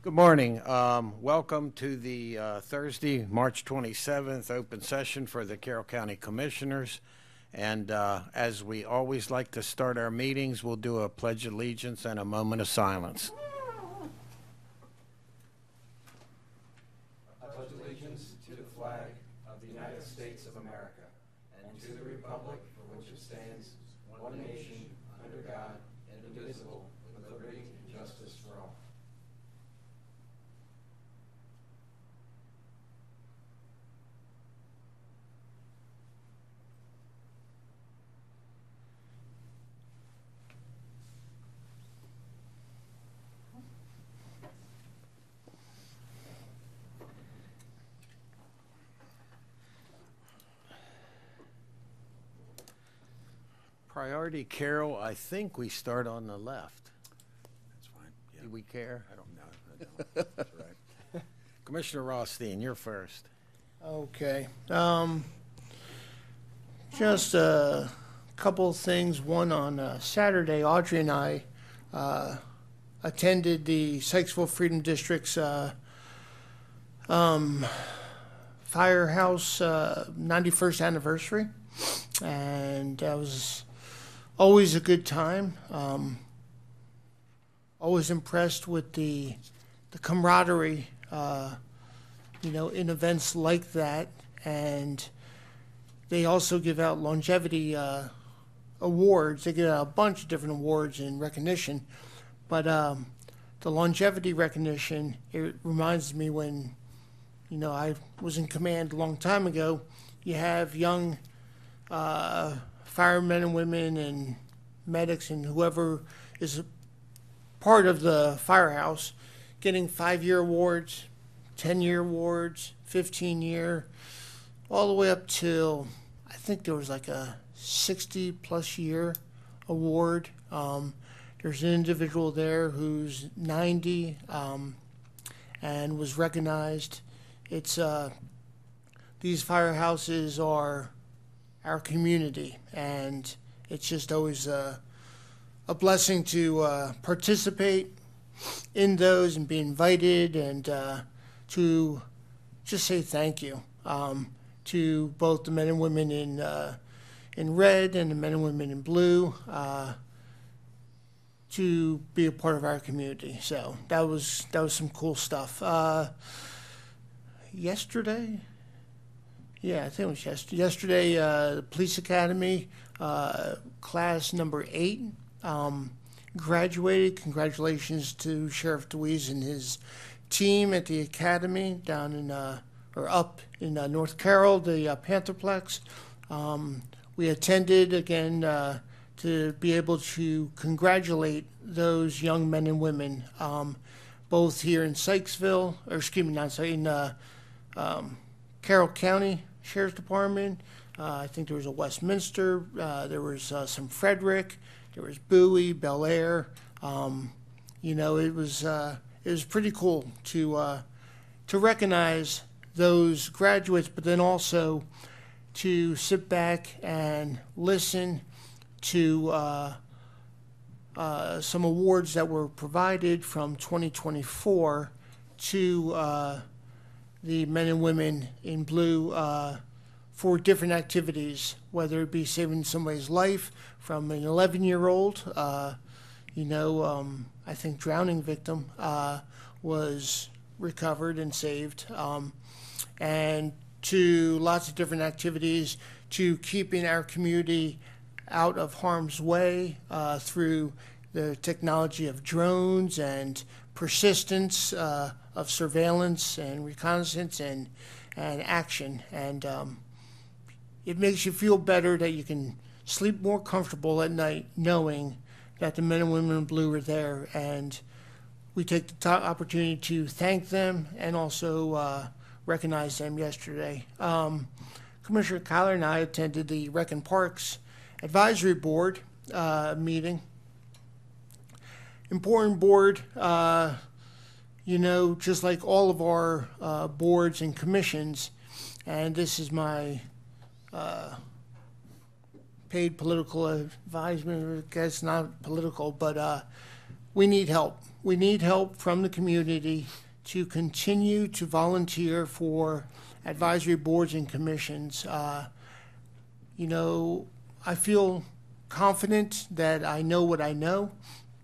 Good morning. Welcome to the Thursday, March 27th open session for the Carroll County Commissioners. And as we always like to start our meetings, we'll do a pledge of allegiance and a moment of silence. I pledge allegiance to the flag of the United States of America and to the republic for which it stands, one nation, under God, indivisible, with liberty and justice for all. Priority, Carol, I think we start on the left. That's fine. Yeah. Do we care? I don't know. That's right. Commissioner Rothstein, you're first. Okay. Just a couple of things. One, on Saturday, Audrey and I attended the Sykesville Freedom District's firehouse 91st anniversary, and that was always a good time. Always impressed with the camaraderie, in events like that. And they also give out longevity awards. They give out a bunch of different awards in recognition. But the longevity recognition, it reminds me when, I was in command a long time ago. You have young firemen and women and medics and whoever is a part of the firehouse getting 5-year awards, 10-year awards, 15-year, all the way up till I think there was like a 60-plus year award. There's an individual there who's 90 and was recognized. It's these firehouses are our community, and it's just always a blessing to participate in those and be invited, and to just say thank you to both the men and women in red and the men and women in blue to be a part of our community. So that was some cool stuff. Yesterday. Yeah, I think it was yesterday. The Police Academy, class number 8, graduated. Congratulations to Sheriff DeWeese and his team at the Academy down in, up in North Carroll, the Pantherplex. We attended again to be able to congratulate those young men and women, both here in Sykesville, in Carroll County Sheriff's Department. I think there was a Westminster. There was some Frederick. There was Bowie, Bel Air. It was pretty cool to recognize those graduates, but then also to sit back and listen to some awards that were provided from 2024 to the men and women in blue for different activities, whether it be saving somebody's life from an 11-year-old, I think drowning victim was recovered and saved, and to lots of different activities to keeping our community out of harm's way through the technology of drones and persistence of surveillance and reconnaissance and action. And it makes you feel better that you can sleep more comfortable at night knowing that the men and women in blue are there. And we take the opportunity to thank them and also recognize them yesterday. Commissioner Kyler and I attended the Rec and Parks Advisory Board meeting. Important board, just like all of our boards and commissions, and this is my paid political advisement. I guess not political, but we need help. We need help from the community to continue to volunteer for advisory boards and commissions. You know, I feel confident that I know what I know,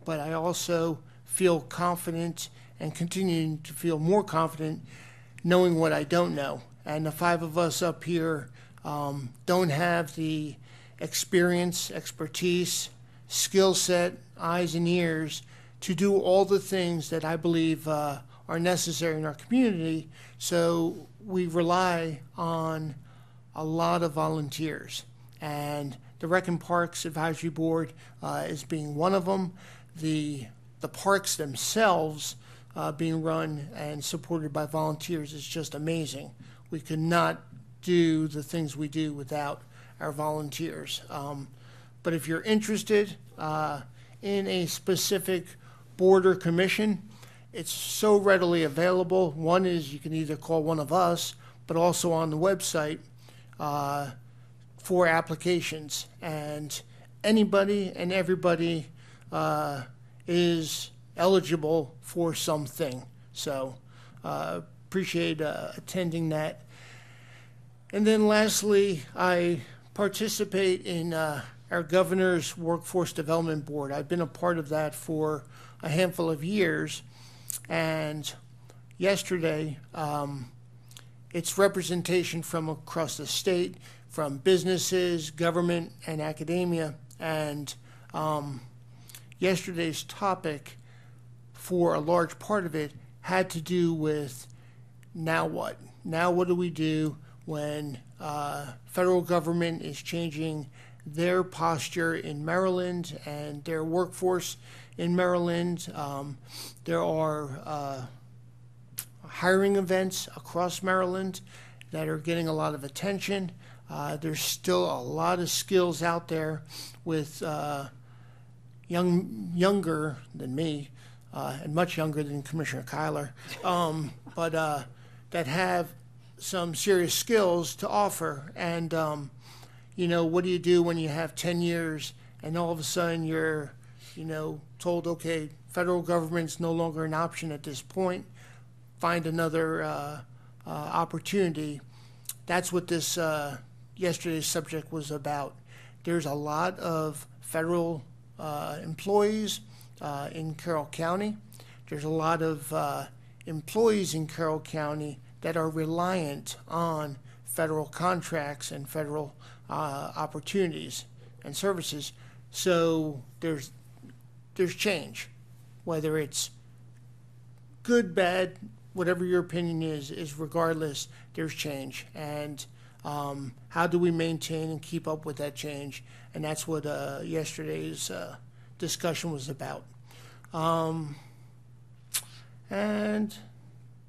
but I also feel confident and continuing to feel more confident knowing what I don't know. And the five of us up here don't have the experience, expertise, skill set, eyes and ears to do all the things that I believe are necessary in our community. So we rely on a lot of volunteers. And the Rec and Parks Advisory Board is being one of them. The parks themselves being run and supported by volunteers is just amazing. We could not do the things we do without our volunteers. But if you're interested in a specific board or commission, it's so readily available. One is you can either call one of us, but also on the website for applications. And anybody and everybody is eligible for something. So appreciate attending that. And then lastly, I participate in our governor's Workforce Development Board. I've been a part of that for a handful of years. And yesterday, it's representation from across the state, from businesses, government, and academia. And yesterday's topic, for a large part of it, had to do with now what? Now what do we do when federal government is changing their posture in Maryland and their workforce in Maryland? There are hiring events across Maryland that are getting a lot of attention. There's still a lot of skills out there with younger than me and much younger than Commissioner Kyler, but that have some serious skills to offer. And, you know, what do you do when you have 10 years and all of a sudden you're, you know, told, okay, federal government's no longer an option at this point, find another opportunity. That's what this yesterday's subject was about. There's a lot of federal employees in Carroll County. There's a lot of employees in Carroll County that are reliant on federal contracts and federal opportunities and services. So there's change, whether it's good, bad, whatever your opinion is regardless, there's change. And how do we maintain and keep up with that change? And that's what yesterday's discussion was about. And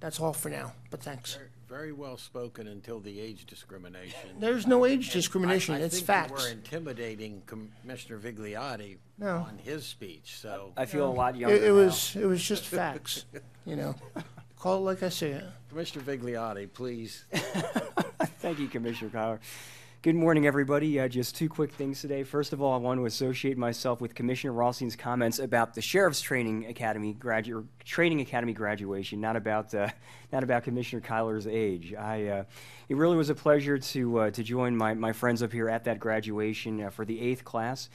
that's all for now, but thanks. Very well spoken until the age discrimination. There's no age discrimination, it's I facts. think you were intimidating Commissioner Vigliotti No. on his speech, so. I feel a lot younger It now. was just facts, you know. Call it like I say it. Commissioner Vigliotti, please. Thank you, Commissioner Kyler. Good morning, everybody. Just two quick things today. First of all, I want to associate myself with Commissioner Rothstein's comments about the Sheriff's Training Academy graduation, not about Commissioner Kyler's age. It really was a pleasure to join my friends up here at that graduation for the 8th class.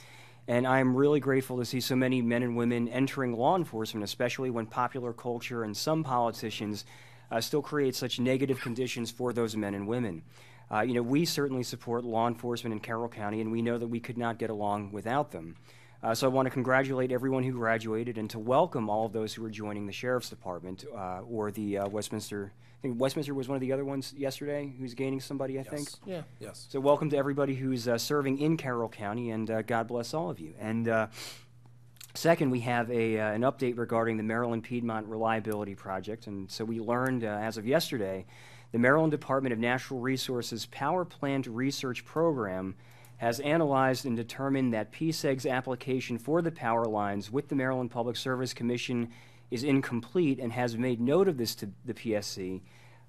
And I'm really grateful to see so many men and women entering law enforcement, especially when popular culture and some politicians still create such negative conditions for those men and women. You know, we certainly support law enforcement in Carroll County, and we know that we could not get along without them. So I want to congratulate everyone who graduated and to welcome all of those who are joining the Sheriff's Department or the Westminster. I think Westminster was one of the other ones yesterday who's gaining somebody, I think. Yeah. Yes. So welcome to everybody who's serving in Carroll County, and God bless all of you. And second, we have an update regarding the Maryland Piedmont Reliability Project. And so we learned as of yesterday, the Maryland Department of Natural Resources Power Plant Research Program has analyzed and determined that PSEG's application for the power lines with the Maryland Public Service Commission is incomplete and has made note of this to the PSC,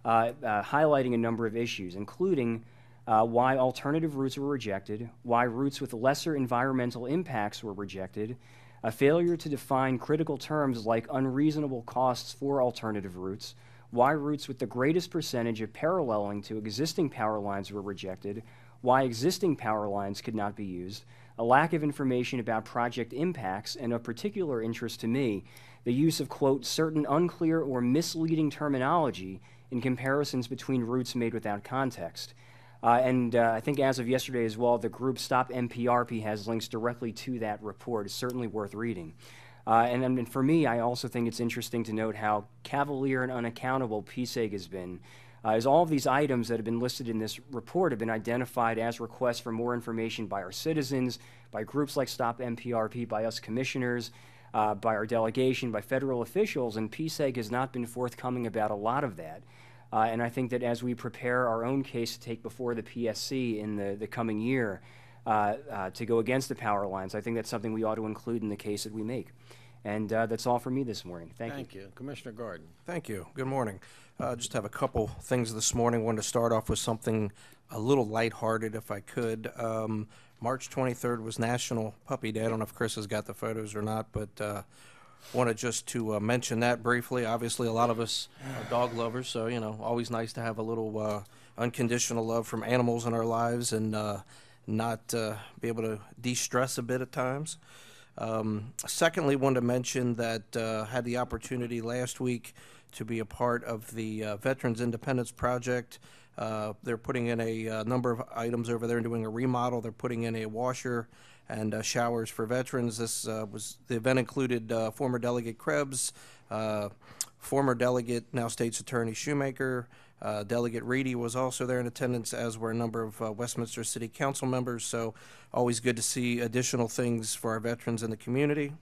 highlighting a number of issues, including why alternative routes were rejected, why routes with lesser environmental impacts were rejected, a failure to define critical terms like unreasonable costs for alternative routes, why routes with the greatest percentage of paralleling to existing power lines were rejected, why existing power lines could not be used, a lack of information about project impacts, and of particular interest to me, the use of, quote, certain unclear or misleading terminology in comparisons between routes made without context. I think as of yesterday as well, the group Stop MPRP has links directly to that report. It's certainly worth reading. And for me, I also think it's interesting to note how cavalier and unaccountable PSEG has been, as all of these items that have been listed in this report have been identified as requests for more information by our citizens, by groups like Stop MPRP, by us commissioners, by our delegation, by federal officials, and PSEG has not been forthcoming about a lot of that. And I think that as we prepare our own case to take before the PSC in the coming year to go against the power lines, I think that's something we ought to include in the case that we make. And that's all for me this morning. Thank you. Commissioner Gordon. Thank you. Good morning. Just have a couple things this morning. Wanted to start off with something a little lighthearted, if I could. March 23rd was National Puppy Day. I don't know if Chris has got the photos or not, but wanted just to mention that briefly. Obviously, a lot of us are dog lovers, so, you know, always nice to have a little unconditional love from animals in our lives and not be able to de-stress a bit at times. Secondly, wanted to mention that had the opportunity last week to be a part of the Veterans Independence Project. They're putting in a number of items over there and doing a remodel. They're putting in a washer and showers for veterans. The event included former Delegate Krebs, former Delegate, now State's Attorney Shoemaker, Delegate Reedy was also there in attendance, as were a number of Westminster City Council members. So always good to see additional things for our veterans in the community.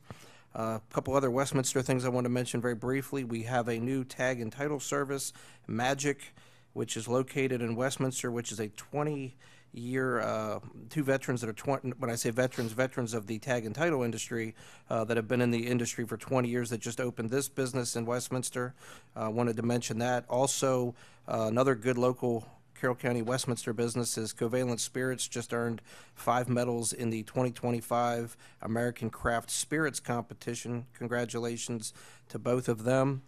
A couple other Westminster things I want to mention very briefly. We have a new tag and title service, Magic, which is located in Westminster, which is a 20-year, two veterans that are, when I say veterans, veterans of the tag and title industry that have been in the industry for 20 years that just opened this business in Westminster. Wanted to mention that. Also, another good local Carroll County Westminster business is Covalent Spirits, just earned 5 medals in the 2025 American Craft Spirits Competition. Congratulations to both of them.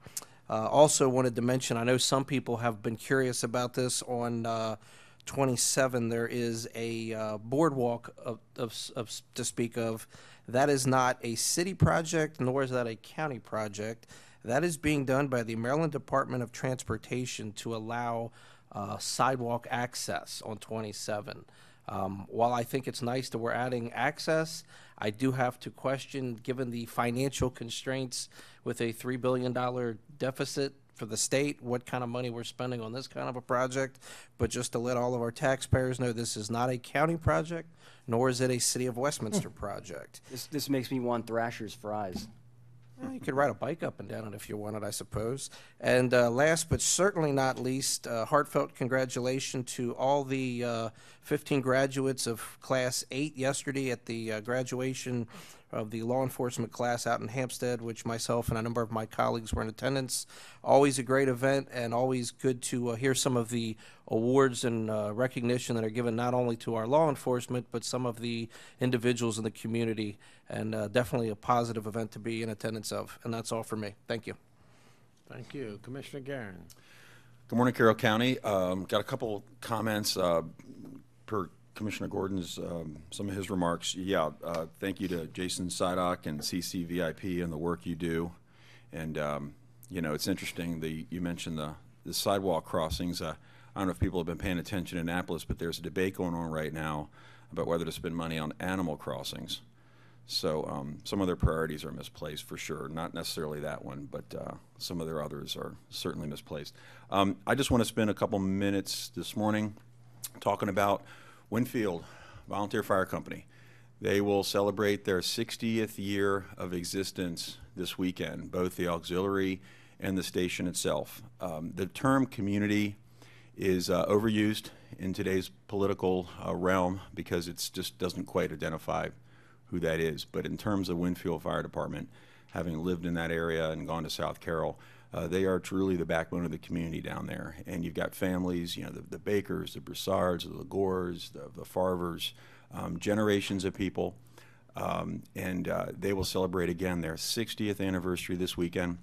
Also wanted to mention, I know some people have been curious about this, on 27 there is a boardwalk to speak of. That is not a city project, nor is that a county project. That is being done by the Maryland Department of Transportation to allow sidewalk access on 27. While I think it's nice that we're adding access, I do have to question, given the financial constraints with a $3 billion deficit for the state, what kind of money we're spending on this kind of a project. But just to let all of our taxpayers know, this is not a county project, nor is it a City of Westminster project. This makes me want Thrasher's fries. Well, you could ride a bike up and down it if you wanted, I suppose. And last but certainly not least, heartfelt congratulations to all the 15 graduates of Class 8 yesterday at the graduation of the law enforcement class out in Hampstead, which myself and a number of my colleagues were in attendance. Always a great event, and always good to hear some of the awards and recognition that are given not only to our law enforcement, but some of the individuals in the community, and definitely a positive event to be in attendance of. And that's all for me. Thank you. Thank you. Commissioner Guerin. Good morning, Carroll County. Got a couple comments per Commissioner Gordon's, some of his remarks. Yeah, thank you to Jason Sydock and CCVIP and the work you do. And, you know, it's interesting, you mentioned the sidewalk crossings. I don't know if people have been paying attention in Annapolis, but there's a debate going on right now about whether to spend money on animal crossings. So some of their priorities are misplaced for sure. Not necessarily that one, but some of their others are certainly misplaced. I just want to spend a couple minutes this morning talking about Winfield Volunteer Fire Company. They will celebrate their 60th year of existence this weekend, both the auxiliary and the station itself. The term community is overused in today's political realm because it just doesn't quite identify who that is. But in terms of Winfield Fire Department, having lived in that area and gone to South Carroll, they are truly the backbone of the community down there. And you've got families, you know, the Bakers, the Broussards, the Legores, the Farvers, generations of people and they will celebrate again their 60th anniversary this weekend.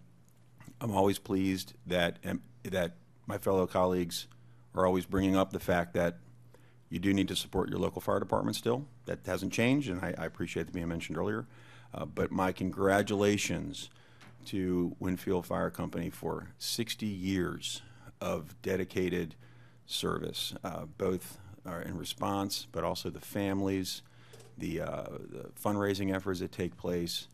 I'm always pleased that my fellow colleagues are always bringing up the fact that you do need to support your local fire department still. That hasn't changed, and I appreciate it being mentioned earlier. But my congratulations to Winfield Fire Company for 60 years of dedicated service, both in response, but also the families, the fundraising efforts that take place.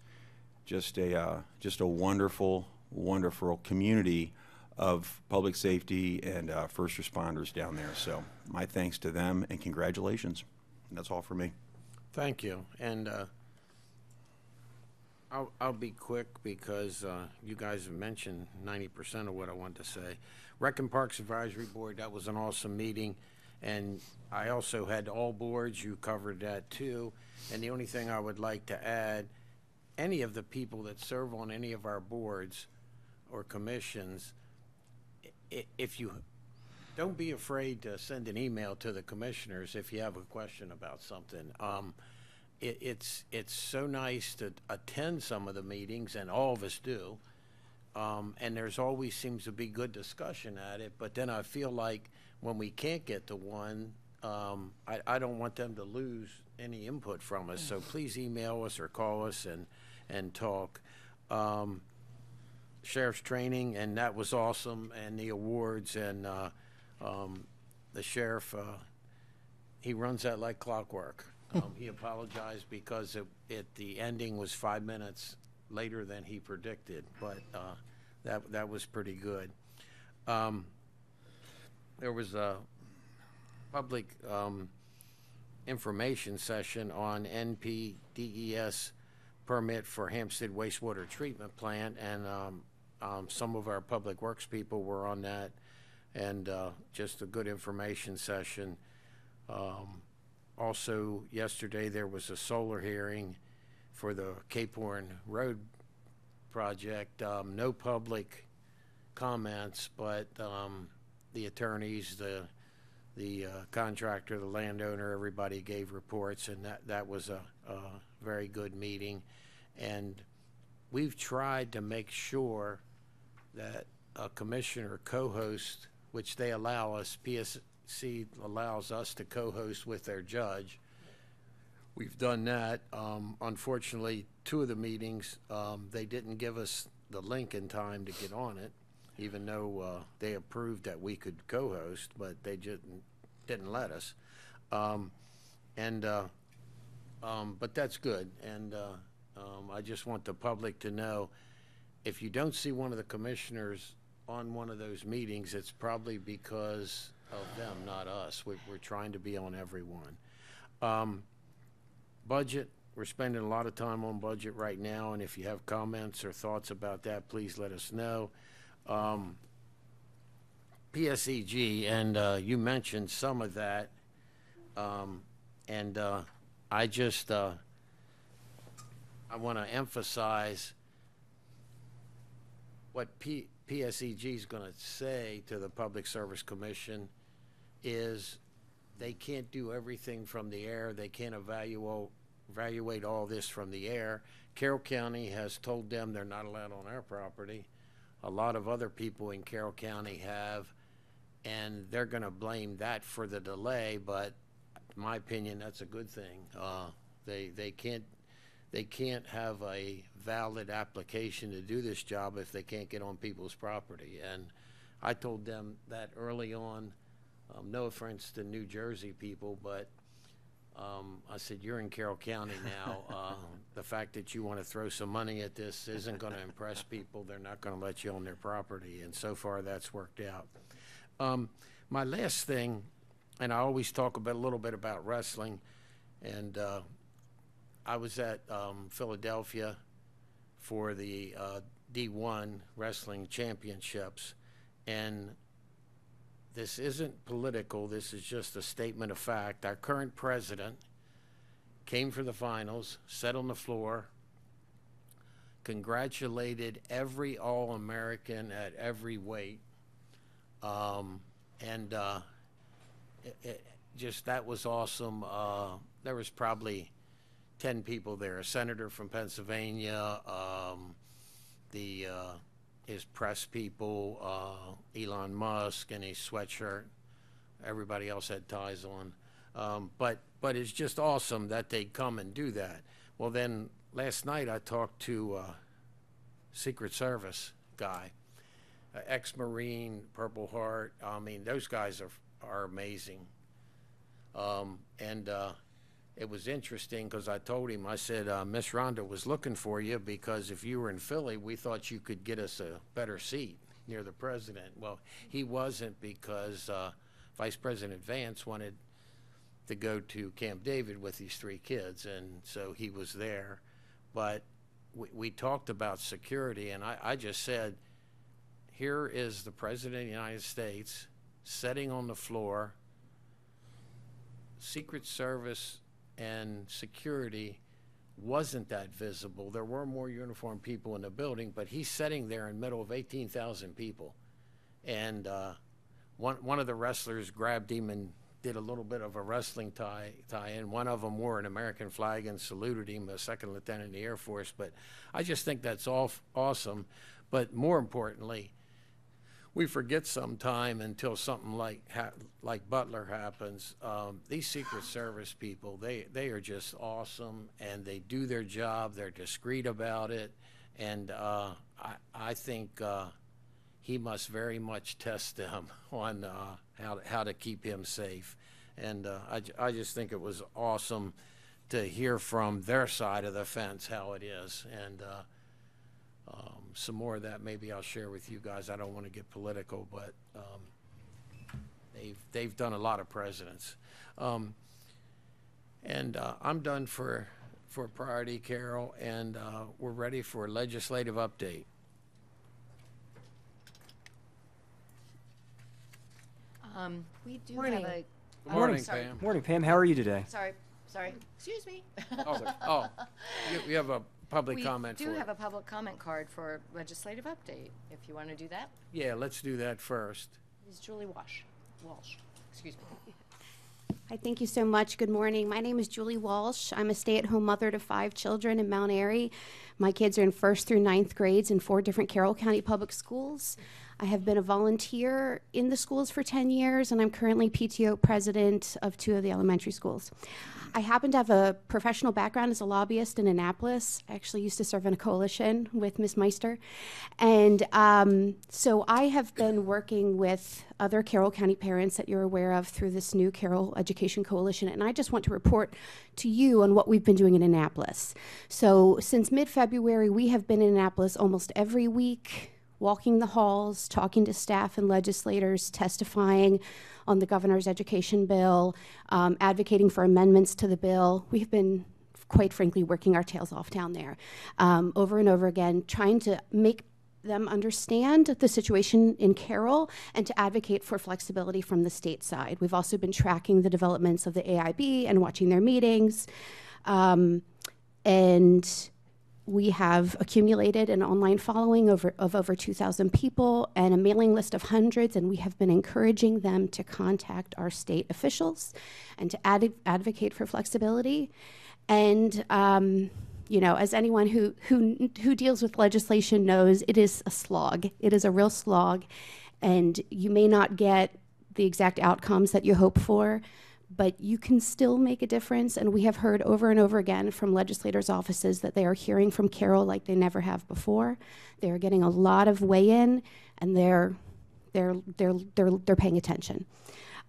Just a wonderful, wonderful community of public safety and first responders down there. So my thanks to them and congratulations. And that's all for me. Thank you. And I'll be quick because you guys have mentioned 90% of what I wanted to say. Rec and Parks Advisory Board, that was an awesome meeting. And I also had all boards. You covered that too. And the only thing I would like to add, any of the people that serve on any of our boards or commissions, if you don't be afraid to send an email to the commissioners if you have a question about something. It's so nice to attend some of the meetings, and all of us do. And there's always seems to be good discussion at it. But then I feel like when we can't get to one, I don't want them to lose any input from us. So please email us or call us and talk. Sheriff's training, and that was awesome, and the awards, and the sheriff, he runs that like clockwork. He apologized because the ending was 5 minutes later than he predicted, but that was pretty good. There was a public information session on NPDES permit for Hampstead wastewater treatment plant, and some of our public works people were on that, and just a good information session. Also, yesterday there was a solar hearing for the Cape Horn Road project. No public comments, but the attorneys, the contractor, the landowner, everybody gave reports, and that was a very good meeting. And we've tried to make sure that a commissioner co-host, which they allow us, PSC allows us to co-host with their judge. We've done that. Unfortunately, 2 of the meetings, they didn't give us the link in time to get on it, even though they approved that we could co-host, but they just didn't let us. But that's good. And I just want the public to know, if you don't see one of the commissioners on one of those meetings, it's probably because of them, not us. We're trying to be on every one. Budget, we're spending a lot of time on budget right now, and if you have comments or thoughts about that, please let us know. PSEG, and you mentioned some of that, and I just I want to emphasize what PSEG is going to say to the Public Service Commission is they can't do everything from the air. They can't evaluate all this from the air. Carroll County has told them they're not allowed on our property. A lot of other people in Carroll County have, and they're going to blame that for the delay, but in my opinion, that's a good thing. They can't have a valid application to do this job if they can't get on people's property. And I told them that early on. No offense to New Jersey people, but I said, you're in Carroll County now. The fact that you want to throw some money at this isn't going to impress people. They're not going to let you on their property. And so far, that's worked out. My last thing, and I always talk a little bit about wrestling, and I was at Philadelphia for the D1 wrestling championships, and this isn't political. This is just a statement of fact. Our current president came for the finals, sat on the floor, congratulated every All-American at every weight, and just that was awesome. There was probably 10 people there, a senator from Pennsylvania, his press people, Elon Musk in his sweatshirt. Everybody else had ties on. But it's just awesome that they come and do that. Well, then last night I talked to a Secret Service guy, ex-Marine, Purple Heart. I mean, those guys are amazing. It was interesting because I told him, I said, Miss Rhonda was looking for you because if you were in Philly, we thought you could get us a better seat near the president. Well, he wasn't because Vice President Vance wanted to go to Camp David with these 3 kids, and so he was there. But we talked about security, and I just said, here is the President of the United States sitting on the floor, Secret Service and security wasn't that visible. There were more uniformed people in the building, but he's sitting there in the middle of 18,000 people. And one of the wrestlers grabbed him and did a little bit of a wrestling tie-in. One of them wore an American flag and saluted him, a second lieutenant in the Air Force. But I just think that's awesome. But more importantly, we forget sometime until something like Butler happens. These Secret Service people, they are just awesome, and they do their job. They're discreet about it, and I think he must very much test them on how to keep him safe. And I just think it was awesome to hear from their side of the fence how it is. And some more of that maybe I'll share with you guys. I don't want to get political, but they've done a lot of presidents. I'm done for priority, Carol, and we're ready for a legislative update. We do Morning. have a. Good morning, sorry. Pam. Morning, Pam. How are you today? Sorry, excuse me. You have a public comment We for do it. have a public comment card for legislative update, if you want to do that. Yeah, let's do that first. Ms. Julie Walsh, excuse me. Hi, thank you so much. Good morning. My name is Julie Walsh. I'm a stay-at-home mother to 5 children in Mount Airy. My kids are in 1st through 9th grades in 4 different Carroll County public schools. I have been a volunteer in the schools for 10 years, and I'm currently PTO president of 2 of the elementary schools. I happen to have a professional background as a lobbyist in Annapolis. I actually used to serve in a coalition with Ms. Meister. And so I have been working with other Carroll County parents that you're aware of through this new Carroll Education Coalition. And I just want to report to you on what we've been doing in Annapolis. So since mid-February, we have been in Annapolis almost every week, walking the halls, talking to staff and legislators, testifying on the governor's education bill, advocating for amendments to the bill. We've been, quite frankly, working our tails off down there over and over again, trying to make them understand the situation in Carroll and to advocate for flexibility from the state side. We've also been tracking the developments of the AIB and watching their meetings. And we have accumulated an online following of over 2,000 people and a mailing list of hundreds, and we have been encouraging them to contact our state officials and to advocate for flexibility. And you know, as anyone who deals with legislation knows, it is a slog. It is a real slog, and you may not get the exact outcomes that you hope for, but you can still make a difference. And we have heard over and over again from legislators' offices that they are hearing from Carroll like they never have before. They are getting a lot of weigh-in, and they're paying attention.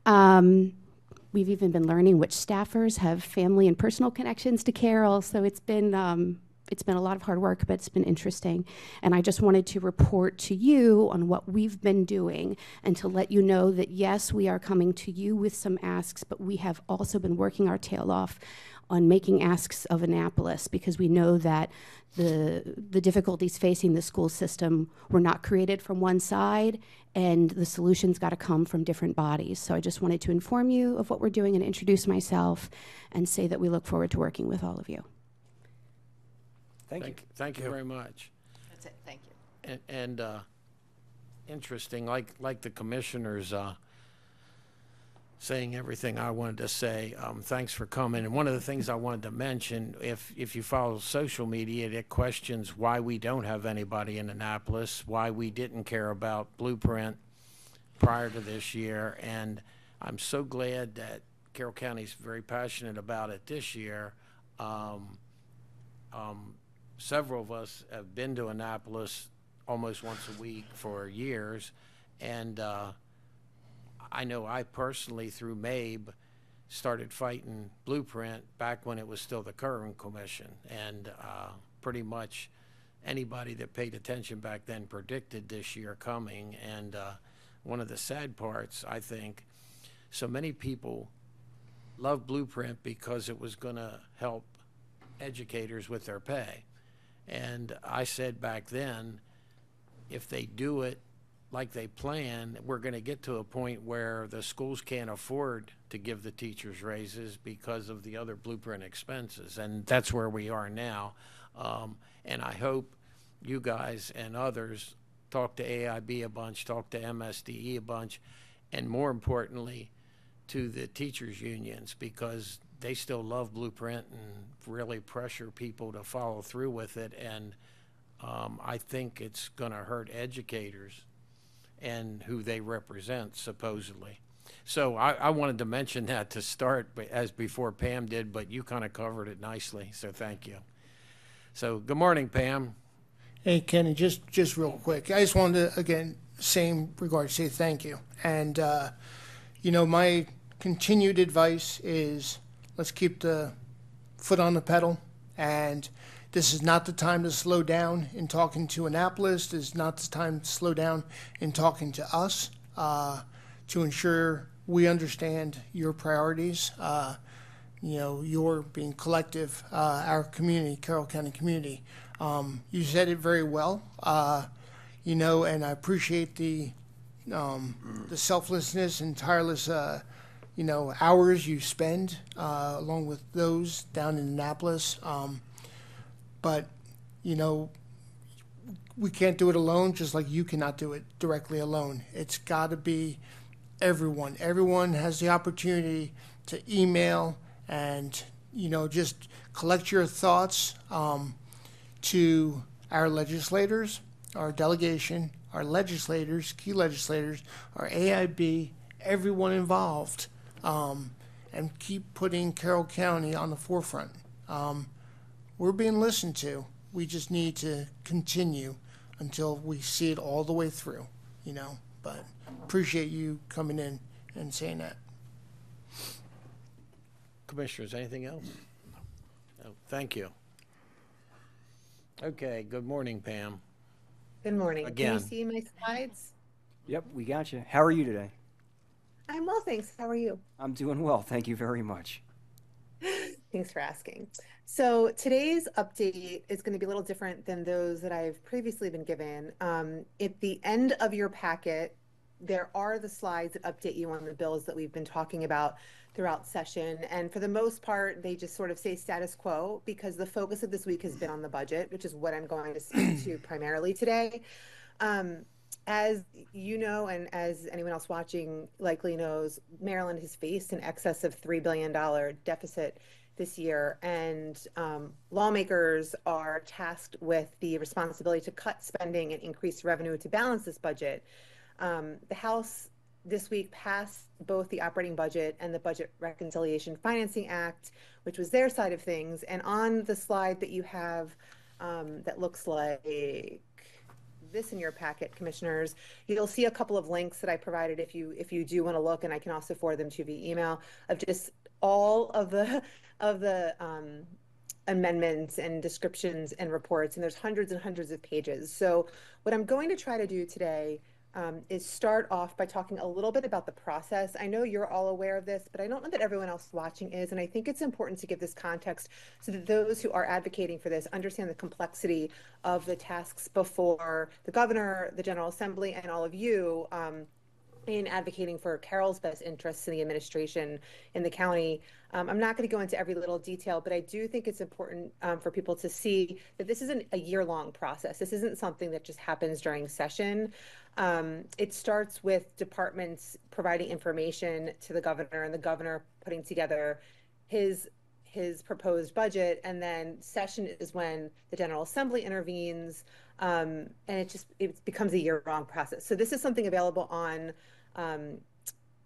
We've even been learning which staffers have family and personal connections to Carroll. So it's been a lot of hard work, but it's been interesting. And I just wanted to report to you on what we've been doing and to let you know that, yes, we are coming to you with some asks, but we have also been working our tail off on making asks of Annapolis, because we know that the difficulties facing the school system were not created from one side, and the solutions got to come from different bodies. So I just wanted to inform you of what we're doing and introduce myself and say that we look forward to working with all of you. Thank you very much. That's it, thank you. And interesting, like the commissioners saying everything I wanted to say. Thanks for coming. And one of the things I wanted to mention, if you follow social media, it questions why we don't have anybody in Annapolis, why we didn't care about Blueprint prior to this year. And I'm so glad that Carroll County's very passionate about it this year. Several of us have been to Annapolis almost once a week for years, and I know I personally, through MABE, started fighting Blueprint back when it was still the Curran Commission, and pretty much anybody that paid attention back then predicted this year coming. And one of the sad parts, I think, so many people love Blueprint because it was going to help educators with their pay. And I said back then, if they do it like they plan, we're going to get to a point where the schools can't afford to give the teachers raises because of the other Blueprint expenses. And that's where we are now. And I hope you guys and others talk to AIB a bunch, talk to MSDE a bunch, and more importantly, to the teachers unions, because they still love Blueprint and really pressure people to follow through with it. And I think it's going to hurt educators and who they represent, supposedly. So I wanted to mention that to start, as before Pam did, but you kind of covered it nicely, so thank you. So good morning, Pam. Hey, Kenny, just real quick. I just wanted to, again, same regard, say thank you. And, my continued advice is let's keep the foot on the pedal. And this is not the time to slow down in talking to Annapolis. This is not the time to slow down in talking to us to ensure we understand your priorities. Your being collective, our community, Carroll County community. You said it very well, and I appreciate the selflessness and tireless, hours you spend along with those down in Annapolis. But we can't do it alone, just like you cannot do it directly alone. It's got to be everyone. Everyone has the opportunity to email and, just collect your thoughts to our legislators, our delegation, our legislators, key legislators, our AIB, everyone involved, and keep putting Carroll County on the forefront. We're being listened to. We just need to continue until we see it all the way through, But appreciate you coming in and saying that. Commissioners, anything else? No. Thank you. Okay, good morning, Pam. Good morning. Again. Can you see my slides? Yep, we got you. How are you today? I'm well, thanks. How are you? I'm doing well. Thank you very much. Thanks for asking. So today's update is going to be a little different than those that I've previously been given. At the end of your packet, there are the slides that update you on the bills that we've been talking about throughout session. And for the most part, they just sort of say status quo because the focus of this week has been on the budget, which is what I'm going to speak to primarily today. As you know, and as anyone else watching likely knows, Maryland has faced an excess of $3 billion deficit this year, and lawmakers are tasked with the responsibility to cut spending and increase revenue to balance this budget. The House this week passed both the operating budget and the Budget Reconciliation Financing Act, which was their side of things. And on the slide that you have that looks like this in your packet, commissioners, you'll see a couple of links that I provided if you do want to look, and I can also forward them to you via email, of just all of the amendments and descriptions and reports, and there's hundreds and hundreds of pages. So what I'm going to try to do today is start off by talking a little bit about the process. I know you're all aware of this, but I don't know that everyone else watching is, and I think it's important to give this context so that those who are advocating for this understand the complexity of the tasks before the governor, the General Assembly, and all of you in advocating for Carroll's best interests in the administration in the county. I'm not going to go into every little detail, but I do think it's important for people to see that this isn't a year-long process. This isn't something that just happens during session. It starts with departments providing information to the governor and the governor putting together his proposed budget, and then session is when the General Assembly intervenes, and it becomes a year-long process. So this is something available on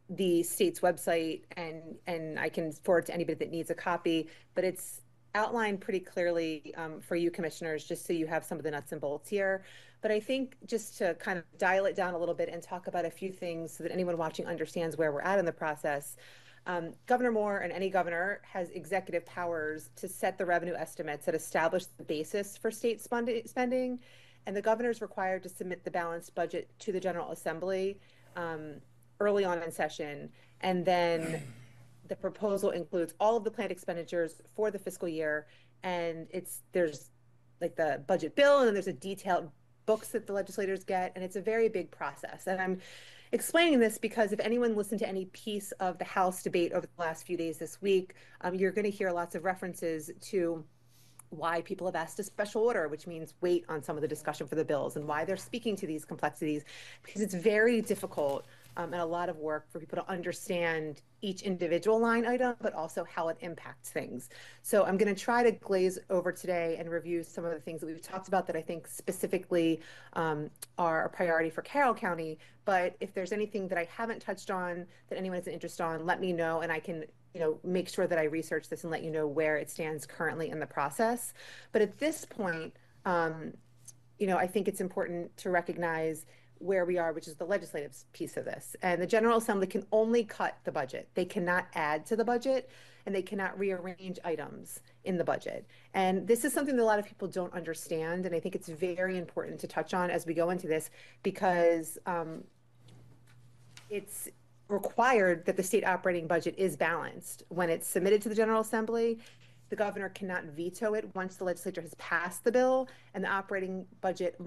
the state's website, and I can forward to anybody that needs a copy, but it's outlined pretty clearly for you commissioners, just so you have some of the nuts and bolts here. But I think just to kind of dial it down a little bit and talk about a few things so that anyone watching understands where we're at in the process. Governor Moore, and any governor, has executive powers to set the revenue estimates that establish the basis for state spending, and the governor is required to submit the balanced budget to the General Assembly early on in session, and then the proposal includes all of the planned expenditures for the fiscal year, and there's like the budget bill, and then there's a detailed books that the legislators get, and it's a very big process. And I'm explaining this because if anyone listened to any piece of the House debate over the last few days this week, you're going to hear lots of references to why people have asked a special order, which means wait on some of the discussion for the bills, and why they're speaking to these complexities, because it's very difficult and a lot of work for people to understand each individual line item, but also how it impacts things. So I'm going to try to glaze over today and review some of the things that we've talked about that I think specifically are a priority for Carroll County. But if there's anything that I haven't touched on that anyone has an interest on, let me know, and I can make sure that I research this and let you know where it stands currently in the process. But at this point, I think it's important to recognize where we are, which is the legislative piece of this. And the General Assembly can only cut the budget. They cannot add to the budget, and they cannot rearrange items in the budget. And this is something that a lot of people don't understand, and I think it's very important to touch on as we go into this, because it's required that the state operating budget is balanced. When it's submitted to the General Assembly, the governor cannot veto it once the legislature has passed the bill, and the operating budget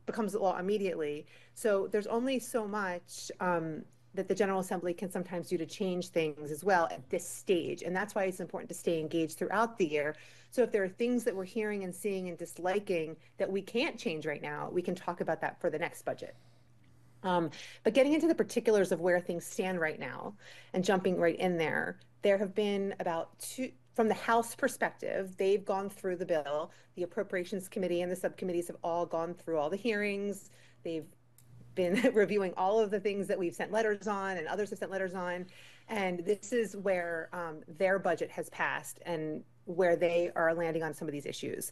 becomes law immediately. So there's only so much that the General Assembly can sometimes do to change things as well at this stage. And that's why it's important to stay engaged throughout the year. So if there are things that we're hearing and seeing and disliking that we can't change right now, we can talk about that for the next budget. But getting into the particulars of where things stand right now and jumping right in there have been from the House perspective, they've gone through the bill. The Appropriations Committee and the subcommittees have all gone through all the hearings. They've been reviewing all of the things that we've sent letters on and others have sent letters on. And this is where their budget has passed and where they are landing on some of these issues.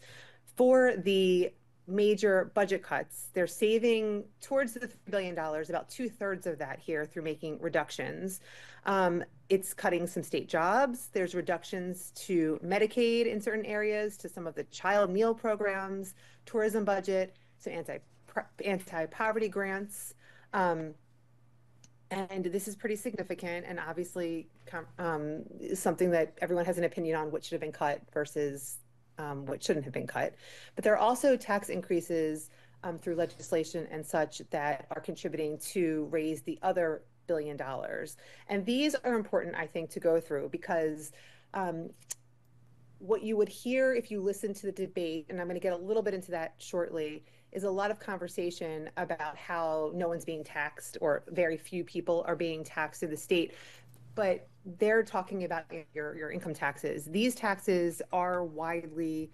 For the major budget cuts, they're saving towards the $3 billion, about 2/3 of that here through making reductions. It's cutting some state jobs. There's reductions to Medicaid in certain areas, to some of the child meal programs, tourism budget, some anti-poverty grants. And this is pretty significant, and obviously something that everyone has an opinion on what should have been cut versus what shouldn't have been cut. But there are also tax increases through legislation and such that are contributing to raise the other $1 billion. And these are important, I think, to go through, because what you would hear if you listen to the debate, and I'm going to get a little bit into that shortly, is a lot of conversation about how no one's being taxed, or very few people are being taxed in the state. But they're talking about your income taxes. These taxes are widely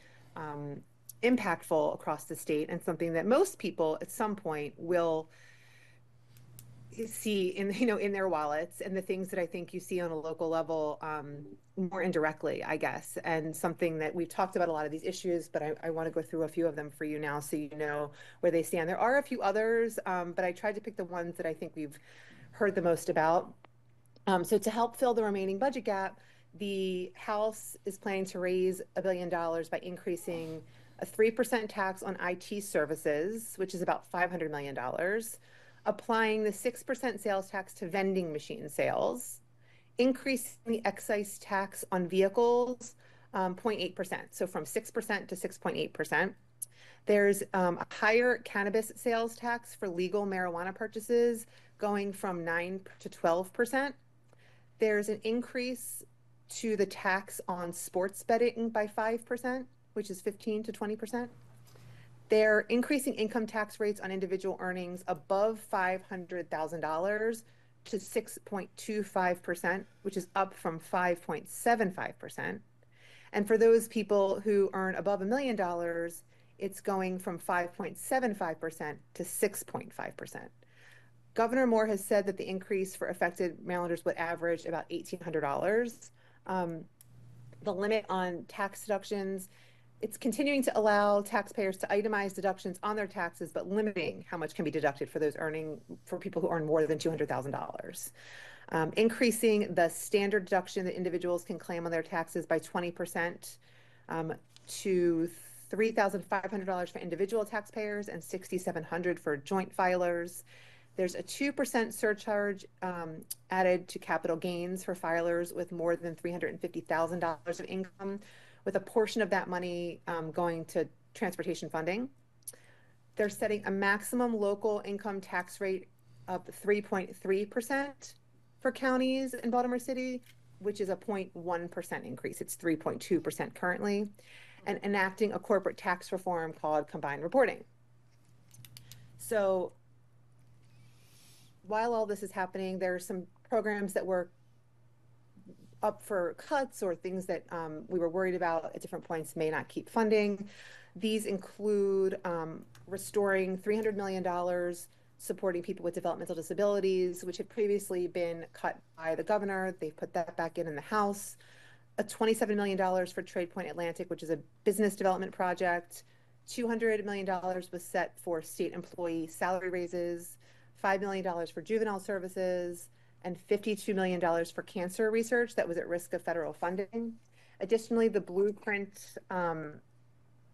impactful across the state, and something that most people at some point will see in their wallets, and the things that I think you see on a local level more indirectly, I guess, and something that we've talked about a lot of these issues, but I want to go through a few of them for you now so you know where they stand. There are a few others, but I tried to pick the ones that I think we've heard the most about. So to help fill the remaining budget gap, the House is planning to raise $1 billion by increasing a 3% tax on IT services, which is about $500 million, applying the 6% sales tax to vending machine sales, increasing the excise tax on vehicles 0.8%, so from 6% to 6.8%. There's a higher cannabis sales tax for legal marijuana purchases going from 9 to 12%. There's an increase to the tax on sports betting by 5%, which is 15 to 20%. They're increasing income tax rates on individual earnings above $500,000 to 6.25%, which is up from 5.75%. And for those people who earn above $1 million, it's going from 5.75% to 6.5%. Governor Moore has said that the increase for affected Marylanders would average about $1,800. The limit on tax deductions, it's continuing to allow taxpayers to itemize deductions on their taxes, but limiting how much can be deducted for people who earn more than $200,000. Increasing the standard deduction that individuals can claim on their taxes by 20% to $3,500 for individual taxpayers and $6,700 for joint filers. There's a 2% surcharge added to capital gains for filers with more than $350,000 of income, with a portion of that money going to transportation funding. They're setting a maximum local income tax rate of 3.3% for counties in Baltimore City, which is a 0.1% increase. It's 3.2% currently, and enacting a corporate tax reform called combined reporting. So while all this is happening, there are some programs that were up for cuts or things that we were worried about at different points may not keep funding. These include restoring $300 million supporting people with developmental disabilities, which had previously been cut by the governor. They've put that back in the House. A $27 million for Trade Point Atlantic, which is a business development project. $200 million was set for state employee salary raises, $5 million for juvenile services, and $52 million for cancer research that was at risk of federal funding. Additionally, the Blueprint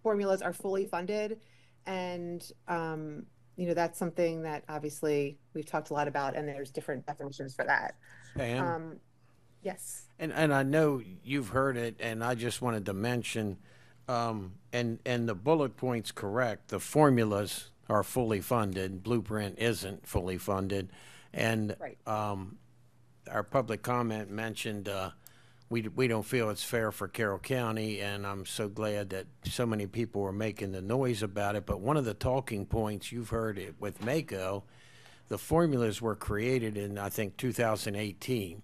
formulas are fully funded, and that's something that obviously we've talked a lot about, and there's different definitions for that. Pam? Yes. And I know you've heard it, and I just wanted to mention, and the bullet point's correct, the formulas are fully funded, Blueprint isn't fully funded, and right. Our public comment mentioned we don't feel it's fair for Carroll County, and I'm so glad that so many people were making the noise about it. But one of the talking points, you've heard it with MACo, the formulas were created in, I think, 2018,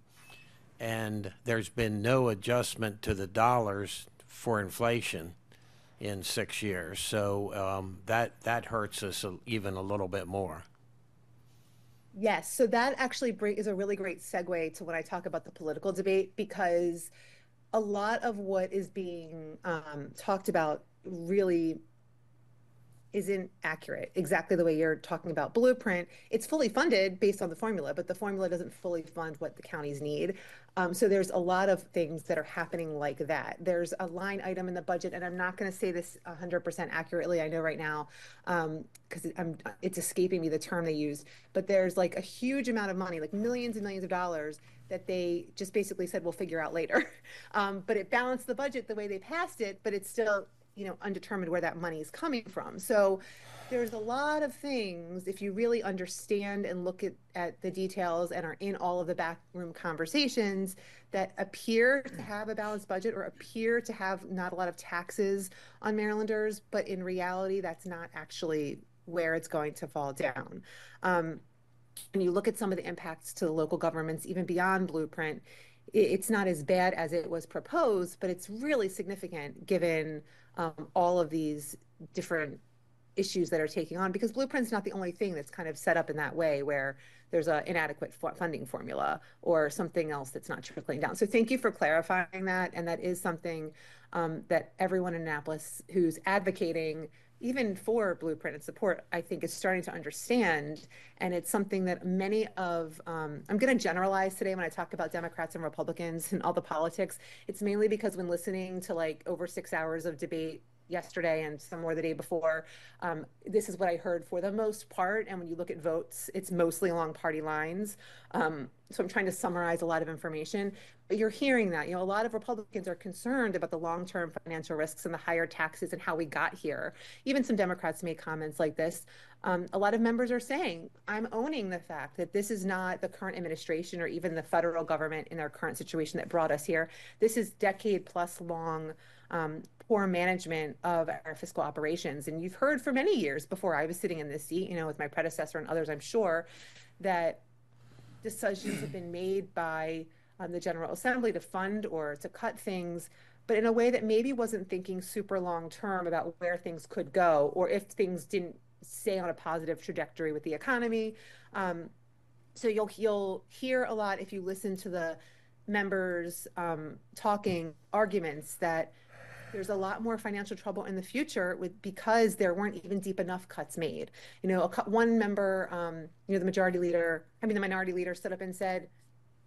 and there's been no adjustment to the dollars for inflation in 6 years. So that hurts us even a little bit more. Yes, so that actually is a really great segue to when I talk about the political debate, because a lot of what is being talked about really isn't accurate exactly the way you're talking about Blueprint. It's fully funded based on the formula, but the formula doesn't fully fund what the counties need. So there's a lot of things that are happening like that. There's a line item in the budget, and I'm not going to say this 100% accurately, I know right now, because it's escaping me the term they use, but there's like a huge amount of money, like millions and millions of dollars, that they just basically said, we'll figure out later. But it balanced the budget the way they passed it, but it's still undetermined where that money is coming from. So there's a lot of things, if you really understand and look at the details and are in all of the backroom conversations, that appear to have a balanced budget or appear to have not a lot of taxes on Marylanders, but in reality, that's not actually where it's going to fall down. When you look at some of the impacts to the local governments, even beyond Blueprint, it's not as bad as it was proposed, but it's really significant given all of these different issues that are taking on, because Blueprint's not the only thing that's kind of set up in that way where there's an inadequate funding formula or something else that's not trickling down. So thank you for clarifying that. And that is something that everyone in Annapolis who's advocating even for Blueprint and support, I think, is starting to understand. And it's something that many of, I'm going to generalize today when I talk about Democrats and Republicans and all the politics. It's mainly because when listening to like over 6 hours of debate, yesterday and some more the day before. This is what I heard for the most part. And when you look at votes, it's mostly along party lines. So I'm trying to summarize a lot of information. But you're hearing that, a lot of Republicans are concerned about the long-term financial risks and the higher taxes and how we got here. Even some Democrats made comments like this. A lot of members are saying, I'm owning the fact that this is not the current administration or even the federal government in their current situation that brought us here. This is decade-plus long poor management of our fiscal operations. And you've heard for many years before I was sitting in this seat, with my predecessor and others, I'm sure, that decisions have been made by the General Assembly to fund or to cut things, but in a way that maybe wasn't thinking super long term about where things could go, or if things didn't stay on a positive trajectory with the economy. So you'll hear a lot if you listen to the members talking arguments that there's a lot more financial trouble in the future because there weren't even deep enough cuts made. One member, the minority leader stood up and said,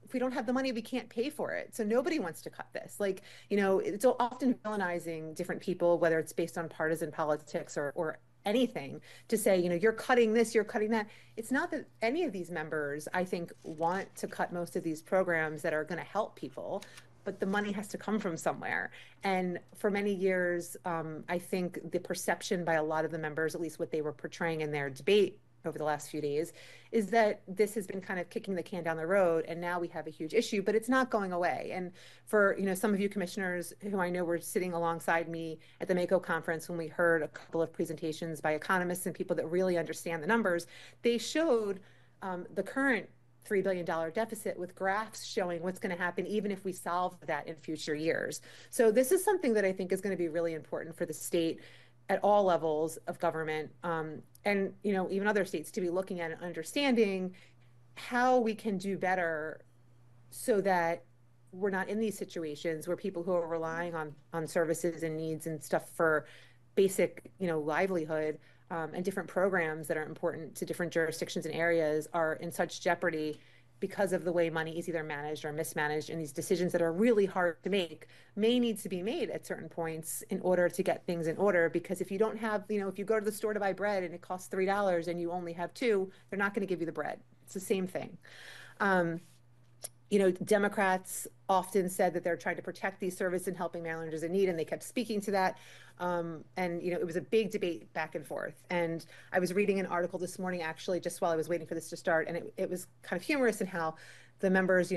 if we don't have the money, we can't pay for it. So nobody wants to cut this. It's often villainizing different people, whether it's based on partisan politics or anything, to say, you're cutting this, you're cutting that. It's not that any of these members, I think, want to cut most of these programs that are going to help people, but the money has to come from somewhere. And for many years, I think the perception by a lot of the members, at least what they were portraying in their debate over the last few days, is that this has been kind of kicking the can down the road, and now we have a huge issue, but it's not going away. And for some of you commissioners who I know were sitting alongside me at the MACO conference when we heard a couple of presentations by economists and people that really understand the numbers, they showed the current $3 billion deficit with graphs showing what's going to happen even if we solve that in future years. So this is something that I think is going to be really important for the state at all levels of government, and even other states to be looking at and understanding how we can do better so that we're not in these situations where people who are relying on services and needs and stuff for basic livelihood and different programs that are important to different jurisdictions and areas are in such jeopardy because of the way money is either managed or mismanaged, and these decisions that are really hard to make may need to be made at certain points in order to get things in order. Because if you don't have, if you go to the store to buy bread and it costs $3 and you only have $2, they're not going to give you the bread. It's the same thing. Democrats often said that they're trying to protect these services and helping Marylanders in need, and they kept speaking to that. It was a big debate back and forth. And I was reading an article this morning, actually, just while I was waiting for this to start, and it was kind of humorous in how the members,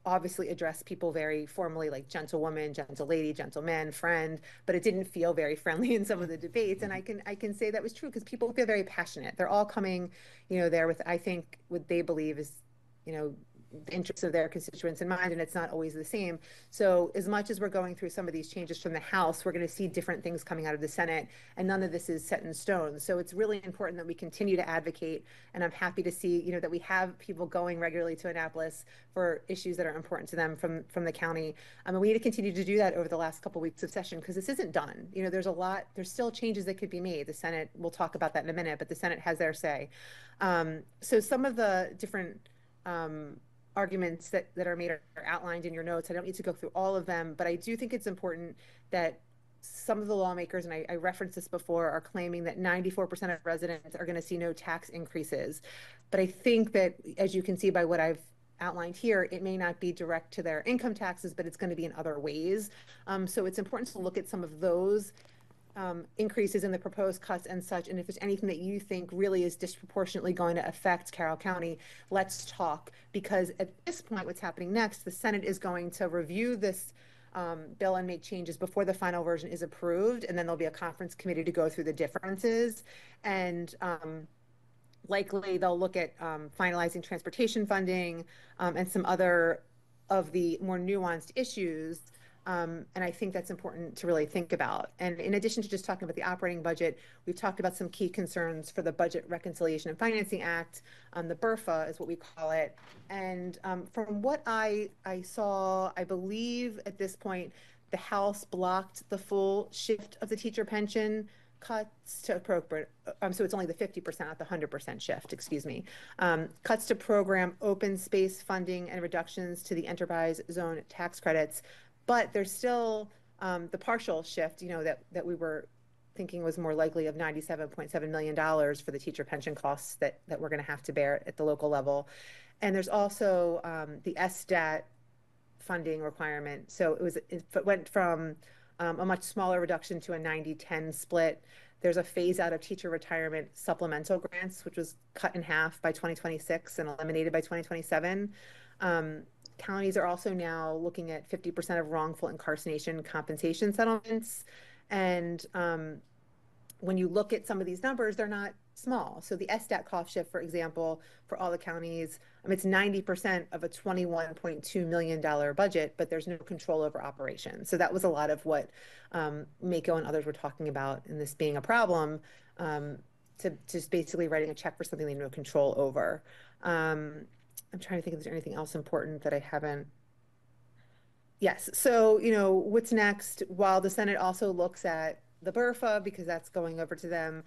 obviously address people very formally, like gentlewoman, gentle lady, gentleman, friend, but it didn't feel very friendly in some of the debates. And I can say that was true because people feel very passionate. They're all coming, there with, I think, what they believe is, the interests of their constituents in mind, and it's not always the same. So as much as we're going through some of these changes from the House, we're going to see different things coming out of the Senate, and none of this is set in stone. So it's really important that we continue to advocate, and I'm happy to see, that we have people going regularly to Annapolis for issues that are important to them from the county. And we need to continue to do that over the last couple of weeks of session, because this isn't done. There's still changes that could be made. The Senate, we'll talk about that in a minute, but the Senate has their say. So some of the different arguments that are made are outlined in your notes. I don't need to go through all of them, but I do think it's important that some of the lawmakers, and I referenced this before, are claiming that 94% of residents are going to see no tax increases. But I think that, as you can see by what I've outlined here, it may not be direct to their income taxes, but it's going to be in other ways. So it's important to look at some of those increases in the proposed cuts and such, and if there's anything that you think really is disproportionately going to affect Carroll County, let's talk. Because at this point, what's happening next, the Senate is going to review this bill and make changes before the final version is approved, and then there'll be a conference committee to go through the differences, and likely they'll look at finalizing transportation funding and some other of the more nuanced issues. And I think that's important to really think about. And in addition to just talking about the operating budget, we've talked about some key concerns for the Budget Reconciliation and Financing Act, the BRFA is what we call it. And from what I saw, I believe at this point, the House blocked the full shift of the teacher pension cuts to appropriate, so it's only the 50%, not the 100% shift, excuse me. Cuts to program open space funding and reductions to the enterprise zone tax credits. But there's still the partial shift, that we were thinking was more likely of $97.7 million for the teacher pension costs that we're going to have to bear at the local level. And there's also the SDAT funding requirement. So it went from a much smaller reduction to a 90-10 split. There's a phase out of teacher retirement supplemental grants, which was cut in half by 2026 and eliminated by 2027. Counties are also now looking at 50% of wrongful incarceration compensation settlements. And when you look at some of these numbers, they're not small. So the SDAT cost shift, for example, for all the counties, it's 90% of a $21.2 million budget, but there's no control over operations. So that was a lot of what Mako and others were talking about in this being a problem, to just basically writing a check for something they have no control over. I'm trying to think if there's anything else important that I haven't. Yes, so, what's next? While the Senate also looks at the BRFA, because that's going over to them,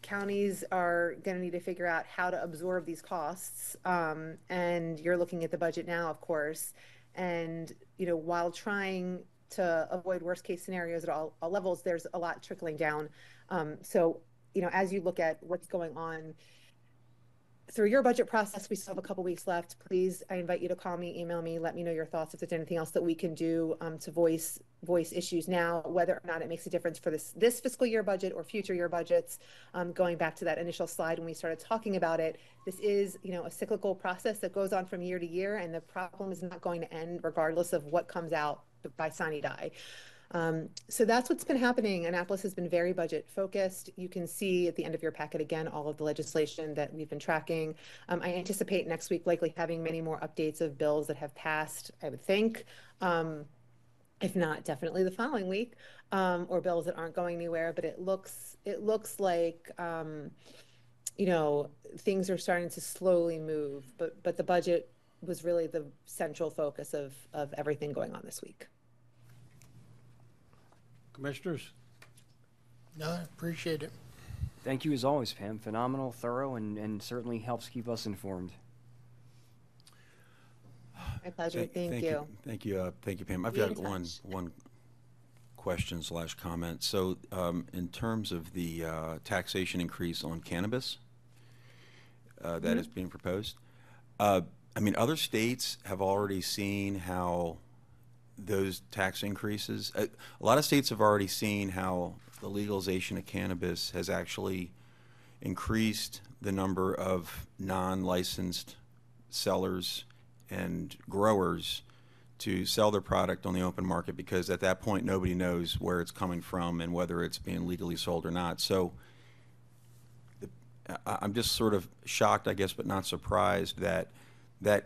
counties are going to need to figure out how to absorb these costs. And you're looking at the budget now, of course. And, while trying to avoid worst case scenarios at all levels, there's a lot trickling down. So, as you look at what's going on through your budget process, we still have a couple weeks left. Please, I invite you to call me, email me, let me know your thoughts if there's anything else that we can do to voice issues now, whether or not it makes a difference for this fiscal year budget or future year budgets. Going back to that initial slide when we started talking about it, this is a cyclical process that goes on from year to year, and the problem is not going to end regardless of what comes out by sine die. So that's what's been happening. Annapolis has been very budget focused. You can see at the end of your packet, again, all of the legislation that we've been tracking. I anticipate next week likely having many more updates of bills that have passed, I would think, if not definitely the following week, or bills that aren't going anywhere. But it looks like, things are starting to slowly move, but the budget was really the central focus of everything going on this week. Commissioners? No, I appreciate it. Thank you as always, Pam. Phenomenal, thorough, and certainly helps keep us informed. My pleasure. Thank you. Thank you, Pam. I've got one question / comment. So, in terms of the taxation increase on cannabis that is being proposed, other states have already seen how those tax increases. A lot of states have already seen how the legalization of cannabis has actually increased the number of non-licensed sellers and growers to sell their product on the open market, because at that point nobody knows where it's coming from and whether it's being legally sold or not. So I'm just sort of shocked, I guess, but not surprised that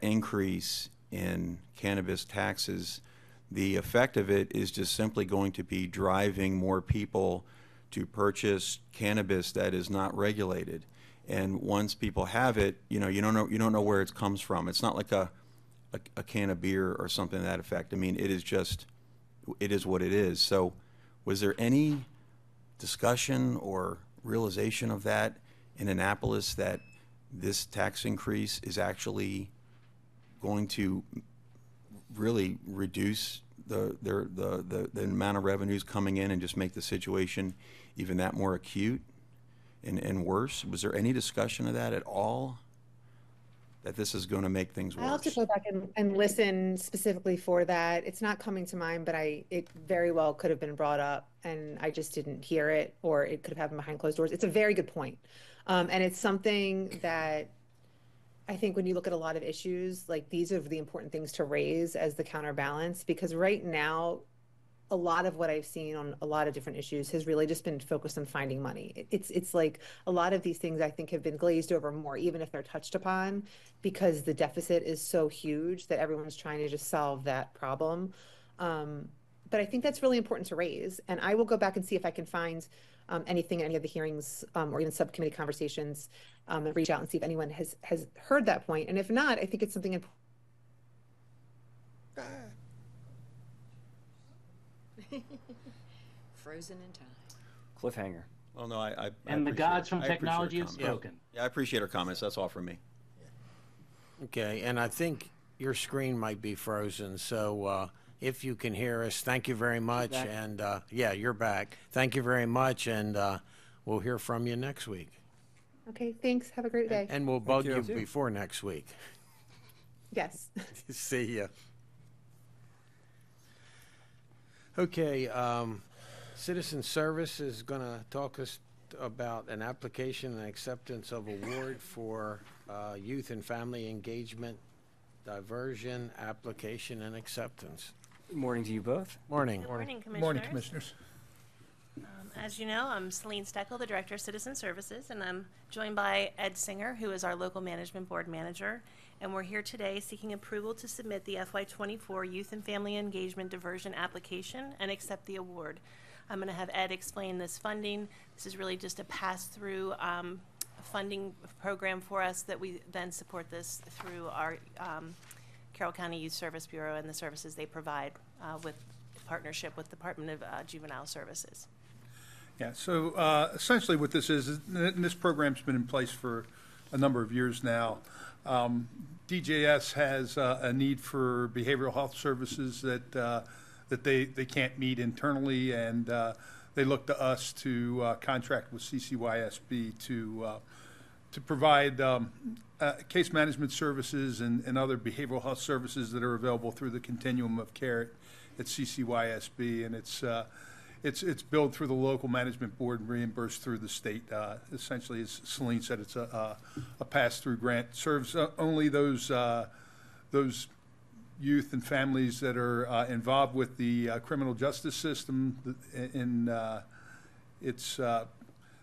increase in cannabis taxes, the effect of it is just simply going to be driving more people to purchase cannabis that is not regulated. And once people have it, you don't know where it comes from. It's not like a can of beer or something to that effect. It is what it is. So was there any discussion or realization of that in Annapolis, that this tax increase is actually going to really reduce the amount of revenues coming in and just make the situation even that more acute and worse? Was there any discussion of that at all, that this is going to make things worse? I'll have to go back and listen specifically for that. It's not coming to mind, but it very well could have been brought up and I just didn't hear it, or it could have happened behind closed doors. It's a very good point. And it's something that I think when you look at a lot of issues, like, these are the important things to raise as the counterbalance, because right now, a lot of what I've seen on a lot of different issues has really just been focused on finding money. It's like a lot of these things I think have been glazed over more, even if they're touched upon, because the deficit is so huge that everyone's trying to just solve that problem. But I think that's really important to raise. And I will go back and see if I can find anything in any of the hearings or even subcommittee conversations, and reach out and see if anyone has heard that point. And if not, I think it's something important. Frozen in time. Cliffhanger. Well, no, I And the appreciate- gods from I appreciate technology her have comments. spoken. Yeah, I appreciate her comments. That's all from me. Okay, and I think your screen might be frozen, so if you can hear us, thank you very much. back. And yeah, you're back. Thank you very much, and we'll hear from you next week. Okay, thanks. Have a great day. And we'll bug you. you before next week. Yes. See ya. Okay, Citizen Service is going to talk us about an application and acceptance of award for youth and family engagement diversion application and acceptance. Good morning to you both. Morning. Good morning, Commissioners. Morning, Commissioners. As you know, I'm Celine Steckel, the Director of Citizen Services, and I'm joined by Ed Singer, who is our Local Management Board Manager. And we're here today seeking approval to submit the FY24 Youth and Family Engagement Diversion application and accept the award. I'm going to have Ed explain this funding. This is really just a pass-through funding program for us that we then support this through our Carroll County Youth Service Bureau and the services they provide with partnership with Department of Juvenile Services. Yeah, so essentially what this is, and this program's been in place for a number of years now. DJS has a need for behavioral health services that they can't meet internally, and they look to us to contract with CCYSB to provide case management services and other behavioral health services that are available through the continuum of care at CCYSB, and it's billed through the local management board and reimbursed through the state. Essentially, as Celine said, it's a pass-through grant. Serves only those youth and families that are involved with the criminal justice system.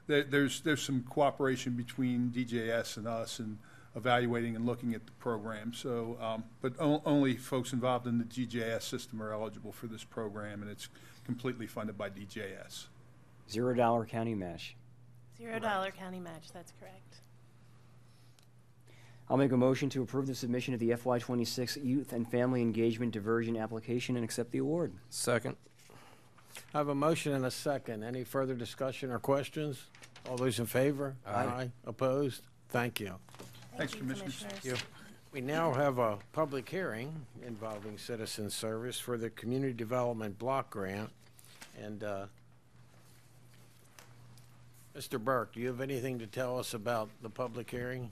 There's some cooperation between DJS and us in evaluating and looking at the program. So, but only folks involved in the DJS system are eligible for this program, and it's completely funded by DJS. $0 county match. $0 county match, that's correct. I'll make a motion to approve the submission of the FY26 Youth and Family Engagement Diversion application and accept the award. Second. I have a motion and a second. Any further discussion or questions? All those in favor? Aye. Opposed? Thank you. Thanks, you, Commissioners. We now have a public hearing involving Citizen Service for the Community Development Block Grant. And Mr. Burke, do you have anything to tell us about the public hearing?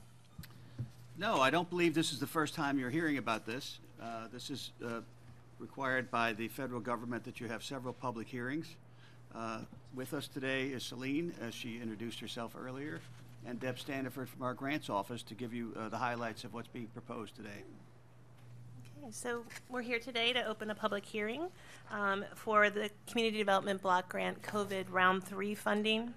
No, I don't believe this is the first time you're hearing about this. This is required by the federal government that you have several public hearings. With us today is Celine, as she introduced herself earlier, and Deb Standiford from our grants office to give you the highlights of what's being proposed today. Okay, so we're here today to open a public hearing for the Community Development Block Grant COVID Round 3 funding.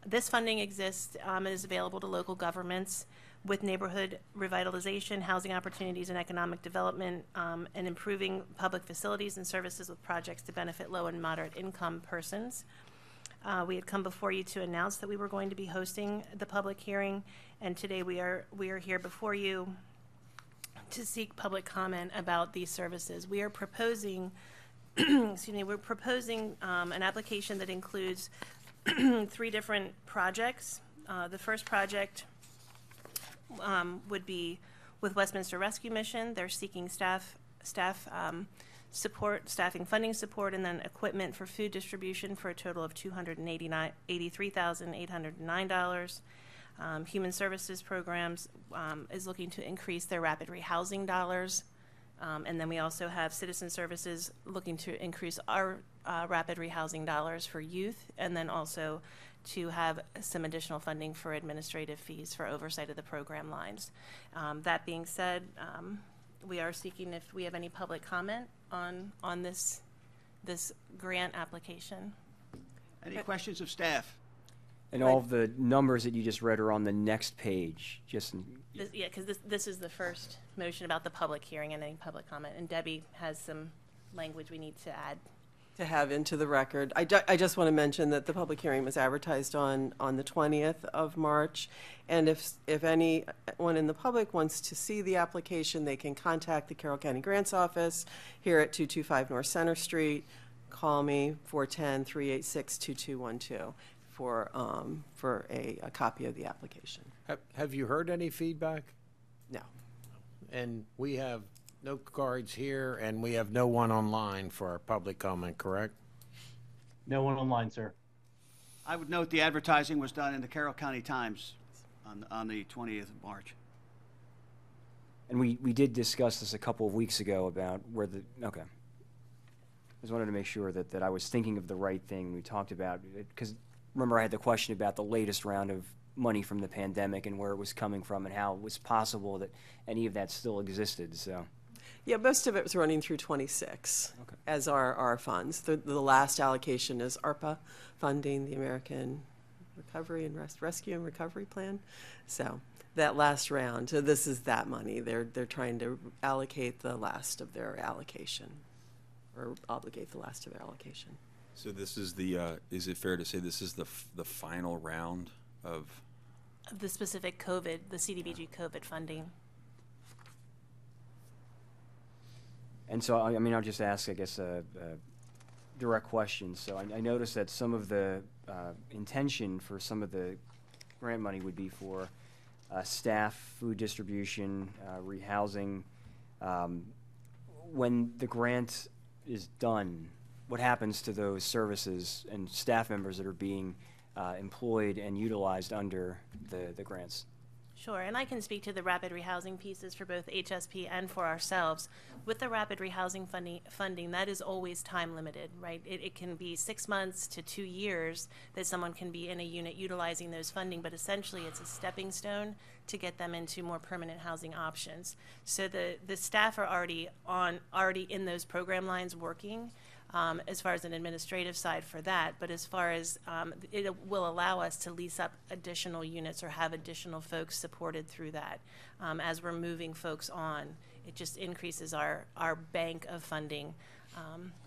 This funding exists and is available to local governments with neighborhood revitalization, housing opportunities, and economic development, and improving public facilities and services with projects to benefit low and moderate income persons. We had come before you to announce that we were going to be hosting the public hearing, and today we are here before you to seek public comment about these services. We are proposing, excuse me, we're proposing an application that includes 3 different projects. The first project would be with Westminster Rescue Mission. They're seeking staffing funding support, and then equipment for food distribution for a total of $283,809. Human Services Programs is looking to increase their rapid rehousing dollars. And then we also have Citizen Services looking to increase our rapid rehousing dollars for youth, and then also to have some additional funding for administrative fees for oversight of the program lines. That being said, we are seeking if we have any public comment on this grant application. Any questions of staff? And all of the numbers that you just read are on the next page. Yeah, because this is the first motion about the public hearing and any public comment. And Debbie has some language we need to add. To have into the record. I just want to mention that the public hearing was advertised on the 20th of March. And if anyone in the public wants to see the application, they can contact the Carroll County Grants Office here at 225 North Center Street. Call me, 410-386-2212. For a copy of the application. Have you heard any feedback? No. And we have no cards here, and we have no one online for our public comment, correct? No one online, sir. I would note the advertising was done in the Carroll County Times on the 20th of March. And we did discuss this a couple of weeks ago about where the, okay. I just wanted to make sure that I was thinking of the right thing. We talked about it, because remember I had the question about the latest round of money from the pandemic and where it was coming from and how it was possible that any of that still existed, so. Yeah, most of it was running through 26 as our funds. The last allocation is ARPA funding, the American Recovery and Rescue and Recovery Plan. So that last round, so this is that money. They're trying to allocate the last of their allocation, or obligate the last of their allocation. So this is the, is it fair to say this is the final round of the specific COVID, the CDBG COVID funding? And so, I mean, I'll just ask, I guess, a direct question. So I noticed that some of the intention for some of the grant money would be for staff, food distribution, rehousing. When the grant is done, what happens to those services and staff members that are being employed and utilized under the grants? Sure, and I can speak to the rapid rehousing pieces for both HSP and for ourselves. With the rapid rehousing funding, that is always time limited, right? It can be 6 months to 2 years that someone can be in a unit utilizing those funding, but essentially it's a stepping stone to get them into more permanent housing options. So the staff are already in those program lines working. As far as an administrative side for that, but as far as it will allow us to lease up additional units or have additional folks supported through that. As we're moving folks on, it just increases our bank of funding.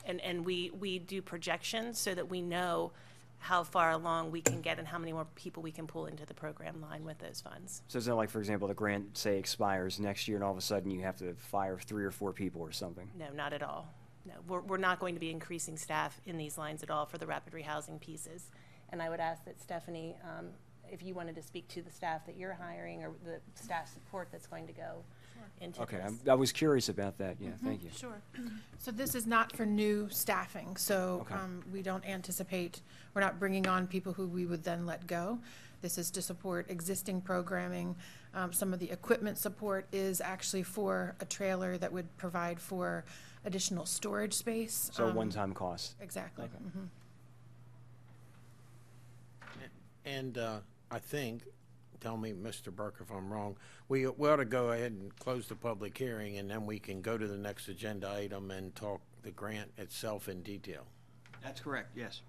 And we do projections so that we know how far along we can get and how many more people we can pull into the program line with those funds. So it's not like, for example, the grant, say, expires next year and all of a sudden you have to fire 3 or 4 people or something? No, not at all. No, we're not going to be increasing staff in these lines at all for the rapid rehousing pieces. And I would ask that Stephanie, if you wanted to speak to the staff that you're hiring or the staff support that's going to go into Okay, this. I was curious about that. Yeah, thank you. Sure. So this is not for new staffing, so Okay. we don't anticipate, we're not bringing on people who we would then let go. This is to support existing programming. Some of the equipment support is actually for a trailer that would provide for additional storage space. So a one-time cost? Exactly. Okay. Mhm. And I think, tell me, Mr. Burke, if I'm wrong, we ought to go ahead and close the public hearing, and then we can go to the next agenda item and talk the grant itself in detail. That's correct, yes.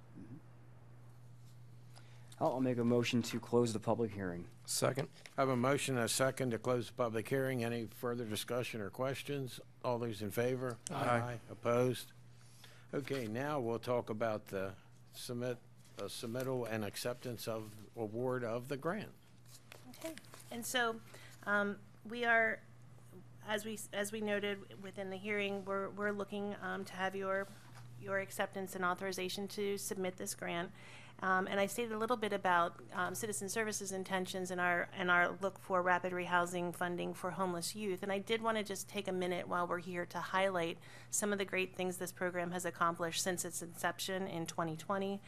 I'll make a motion to close the public hearing. Second. I have a motion and a second to close the public hearing. Any further discussion or questions? All those in favor? Aye. Opposed? Okay, now we'll talk about the submittal and acceptance of award of the grant. Okay, and so we are, as we noted within the hearing, we're looking to have your acceptance and authorization to submit this grant. And I stated a little bit about Citizen Services intentions and our look for rapid rehousing funding for homeless youth. And I did want to just take a minute while we're here to highlight some of the great things this program has accomplished since its inception in 2020.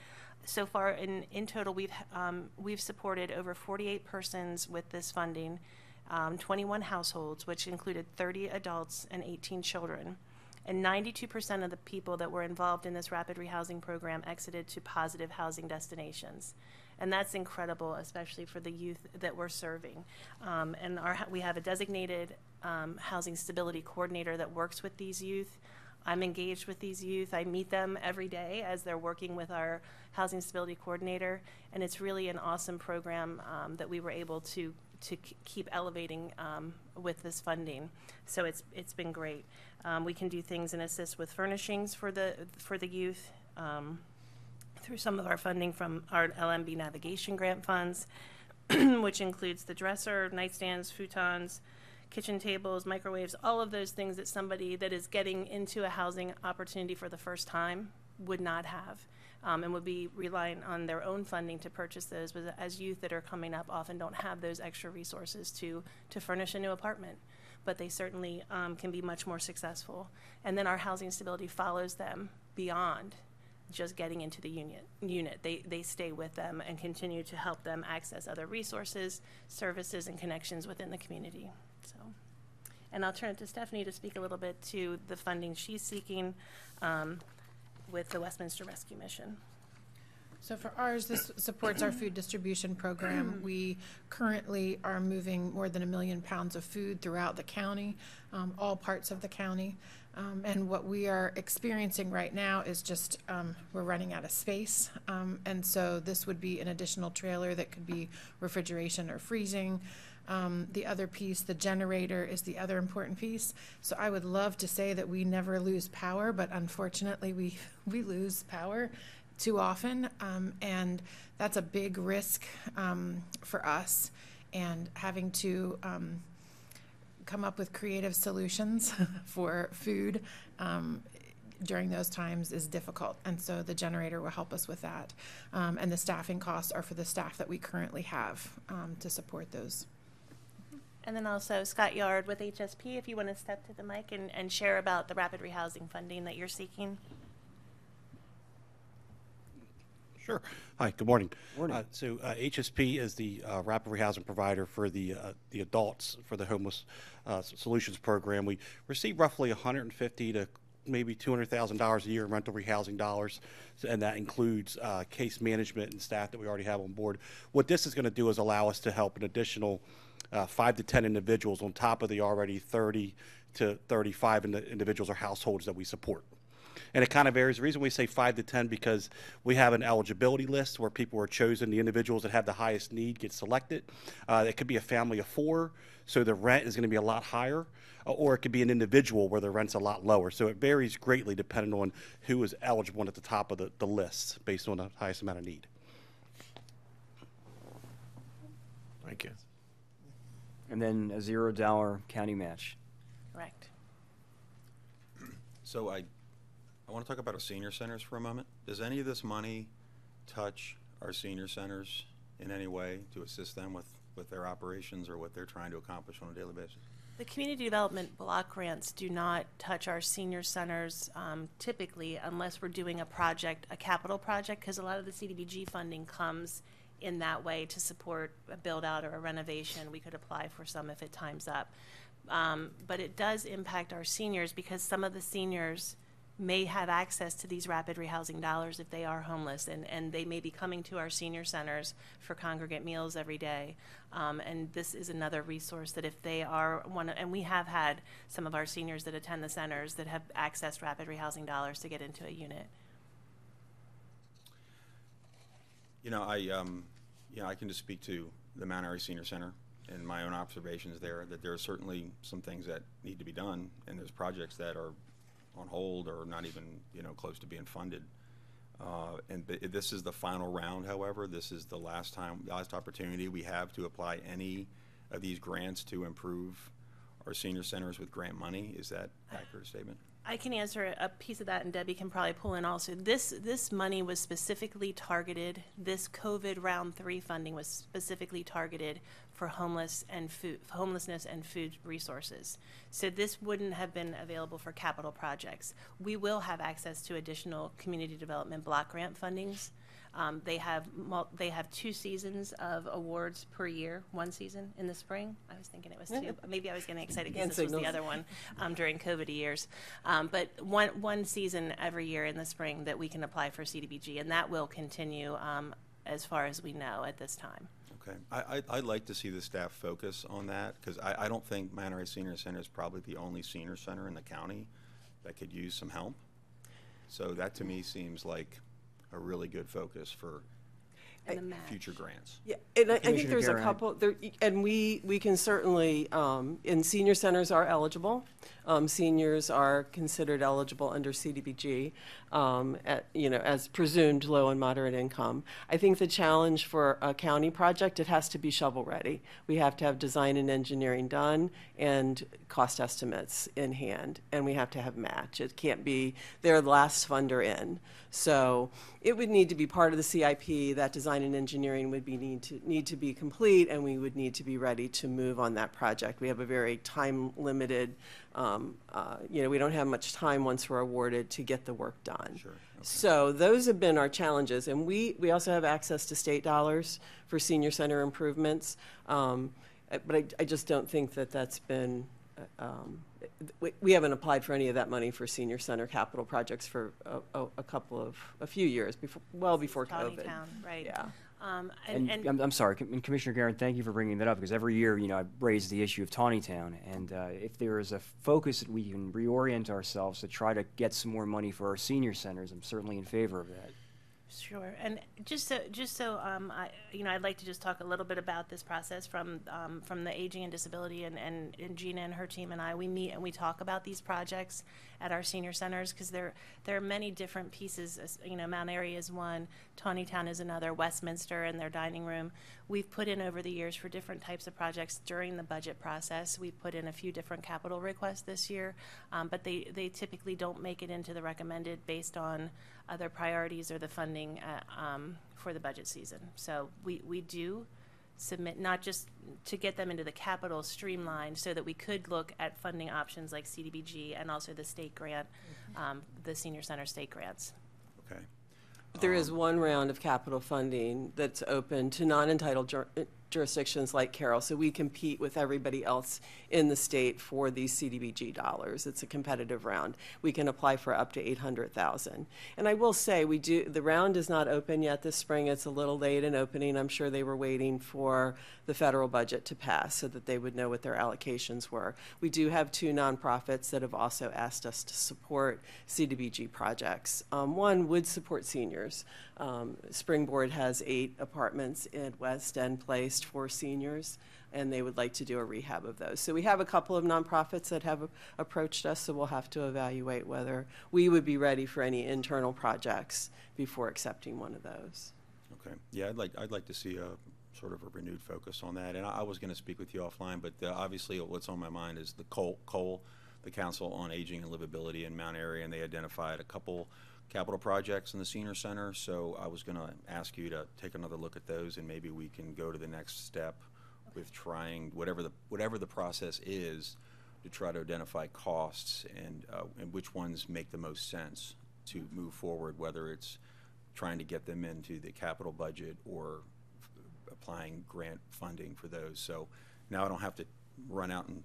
So far, in total, we've supported over 48 persons with this funding, 21 households, which included 30 adults and 18 children. And 92% of the people that were involved in this rapid rehousing program exited to positive housing destinations. And that's incredible, especially for the youth that we're serving. And we have a designated housing stability coordinator that works with these youth. I'm engaged with these youth. I meet them every day as they're working with our housing stability coordinator. And it's really an awesome program that we were able to keep elevating with this funding. So it's been great. We can do things and assist with furnishings for the youth through some of our funding from our LMB navigation grant funds, which includes the dresser, nightstands, futons, kitchen tables, microwaves, all of those things that somebody that is getting into a housing opportunity for the first time would not have. And would be relying on their own funding to purchase those, but as youth that are coming up often don't have those extra resources to furnish a new apartment. but they certainly can be much more successful. And then our housing stability follows them beyond just getting into the unit. They stay with them and continue to help them access other resources, services, and connections within the community. So, and I'll turn it to Stephanie to speak a little bit to the funding she's seeking with the Westminster Rescue Mission. So for ours, this supports our food distribution program. We currently are moving more than 1 million pounds of food throughout the county, all parts of the county. And what we are experiencing right now is just we're running out of space. And so this would be an additional trailer that could be refrigeration or freezing. The other piece, the generator, is the other important piece. So I would love to say that we never lose power, but unfortunately we lose power too often. And that's a big risk for us. And having to come up with creative solutions for food during those times is difficult. And so the generator will help us with that. And the staffing costs are for the staff that we currently have to support those. And then also Scott Yard with HSP, if you want to step to the mic and share about the rapid rehousing funding that you're seeking. Sure. Hi, good morning. HSP is the rapid rehousing provider for the adults for the Homeless Solutions Program. We receive roughly $150,000 to maybe $200,000 a year in rental rehousing dollars, and that includes case management and staff that we already have on board. What this is going to do is allow us to help an additional 5 to 10 individuals on top of the already 30 to 35 individuals or households that we support. And it kind of varies. The reason we say 5 to 10 because we have an eligibility list where people are chosen. The individuals that have the highest need get selected. It could be a family of 4, so the rent is going to be a lot higher, or it could be an individual where the rent's a lot lower. So it varies greatly depending on who is eligible at the top of the list based on the highest amount of need. Thank you. And then a $0 county match. Correct. So I want to talk about our senior centers for a moment. Does any of this money touch our senior centers in any way to assist them with their operations or what they're trying to accomplish on a daily basis? The community development block grants do not touch our senior centers typically unless we're doing a project, a capital project, because a lot of the CDBG funding comes in that way to support a build out or a renovation. We could apply for some if it times up. But it does impact our seniors because some of the seniors may have access to these rapid rehousing dollars if they are homeless, and they may be coming to our senior centers for congregate meals every day. And this is another resource that if they are and we have had some of our seniors that attend the centers that have accessed rapid rehousing dollars to get into a unit. I can just speak to the Mount Airy Senior Center and my own observations there, that there are certainly some things that need to be done, and there's projects that are on hold or not even, close to being funded. This is the final round, however. This is the last opportunity we have to apply any of these grants to improve our senior centers with grant money. Is that an accurate statement? I can answer a piece of that, and Debbie can probably pull in also. This money was specifically targeted, this COVID round 3 funding was specifically targeted for homelessness and food resources. So this wouldn't have been available for capital projects. We will have access to additional community development block grant fundings. They have 2 seasons of awards per year, 1 season in the spring. I was thinking it was 2. Maybe I was getting excited because this was the other one during COVID years. But one season every year in the spring that we can apply for CDBG, and that will continue as far as we know at this time. Okay. I'd like to see the staff focus on that because I don't think Mount Airy Senior Center is probably the only senior center in the county that could use some help. So that to me seems like a really good focus for future grants. Yeah, and I think there's a couple there, and we can certainly, and senior centers are eligible Seniors are considered eligible under CDBG, as presumed low and moderate income. I think the challenge for a county project, it has to be shovel-ready. We have to have design and engineering done and cost estimates in hand, and we have to have match. It can't be their last funder in. So it would need to be part of the CIP. That design and engineering would need to be complete, and we would need to be ready to move on that project. We have a very time-limited, we don't have much time once we're awarded to get the work done. Sure. Okay. So those have been our challenges, and we also have access to state dollars for senior center improvements, but I just don't think that that's been. We haven't applied for any of that money for senior center capital projects for a few years before COVID. Town, right? Yeah. And I'm sorry, Commissioner Guerin, thank you for bringing that up, because every year, I raise the issue of Tawnytown, and if there is a focus that we can reorient ourselves to try to get some more money for our senior centers, I'm certainly in favor of that. Sure, and I'd like to just talk a little bit about this process from the Aging and Disability, and Gina and her team and I, we meet and we talk about these projects at our senior centers, because there are many different pieces. Mount Airy is one, Tawnytown is another, Westminster and their dining room. We've put in over the years for different types of projects during the budget process. We've put in a few different capital requests this year, but they typically don't make it into the recommended based on other priorities or the funding for the budget season. So we do submit, not just to get them into the capital streamlined, so that we could look at funding options like CDBG and also the state grant, the senior center state grants. Okay. There is one round of capital funding that's open to non-entitled jurisdictions like Carroll, so we compete with everybody else in the state for these CDBG dollars. It's a competitive round. We can apply for up to $800,000. And I will say, the round is not open yet this spring. It's a little late in opening. I'm sure they were waiting for the federal budget to pass so that they would know what their allocations were. We do have 2 nonprofits that have also asked us to support CDBG projects. One would support seniors. Springboard has 8 apartments in West End placed for seniors, and they would like to do a rehab of those. So we have a couple of nonprofits that have approached us, so we'll have to evaluate whether we would be ready for any internal projects before accepting one of those. Okay. Yeah, I'd like to see a sort of a renewed focus on that. And I was going to speak with you offline, but obviously what's on my mind is the COLE, the Council on Aging and Livability in Mount Airy, and they identified a couple capital projects in the senior center. So I was going to ask you to take another look at those, and maybe we can go to the next step with trying whatever the process is to try to identify costs and which ones make the most sense to move forward, whether it's trying to get them into the capital budget or applying grant funding for those. So now I don't have to run out and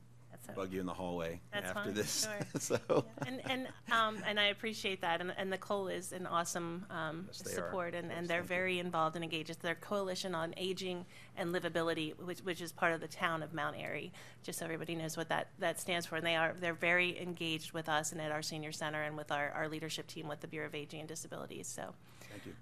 bug you in the hallway after fine, this. Sure. So. Yeah. And I appreciate that. And the COLE is an awesome support, and they're very involved and engaged. It's their Coalition on Aging and Livability, which is part of the town of Mount Airy, just so everybody knows what that stands for. And they're very engaged with us and at our senior center and with our leadership team with the Bureau of Aging and Disabilities. So. Thank you.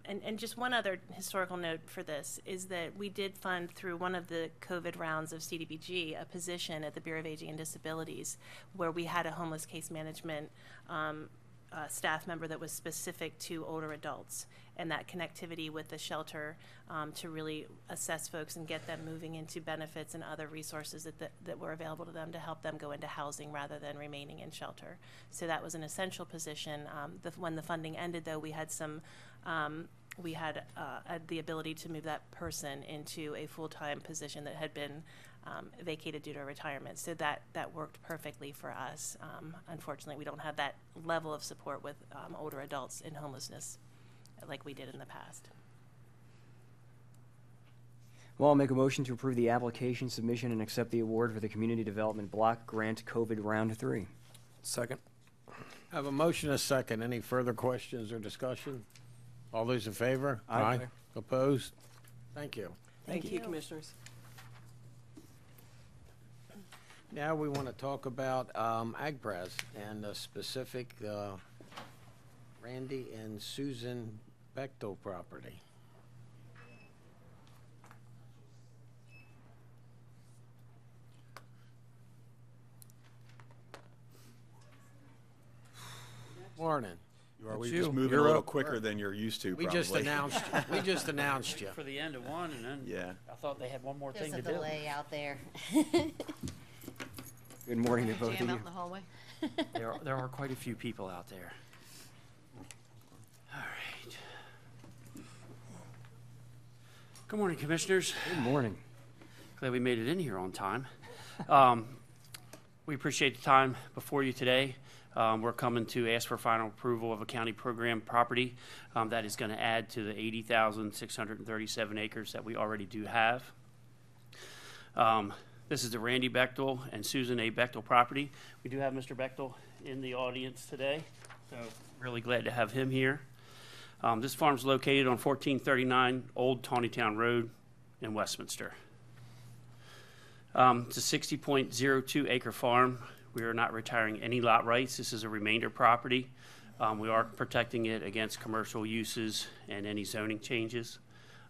And just one other historical note for this is that we did fund through one of the COVID rounds of CDBG a position at the Bureau of Aging and Disabilities where we had a homeless case management staff member that was specific to older adults, and that connectivity with the shelter to really assess folks and get them moving into benefits and other resources that were available to them to help them go into housing rather than remaining in shelter. So that was an essential position. When the funding ended, though, we had the ability to move that person into a full-time position that had been vacated due to retirement. So that worked perfectly for us. Unfortunately, we don't have that level of support with older adults in homelessness like we did in the past. Well, I'll make a motion to approve the application submission and accept the award for the Community Development Block Grant COVID Round 3. Second. I have a motion, a second. Any further questions or discussion? All those in favor? Aye. Opposed? Thank you. Thank you, Commissioners. Now we want to talk about AgPres and a specific Randy and Susan Bechtel property. Morning. You are That's just you. moving You're a little up. quicker than you're used to, We probably. just announced you. We just announced you. For the end of one, and then Yeah. I thought they had one more There's thing a to do. delay out there. Good morning to both of Jam out you. in the hallway. There are quite a few people out there. All right. Good morning, Commissioners. Good morning. Glad we made it in here on time. We appreciate the time before you today. We're coming to ask for final approval of a county program property that is going to add to the 80,637 acres that we already do have. This is the Randy Bechtel and Susan A. Bechtel property. We do have Mr. Bechtel in the audience today, so really glad to have him here. This farm's located on 1439 Old Tawnytown Road in Westminster. It's a 60.02 acre farm. We are not retiring any lot rights. This is a remainder property. We are protecting it against commercial uses and any zoning changes.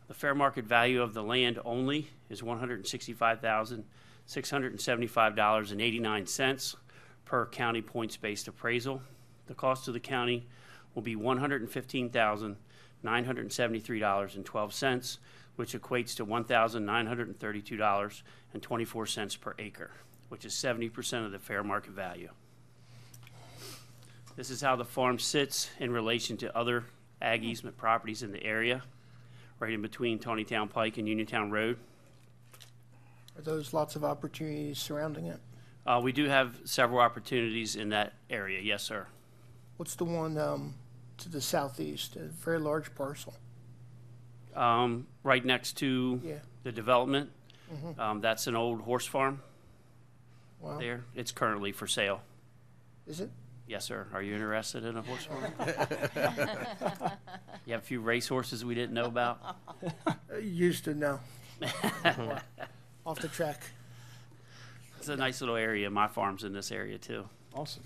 The fair market value of the land only is $165,675.89 per county points-based appraisal. The cost of the county will be $115,973.12, which equates to $1,932.24 per acre, which is 70% of the fair market value. This is how the farm sits in relation to other ag easement properties in the area, right in between Tawnytown Pike and Uniontown Road. Are those lots of opportunities surrounding it? We do have several opportunities in that area, yes, sir. What's the one to the southeast, a very large parcel? Right next to Yeah. the development, Mhm. that's an old horse farm Wow. there. It's currently for sale. Is it? Yes, sir. Are you interested in a horse farm? You have a few race horses we didn't know about? Used to know. Off the track. It's a nice little area. My farm's in this area too. Awesome.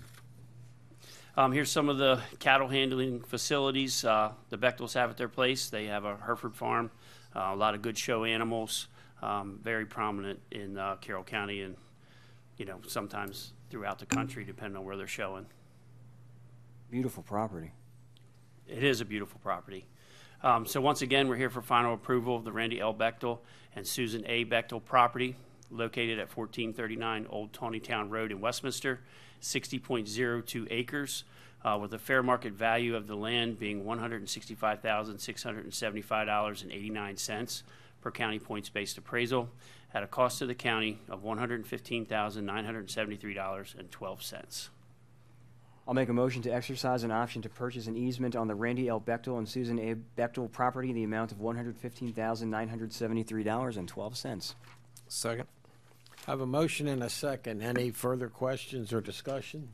Here's some of the cattle handling facilities the Bechtels have at their place. They have a Hereford farm, a lot of good show animals, very prominent in Carroll County and, sometimes throughout the country, depending on where they're showing. Beautiful property. It is a beautiful property. So once again, we're here for final approval of the Randy L. Bechtel and Susan A. Bechtel property located at 1439 Old Tawnytown Road in Westminster, 60.02 acres, with a fair market value of the land being $165,675.89 per county points-based appraisal, at a cost to the county of $115,973.12. I'll make a motion to exercise an option to purchase an easement on the Randy L. Bechtel and Susan A. Bechtel property in the amount of $115,973.12. Second. I have a motion and a second. Any further questions or discussion?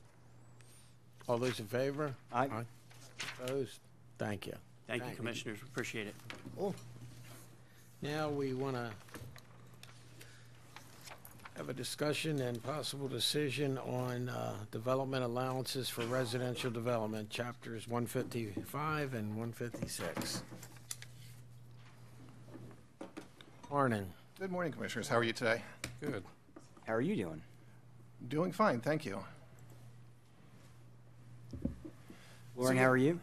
All those in favor? Aye. Opposed? Thank you. Thank you, Commissioners. Appreciate it. Oh. Now we want to have a discussion and possible decision on development allowances for residential development, chapters 155 and 156. Morning. Good morning, Commissioners. How are you today? Good. How are you doing? Doing fine, thank you. Lauren, how are you?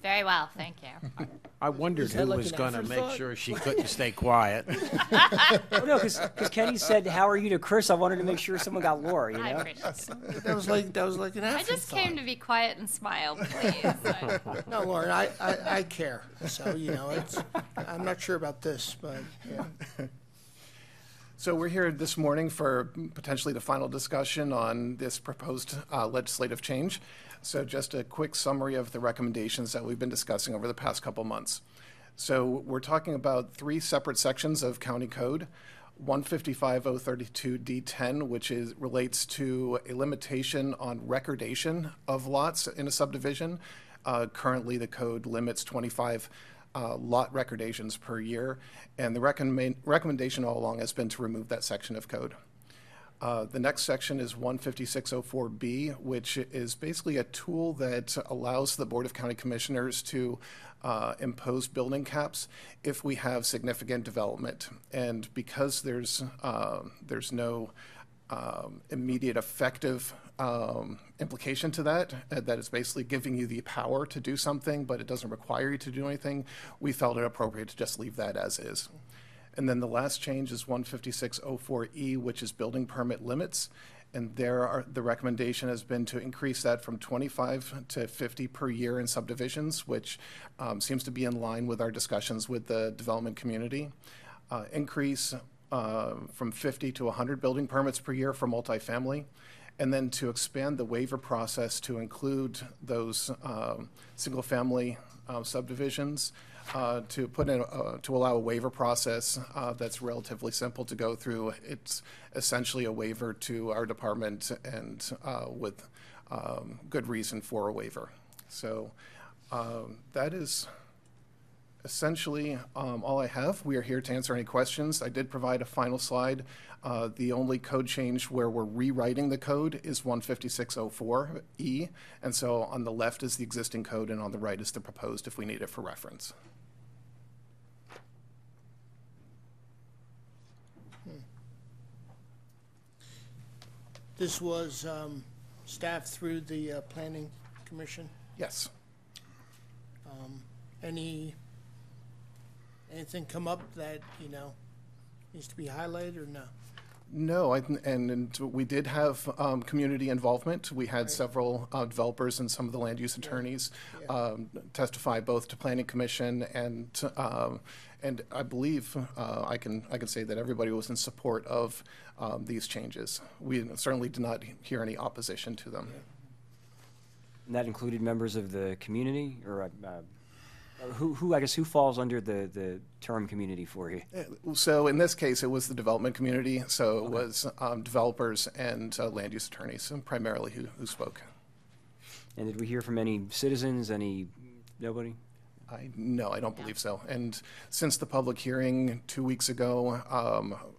Very well, thank you. I wondered Is that who like was an going to make afterthought? sure she couldn't stay quiet. Oh, no, because Kenny said, "How are you?" to Chris. I wanted to make sure someone got Laura. You I know. appreciate it. That was like an I just came to be quiet and smile, please. No, Lauren, I care. So I'm not sure about this, but yeah. So we're here this morning for potentially the final discussion on this proposed legislative change. So just a quick summary of the recommendations that we've been discussing over the past couple months. So we're talking about three separate sections of county code. 155.032 D10, which relates to a limitation on recordation of lots in a subdivision. Currently, the code limits 25 lot recordations per year, and the recommendation all along has been to remove that section of code. The next section is 156.04B, which is basically a tool that allows the Board of County Commissioners to impose building caps if we have significant development. And because there's no immediate effective implication to that, that it's basically giving you the power to do something, but it doesn't require you to do anything, we felt it appropriate to just leave that as is. And then the last change is 15604E, which is building permit limits. And the recommendation has been to increase that from 25 to 50 per year in subdivisions, which seems to be in line with our discussions with the development community. Increase from 50 to 100 building permits per year for multifamily. And then to expand the waiver process to include those single-family subdivisions, to put in to allow a waiver process that's relatively simple to go through. It's essentially a waiver to our department, and with good reason for a waiver. So that is essentially all I have. We are here to answer any questions. I did provide a final slide. The only code change where we're rewriting the code is 15604E, and so on the left is the existing code, and on the right is the proposed if we need it for reference. This was staffed through the Planning Commission? Yes. Anything come up that, needs to be highlighted or no? No, and we did have community involvement. We had several developers and some of the land use attorneys testify both to Planning Commission and I believe I can say that everybody was in support of these changes. We certainly did not hear any opposition to them. And that included members of the community, or who falls under the term community for you? So in this case, it was the development community. So it was developers and land use attorneys primarily who spoke. And did we hear from any citizens? Nobody? No, I don't believe so. And since the public hearing 2 weeks ago,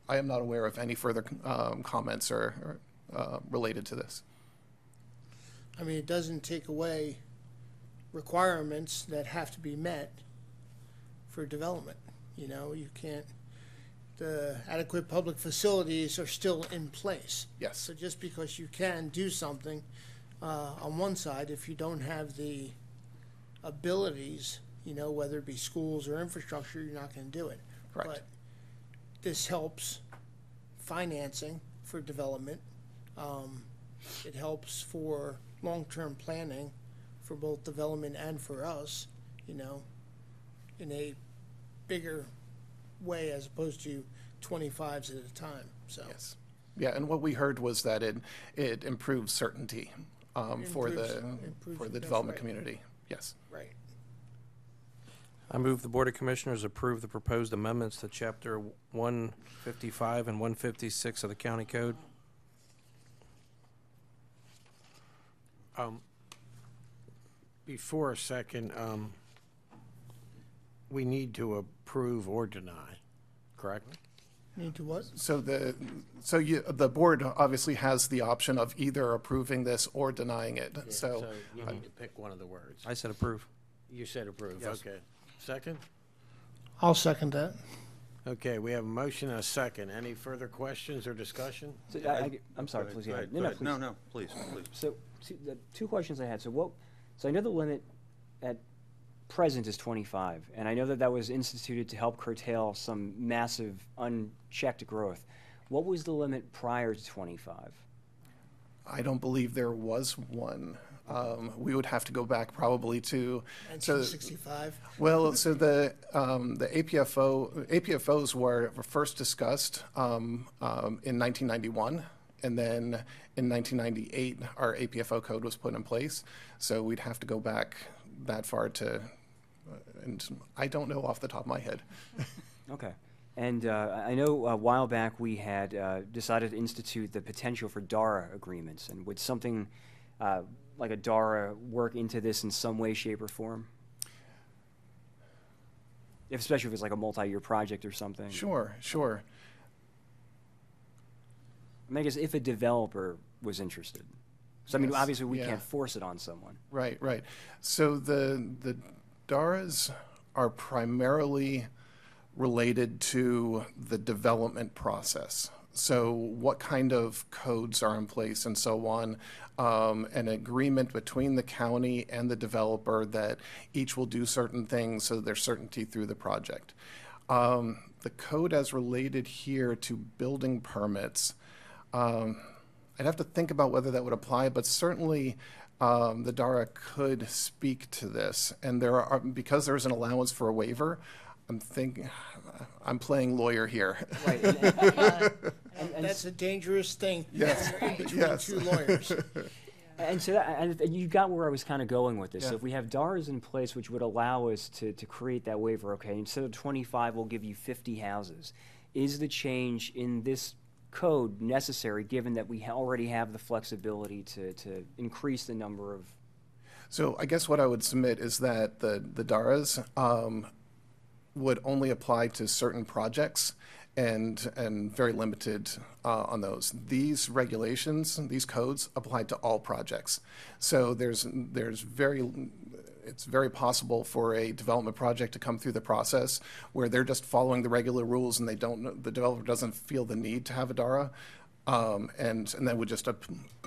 I am not aware of any further comments or related to this. I mean, it doesn't take away requirements that have to be met for development. You can't, the adequate public facilities are still in place. Yes. So just because you can do something on one side, if you don't have the abilities, whether it be schools or infrastructure, you're not going to do it. Correct. But this helps financing for development. It helps for long-term planning for both development and for us, in a bigger way as opposed to 25s at a time. So yes, yeah, and what we heard was that it improves certainty for the development community. Yes, right. I move the Board of Commissioners approve the proposed amendments to Chapter 155 and 156 of the County Code. Before a second, we need to approve or deny, correct? Need to what? So the board obviously has the option of either approving this or denying it. Yeah, so you need to pick one of the words. I said approve. You said approve. Yes. Okay. Second? I'll second that. Okay, we have a motion and a second. Any further questions or discussion? So I'm sorry, please. Go ahead. Please. No, please. So the two questions I had. So I know the limit at present is 25, and I know that was instituted to help curtail some massive unchecked growth. What was the limit prior to 25? I don't believe there was one. We would have to go back probably to 1965. Well, so the APFOs were first discussed in 1991, and then in 1998 our APFO code was put in place. So we'd have to go back that far to, and I don't know off the top of my head. Okay. And I know a while back we had decided to institute the potential for DARA agreements. And would something like a DARA work into this in some way, shape, or form? Especially if it's like a multi-year project or something. Sure. I mean, I guess if a developer was interested. So, I mean, obviously we can't force it on someone. Right. So the DARAs are primarily related to the development process. So what kind of codes are in place and so on. An agreement between the county and the developer that each will do certain things so there's certainty through the project. The code as related here to building permits, I'd have to think about whether that would apply, but certainly the DARA could speak to this. And there are, because there's an allowance for a waiver, I'm playing lawyer here. Right. That's a dangerous thing. Yes. You're in between Yes. two lawyers. And so and you got where I was kind of going with this. Yeah. So if we have DARs in place which would allow us to create that waiver, okay, instead of 25, we'll give you 50 houses. Is the change in this code necessary given that we already have the flexibility to increase the number of... So I guess what I would submit is that the DARAs would only apply to certain projects and very limited on those. These regulations, these codes apply to all projects. So it's very possible for a development project to come through the process where they're just following the regular rules and the developer doesn't feel the need to have a DARA, and then would just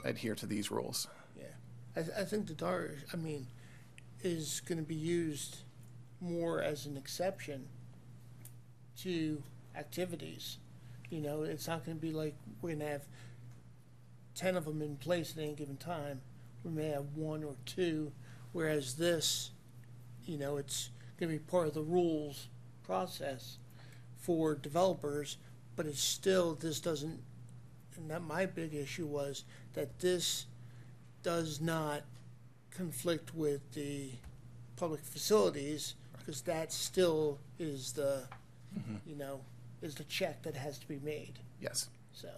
adhere to these rules. Yeah, I think the DARA, is going to be used more as an exception to activities. It's not going to be like we're going to have 10 of them in place at any given time. We may have 1 or 2, whereas this, it's going to be part of the rules process for developers, but it's still, this doesn't, and that my big issue was that this does not conflict with the public facilities, because that still is the, is the check that has to be made. Yes. So.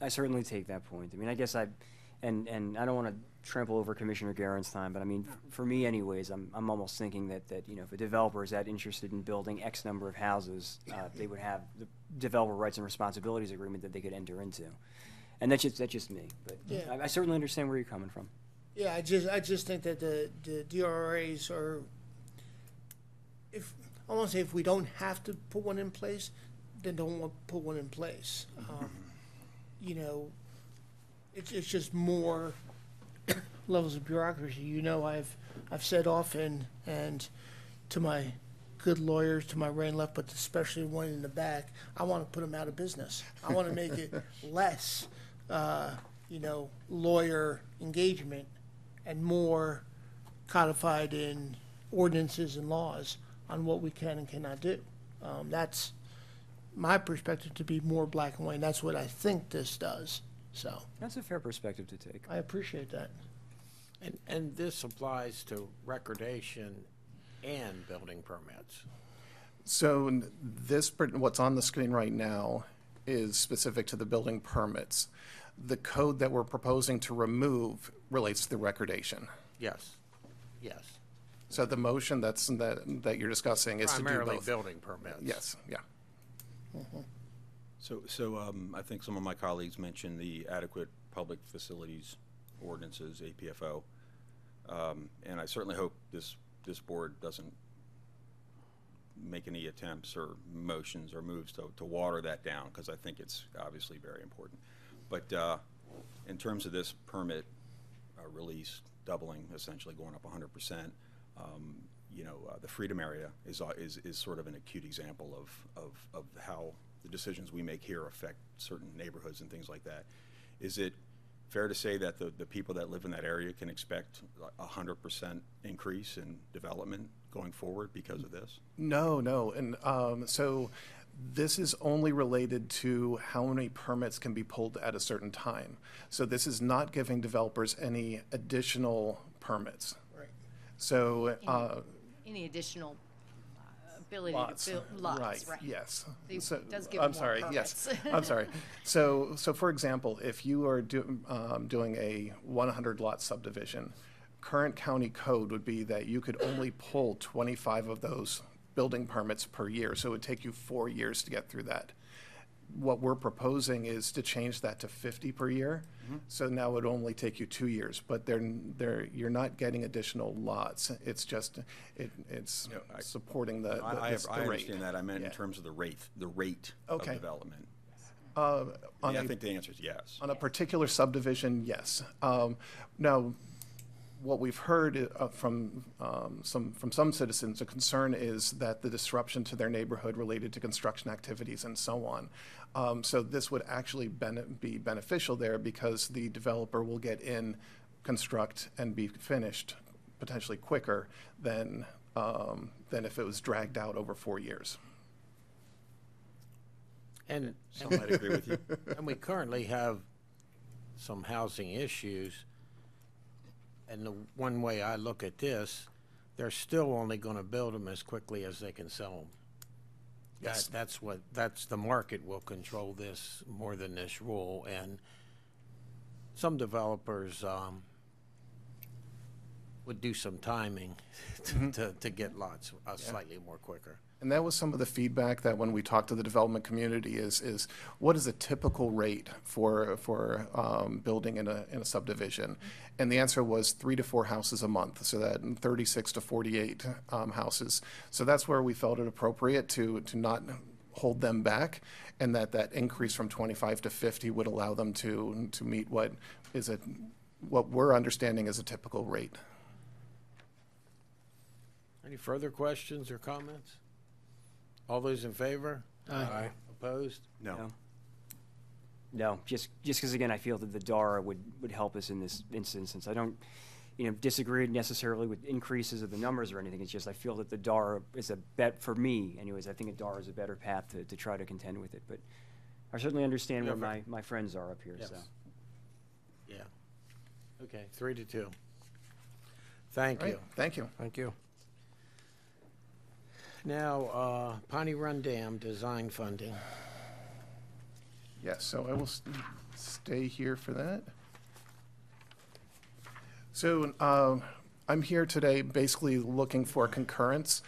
I certainly take that point. I guess and I don't want to trample over Commissioner Guerin's time, but for me anyways, I'm almost thinking that if a developer is that interested in building X number of houses, they would have the developer rights and responsibilities agreement that they could enter into. And that's just me, but Yeah. I certainly understand where you're coming from. Yeah, I just think that the DRRAs are, I want to say if we don't have to put one in place, then don't want to put one in place. It's just more levels of bureaucracy. I've said often, and to my good lawyers to my right and left, but especially one in the back, I want to put them out of business. I want to make it less, lawyer engagement and more codified in ordinances and laws on what we can and cannot do. That's my perspective, to be more black and white. That's what I think this does. So that's a fair perspective to take. I appreciate that. And this applies to recordation and building permits. So what's on the screen right now is specific to the building permits. The code that we're proposing to remove relates to the recordation. Yes. Yes. So the motion that you're discussing is to do both. Primarily building permits. Yes, yeah. So I think some of my colleagues mentioned the adequate public facilities ordinances, APFO, and I certainly hope this board doesn't make any attempts or motions or moves to water that down, because I think it's obviously very important. But in terms of this permit release doubling, essentially going up 100%, the Freedom area is sort of an acute example of how the decisions we make here affect certain neighborhoods and things like that. Is it fair to say that the people that live in that area can expect a 100% increase in development going forward because of this? No. And so this is only related to how many permits can be pulled at a certain time. So this is not giving developers any additional permits. Right. So any additional ability lots. to build lots, Right, yes. It does give I'm more sorry, permits. yes. I'm sorry. So for example, if you are doing a 100-lot subdivision, current county code would be that you could only pull 25 of those building permits per year, so it would take you 4 years to get through that. What we're proposing is to change that to 50 per year, so now it would only take you 2 years, but you're not getting additional lots. It's just, it's supporting the I rate. understand that. I meant in terms of the rate Okay. of development. On Yeah, I a- think the answer is yes. On a particular subdivision, yes. Now, what we've heard from some citizens, a concern is that the disruption to their neighborhood related to construction activities and so on. So this would actually be beneficial there because the developer will get in, construct, and be finished potentially quicker than if it was dragged out over 4 years. And Some might agree with you. And we currently have some housing issues. And the one way I look at this, they're still only going to build them as quickly as they can sell them. Yes. That's the market will control this more than this rule. And some developers would do some timing to get lots slightly more quicker. And that was some of the feedback that when we talked to the development community is what is a typical rate for building in a subdivision? And the answer was 3 to 4 houses a month, so that 36 to 48 houses. So that's where we felt it appropriate to not hold them back, and that increase from 25 to 50 would allow them to meet what we're understanding is a typical rate. Any further questions or comments? All those in favor? Aye. Opposed? No. No, just because, again, I feel that the DARA would help us in this instance. I don't, disagree necessarily with increases of the numbers or anything. It's just I feel that the DARA is a bet for me. Anyways, I think a DARA is a better path to try to contend with it. But I certainly understand where my friends are up here. Yes. So. Yeah. Okay, 3 to 2. Thank you. Thank you. Thank you. Now, Piney Run Dam design funding. Yes, so I will stay here for that. So I'm here today basically looking for concurrence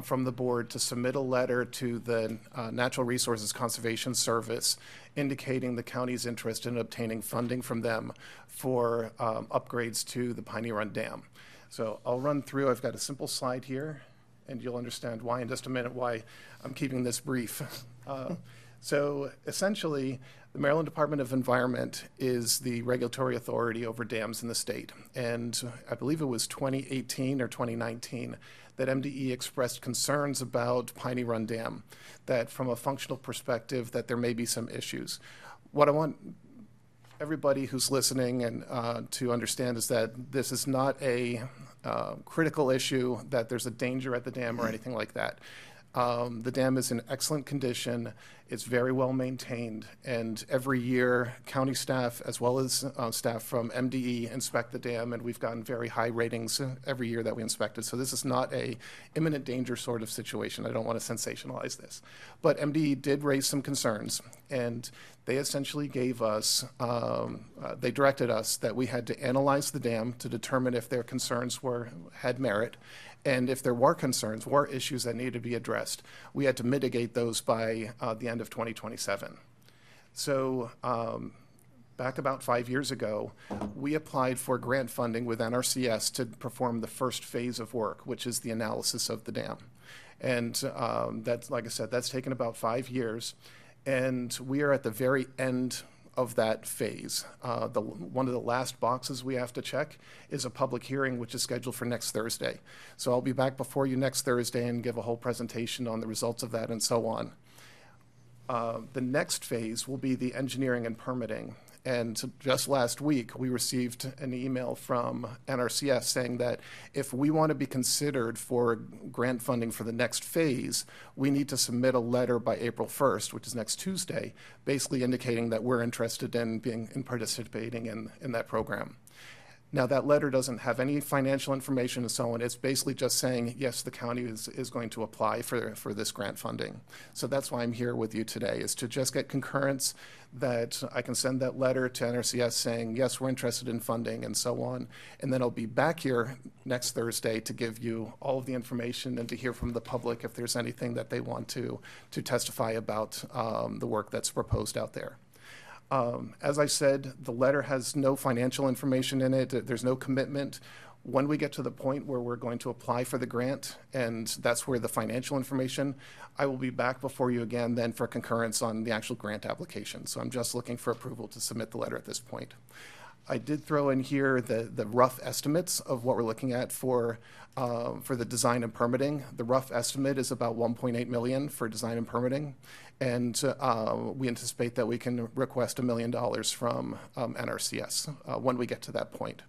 from the board to submit a letter to the Natural Resources Conservation Service indicating the county's interest in obtaining funding from them for upgrades to the Piney Run Dam. So I'll run through, I've got a simple slide here, and you'll understand why in just a minute why I'm keeping this brief. So essentially, the Maryland Department of Environment is the regulatory authority over dams in the state. And I believe it was 2018 or 2019 that MDE expressed concerns about Piney Run Dam, that from a functional perspective that there may be some issues. What I want everybody who's listening and to understand is that this is not a critical issue, that there's a danger at the dam or anything like that. The dam is in excellent condition. It's very well maintained, and every year county staff as well as staff from MDE inspect the dam, and we've gotten very high ratings every year that we inspect it. So this is not a imminent danger sort of situation. I don't want to sensationalize this. But MDE did raise some concerns, and they essentially gave us, they directed us that we had to analyze the dam to determine if their concerns had merit. And if there were concerns, were issues that needed to be addressed, we had to mitigate those by the end of 2027. So back about 5 years ago, we applied for grant funding with NRCS to perform the first phase of work, which is the analysis of the dam. And that's, like I said, that's taken about 5 years. And we are at the very end of that phase. One of the last boxes we have to check is a public hearing, which is scheduled for next Thursday. So I'll be back before you next Thursday and give a whole presentation on the results of that and so on. The next phase will be the engineering and permitting. And just last week, we received an email from NRCS saying that if we want to be considered for grant funding for the next phase, we need to submit a letter by April 1st, which is next Tuesday, basically indicating that we're interested in participating in that program. Now, that letter doesn't have any financial information and so on. It's basically just saying, yes, the county is going to apply for this grant funding. So that's why I'm here with you today, is to just get concurrence that I can send that letter to NRCS saying, yes, we're interested in funding and so on. And then I'll be back here next Thursday to give you all of the information and to hear from the public if there's anything that they want to testify about the work that's proposed out there. As I said, the letter has no financial information in it. There's no commitment. When we get to the point where we're going to apply for the grant, and that's where the financial information, I will be back before you again then for concurrence on the actual grant application. So I'm just looking for approval to submit the letter at this point. I did throw in here the rough estimates of what we're looking at for the design and permitting. The rough estimate is about $1.8 million for design and permitting, and we anticipate that we can request $1 million from NRCS when we get to that point.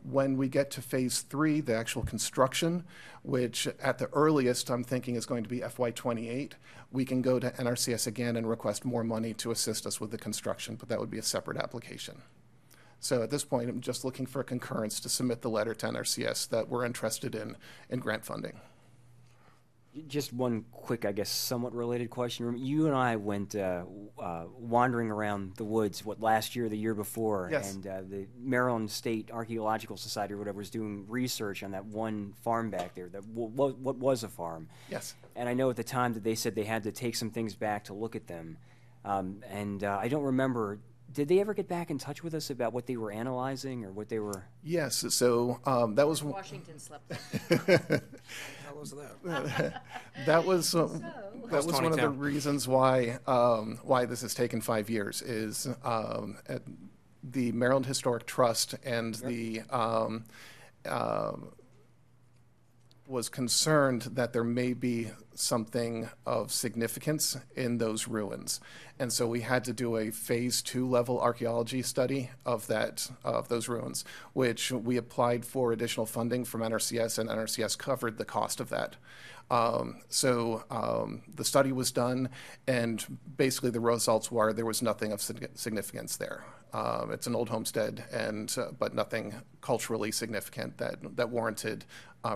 When we get to phase 3, the actual construction, which at the earliest I'm thinking is going to be FY28, we can go to NRCS again and request more money to assist us with the construction, but that would be a separate application. So at this point, I'm just looking for a concurrence to submit the letter to NRCS that we're interested in grant funding. Just one quick, I guess, somewhat related question. You and I went wandering around the woods, last year or the year before, Yes. and the Maryland State Archaeological Society or whatever was doing research on that one farm back there, what was a farm. Yes. And I know at the time that they said they had to take some things back to look at them. I don't remember, did they ever get back in touch with us about what they were analyzing or what they were? Yes, so that was... Washington slept. How was that? That was one of the 2010. reasons why this has taken 5 years is at the Maryland Historic Trust and the was concerned that there may be something of significance in those ruins. And so we had to do a phase 2 level archaeology study of those ruins, which we applied for additional funding from NRCS, and NRCS covered the cost of that. The study was done, and basically the results were there was nothing of significance there. It's an old homestead, but nothing culturally significant that warranted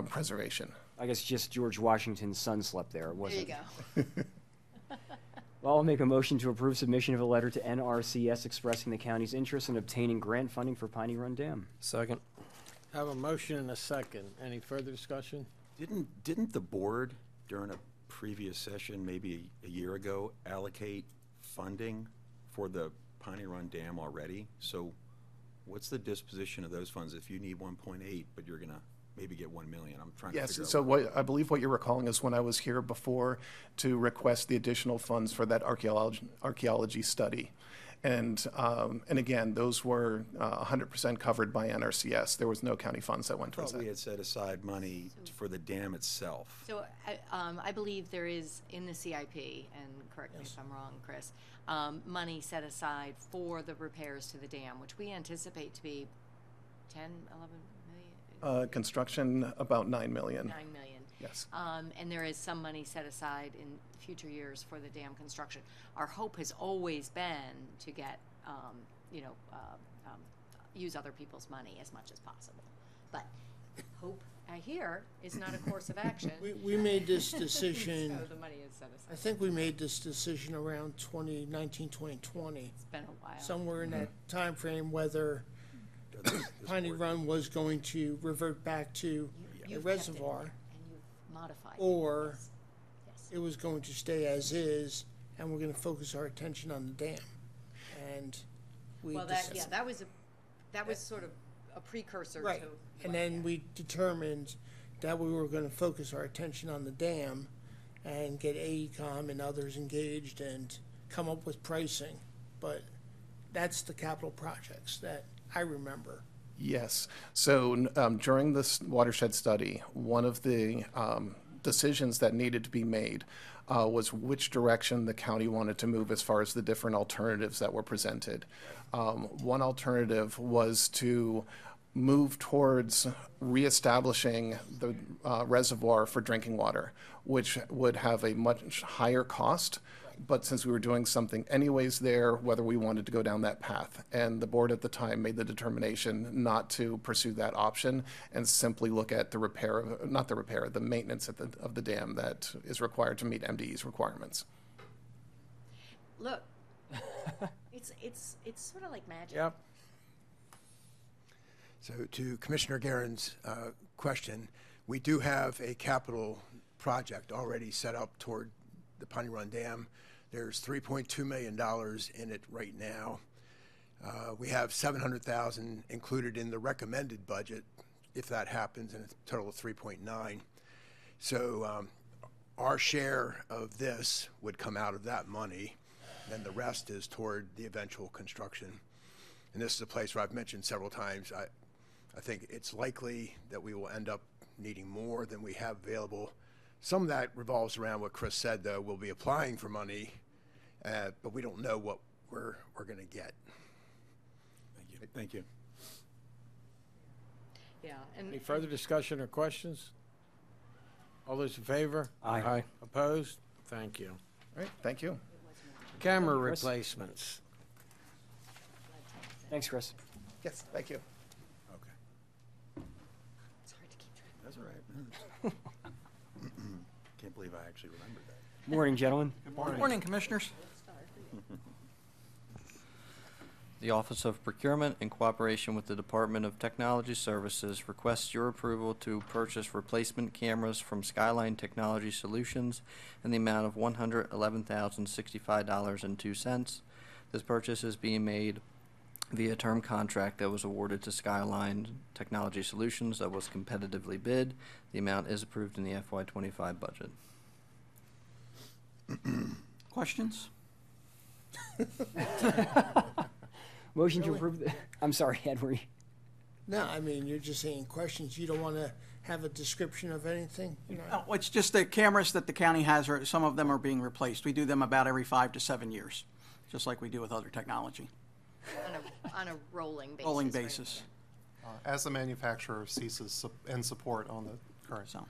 preservation. I guess just George Washington's son slept there, wasn't it? There you go. Well, I'll make a motion to approve submission of a letter to NRCS expressing the county's interest in obtaining grant funding for Piney Run Dam. Second. Have a motion and a second. Any further discussion? Didn't the board during a previous session, maybe a year ago, allocate funding for the Piney Run Dam already? So what's the disposition of those funds if you need 1.8, but you're gonna maybe get 1 million? I'm trying to Yes, figure out. so I believe what you're recalling is when I was here before to request the additional funds for that archaeology study. And again, those were 100% covered by NRCS. There was no county funds that went I towards thought we that. had set aside money for the dam itself. So I believe there is in the CIP, and correct me if I'm wrong, Chris, money set aside for the repairs to the dam, which we anticipate to be 10, 11 million? Construction, about $9 million. 9 million. Yes. And there is some money set aside in future years for the dam construction. Our hope has always been to get, use other people's money as much as possible. But hope, I hear, is not a course of action. We made this decision, So the money is set aside. I think we made this decision around 2019, 2020. It's been a while. Somewhere in that time frame, whether Piney Run was going to revert back to a You've kept it, reservoir, and you've modified it. or Yes. it was going to stay as is, and we're gonna focus our attention on the dam. And we Well, decided. that was sort of a precursor Right, to. and then we determined that we were gonna focus our attention on the dam and get AECom and others engaged and come up with pricing. But that's the capital projects that I remember. Yes. So during this watershed study, one of the decisions that needed to be made was which direction the county wanted to move as far as the different alternatives that were presented. One alternative was to move towards reestablishing the reservoir for drinking water, which would have a much higher cost. But since we were doing something anyways there, whether we wanted to go down that path. And the board at the time made the determination not to pursue that option and simply look at the the maintenance of the dam that is required to meet MDE's requirements. Look, it's sort of like magic. Yep. So to Commissioner Guerin's question, we do have a capital project already set up toward the Piney Run Dam. There's $3.2 million in it right now. We have $700,000 included in the recommended budget if that happens, and it's a total of 3.9. So our share of this would come out of that money, and the rest is toward the eventual construction. And this is a place where I've mentioned several times, I think it's likely that we will end up needing more than we have available. Some of that revolves around what Chris said, though. We'll be applying for money, but we don't know what we're going to get. Thank you. Thank you. Yeah. And Any further discussion or questions? All those in favor? Aye. Opposed? Thank you. All right, thank you. Camera Chris. replacements. Thanks, Chris. Yes, thank you. Okay. it's hard to keep track. That's all right. Can't believe I actually remembered that. Morning, gentlemen. Good morning, Commissioners. The Office of Procurement, in cooperation with the Department of Technology Services, requests your approval to purchase replacement cameras from Skyline Technology Solutions in the amount of $111,065.02. This purchase is being made via term contract that was awarded to Skyline Technology Solutions that was competitively bid. The amount is approved in the FY25 budget. Questions? Motion to approve. I'm sorry, Ed. No, I mean, you're just saying questions. You don't want to have a description of anything? You know? No, it's just the cameras that the county has, some of them are being replaced. We do them about every 5 to 7 years, just like we do with other technology. On a rolling basis. Rolling right? basis. As the manufacturer ceases and support on the current device.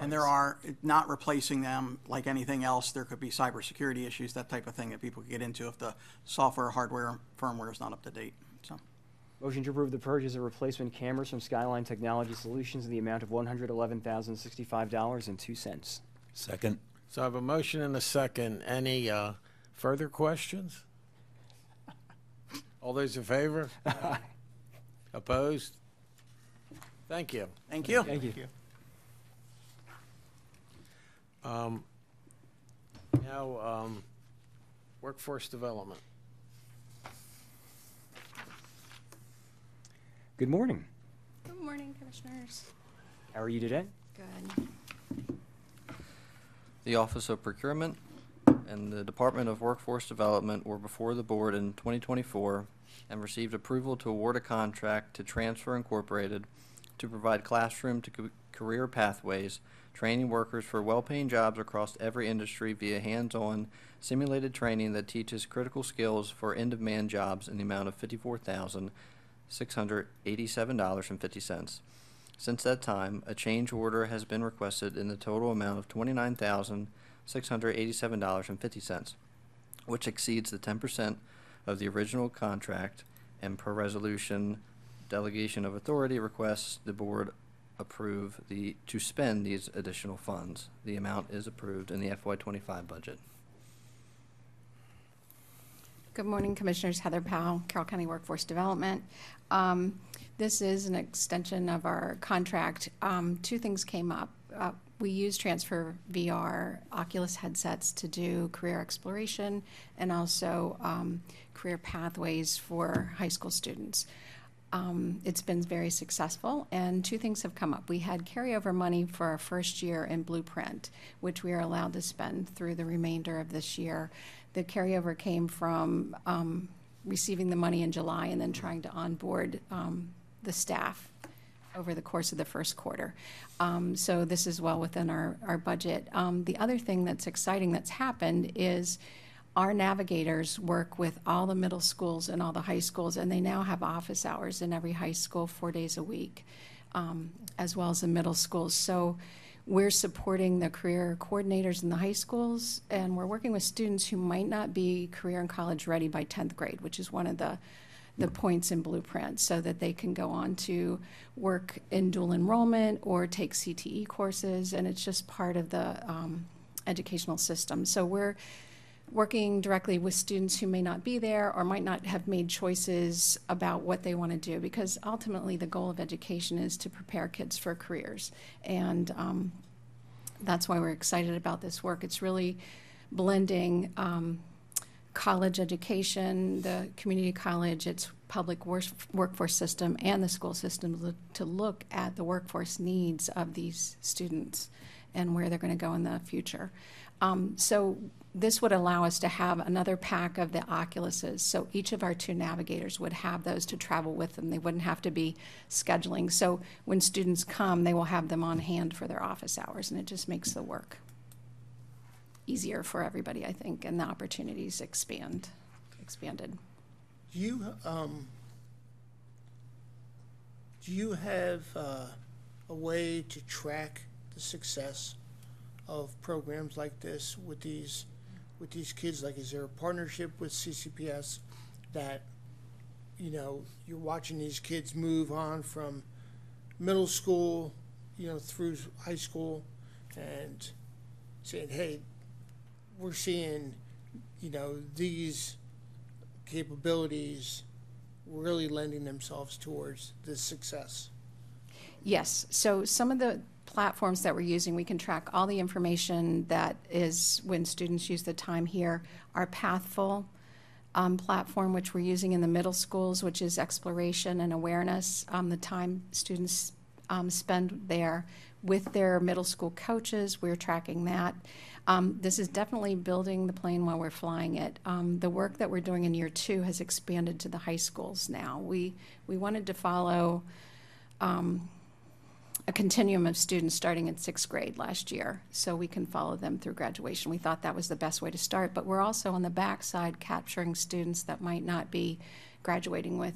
And there are, not replacing them like anything else, there could be cybersecurity issues, that type of thing that people could get into if the software, hardware, firmware is not up to date, so. Motion to approve the purchase of replacement cameras from Skyline Technology Solutions in the amount of $111,065.02. Second. So I have a motion and a second. Any further questions? All those in favor? Opposed? Thank you. Thank you. Thank you. Now, workforce development. Good morning. Good morning, Commissioners. How are you today? Good. The Office of Procurement and the Department of Workforce Development were before the board in 2024 and received approval to award a contract to Transfer Incorporated to provide classroom to career pathways, training workers for well-paying jobs across every industry via hands-on simulated training that teaches critical skills for in-demand jobs in the amount of $54,687.50. Since that time, a change order has been requested in the total amount of $29,687.50, which exceeds the 10% of the original contract, and per resolution delegation of authority requests the board approve to spend these additional funds. The amount is approved in the FY25 budget. Good morning, Commissioners. Heather Powell, Carroll County Workforce Development. This is an extension of our contract. Two things came up. We use Transfer VR Oculus headsets to do career exploration and also career pathways for high school students. It's been very successful, and two things have come up. We had carryover money for our first year in Blueprint, which we are allowed to spend through the remainder of this year. The carryover came from receiving the money in July and then trying to onboard the staff over the course of the first quarter. So this is well within our budget. The other thing that's exciting that's happened is our navigators work with all the middle schools and all the high schools, and they now have office hours in every high school 4 days a week, as well as the middle schools. So we're supporting the career coordinators in the high schools, and we're working with students who might not be career and college ready by 10th grade, which is one of the points in Blueprint, so that they can go on to work in dual enrollment or take CTE courses, and it's just part of the educational system. So we're working directly with students who may not be there or might not have made choices about what they want to do, because ultimately the goal of education is to prepare kids for careers. And that's why we're excited about this work. It's really blending college education, the community college, it's public workforce system and the school system to look at the workforce needs of these students and where they're going to go in the future. So this would allow us to have another pack of the Oculuses. So each of our 2 navigators would have those to travel with them. They wouldn't have to be scheduling. So when students come, they will have them on hand for their office hours, and it just makes the work easier for everybody, I think, and the opportunities expanded. Do you have a way to track the success of programs like this with these kids? Like, is there a partnership with CCPS that, you know, you're watching these kids move on from middle school, you know, through high school, and saying, hey, we're seeing, you know, these capabilities really lending themselves towards this success? Yes. So some of the platforms that we're using, we can track all the information that is when students use the time here. Our Pathful platform, which we're using in the middle schools, which is exploration and awareness, the time students spend there with their middle school coaches, we're tracking that. This is definitely building the plane while we're flying it. The work that we're doing in year 2 has expanded to the high schools now. We wanted to follow a continuum of students starting in 6th grade last year, so we can follow them through graduation. We thought that was the best way to start, but we're also on the backside capturing students that might not be graduating with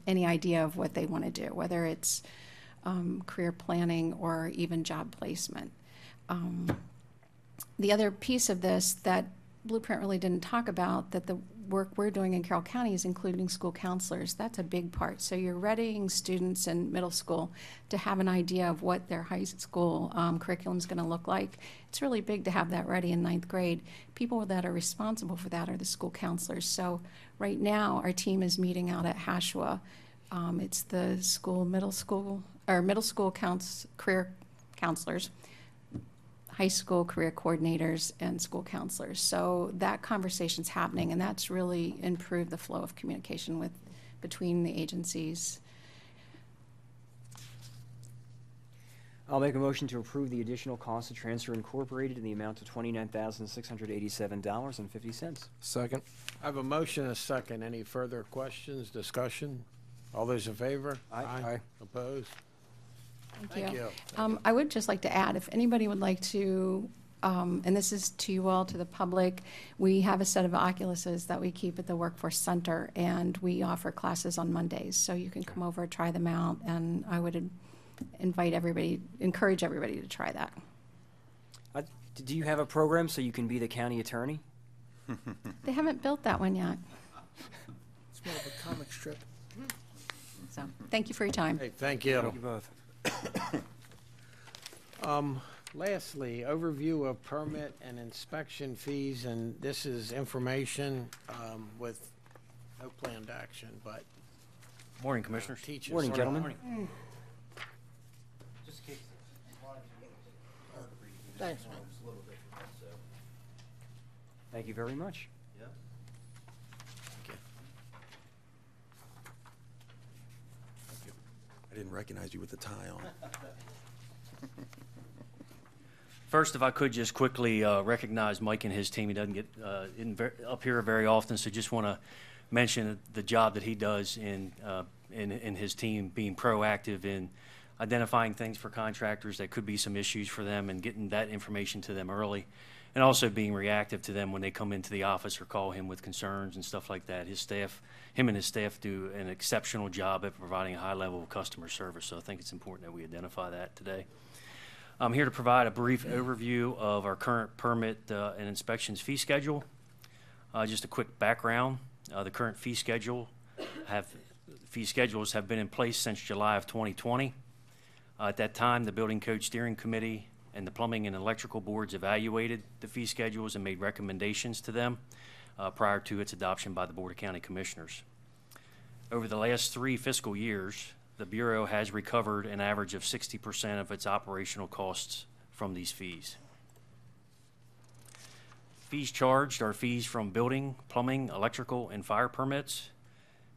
any idea of what they want to do, whether it's career planning or even job placement. The other piece of this that Blueprint really didn't talk about, that the work we're doing in Carroll County is including school counselors. That's a big part. So you're readying students in middle school to have an idea of what their high school curriculum is going to look like. It's really big to have that ready in 9th grade. People that are responsible for that are the school counselors. So right now our team is meeting out at Hashua. It's the middle school career counselors, high school career coordinators, and school counselors. So that conversation's happening, and that's really improved the flow of communication between the agencies. I'll make a motion to approve the additional cost of transfer incorporated in the amount of $29,687.50. Second. I have a motion and a second. Any further questions, discussion? All those in favor? Aye. Opposed? Thank you. I would just like to add, if anybody would like to, and this is to you all, to the public, we have a set of Oculuses that we keep at the Workforce Center, and we offer classes on Mondays. So you can come over, try them out, and I would encourage everybody to try that. Do you have a program so you can be the county attorney? They haven't built that one yet. It's more of a comic strip. So thank you for your time. Hey, thank you. Thank you both. Lastly, overview of permit and inspection fees, and this is information with no planned action, but Morning, Commissioners. teach us. Morning, gentlemen. Thanks, man. Thank you very much. I didn't recognize you with the tie on. First, if I could just quickly recognize Mike and his team. He doesn't get up here very often, so just want to mention the job that he does in his team, being proactive in identifying things for contractors that could be some issues for them and getting that information to them early, and also being reactive to them when they come into the office or call him with concerns and stuff like that. Him and his staff do an exceptional job at providing a high level of customer service, so I think it's important that we identify that today. I'm here to provide a brief overview of our current permit and inspections fee schedule. Just a quick background. The current fee schedules have been in place since July of 2020. At that time, the Building Code Steering Committee and the Plumbing and Electrical Boards evaluated the fee schedules and made recommendations to them prior to its adoption by the Board of County Commissioners. Over the last 3 fiscal years, the Bureau has recovered an average of 60% of its operational costs from these fees. Fees charged are fees from building, plumbing, electrical, and fire permits,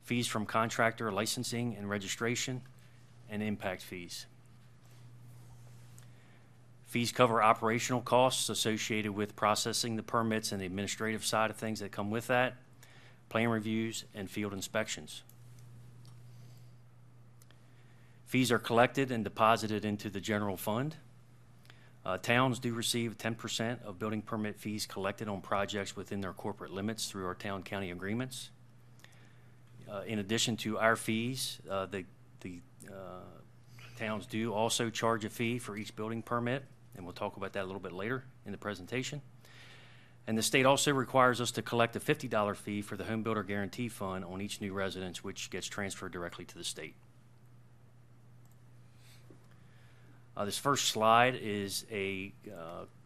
fees from contractor licensing and registration, and impact fees. Fees cover operational costs associated with processing the permits and the administrative side of things that come with that, plan reviews, and field inspections. Fees are collected and deposited into the general fund. Towns do receive 10% of building permit fees collected on projects within their corporate limits through our town-county agreements. In addition to our fees, the towns do also charge a fee for each building permit, and we'll talk about that a little bit later in the presentation. And the state also requires us to collect a $50 fee for the Home Builder Guarantee Fund on each new residence, which gets transferred directly to the state. This first slide is a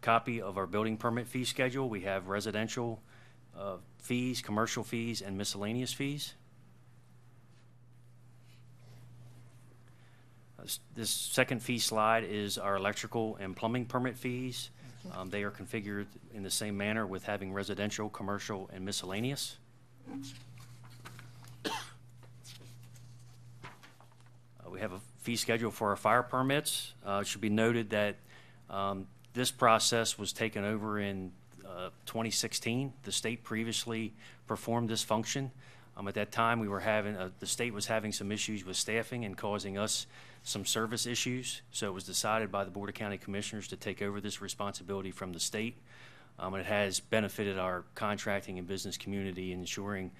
copy of our building permit fee schedule. We have residential fees, commercial fees, and miscellaneous fees. This second fee slide is our electrical and plumbing permit fees. They are configured in the same manner with having residential, commercial, and miscellaneous. We have a fee schedule for our fire permits. It should be noted that this process was taken over in 2016. The state previously performed this function. At that time, we were having the state was having some issues with staffing and causing us some service issues. So it was decided by the Board of County Commissioners to take over this responsibility from the state. And it has benefited our contracting and business community in ensuring,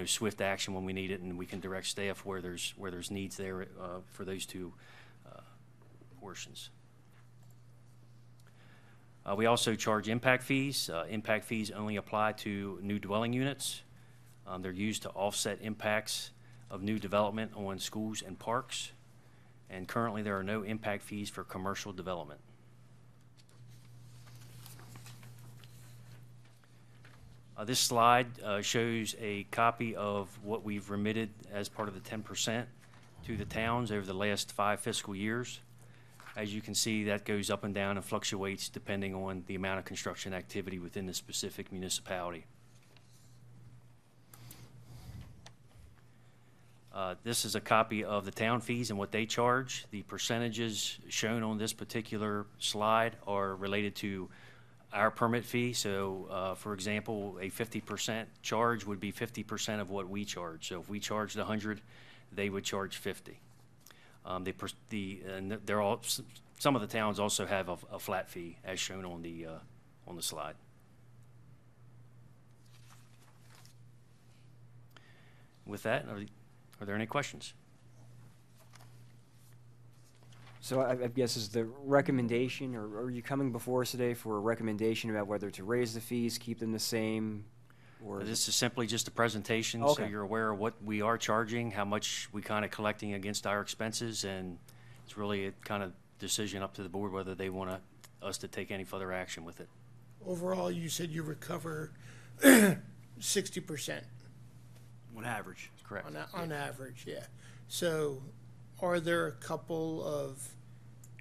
swift action when we need it, and we can direct staff where there's needs there for those two portions. We also charge impact fees. Impact fees only apply to new dwelling units. They're used to offset impacts of new development on schools and parks. And currently, there are no impact fees for commercial development. This slide shows a copy of what we've remitted as part of the 10% to the towns over the last 5 fiscal years. As you can see, that goes up and down and fluctuates depending on the amount of construction activity within the specific municipality. This is a copy of the town fees and what they charge. The percentages shown on this particular slide are related to our permit fee. So, for example, a 50% charge would be 50% of what we charge. So if we charged 100, they would charge 50. They're all, some of the towns also have a flat fee, as shown on the slide. With that, are there any questions? So I guess is the recommendation, or are you coming before us today for a recommendation about whether to raise the fees, keep them the same, or? This is simply just a presentation, so you're aware of what we are charging, how much we kind of collecting against our expenses, and it's really a kind of decision up to the board whether they want us to take any further action with it. Overall, you said you recover 60%. On average. Correct. On average, yeah. So are there a couple of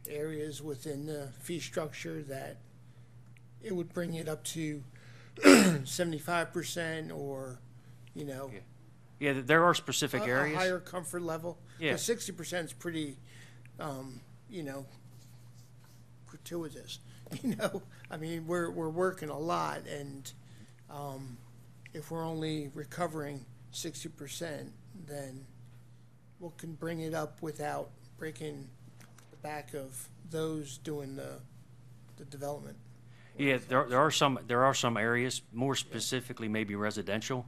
areas within the fee structure that it would bring it up to 75% or, Yeah, there are specific areas. A higher comfort level? Yeah. 60% is pretty, gratuitous, I mean, we're working a lot, and if we're only recovering 60%, then what can bring it up without breaking the back of those doing the development? Yeah, there are some areas, more specifically maybe residential,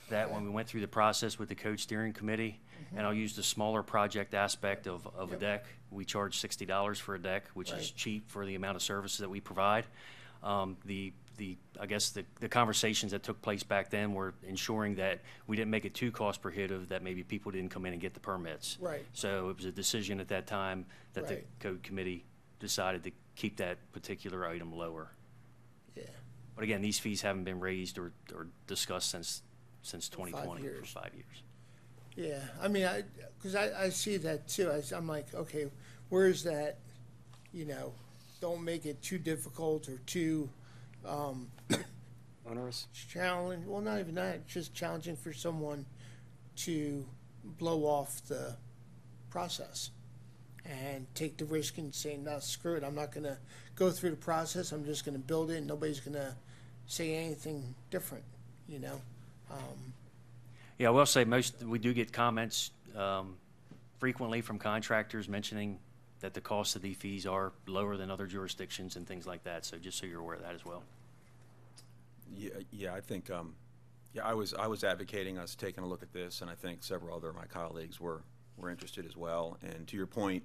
that when we went through the process with the code steering committee, and I'll use the smaller project aspect of a deck, we charge $60 for a deck, which is cheap for the amount of services that we provide. I guess the conversations that took place back then were ensuring that we didn't make it too cost prohibitive, that maybe people didn't come in and get the permits. Right. So it was a decision at that time that the code committee decided to keep that particular item lower. Yeah. But again, these fees haven't been raised or discussed since 2020 for 5 years. Yeah, I mean, because I see that too. I'm like, okay, where's that, don't make it too difficult or too onerous? Challenge. Well, not even that, just challenging for someone to blow off the process and take the risk and say, no, screw it, I'm not gonna go through the process, I'm just gonna build it, and nobody's gonna say anything different, you know? Yeah, I will say we do get comments frequently from contractors mentioning that the cost of these fees are lower than other jurisdictions and things like that. So just so you're aware of that as well. Yeah, I think, I was advocating us taking a look at this, and I think several other of my colleagues were interested as well. And to your point,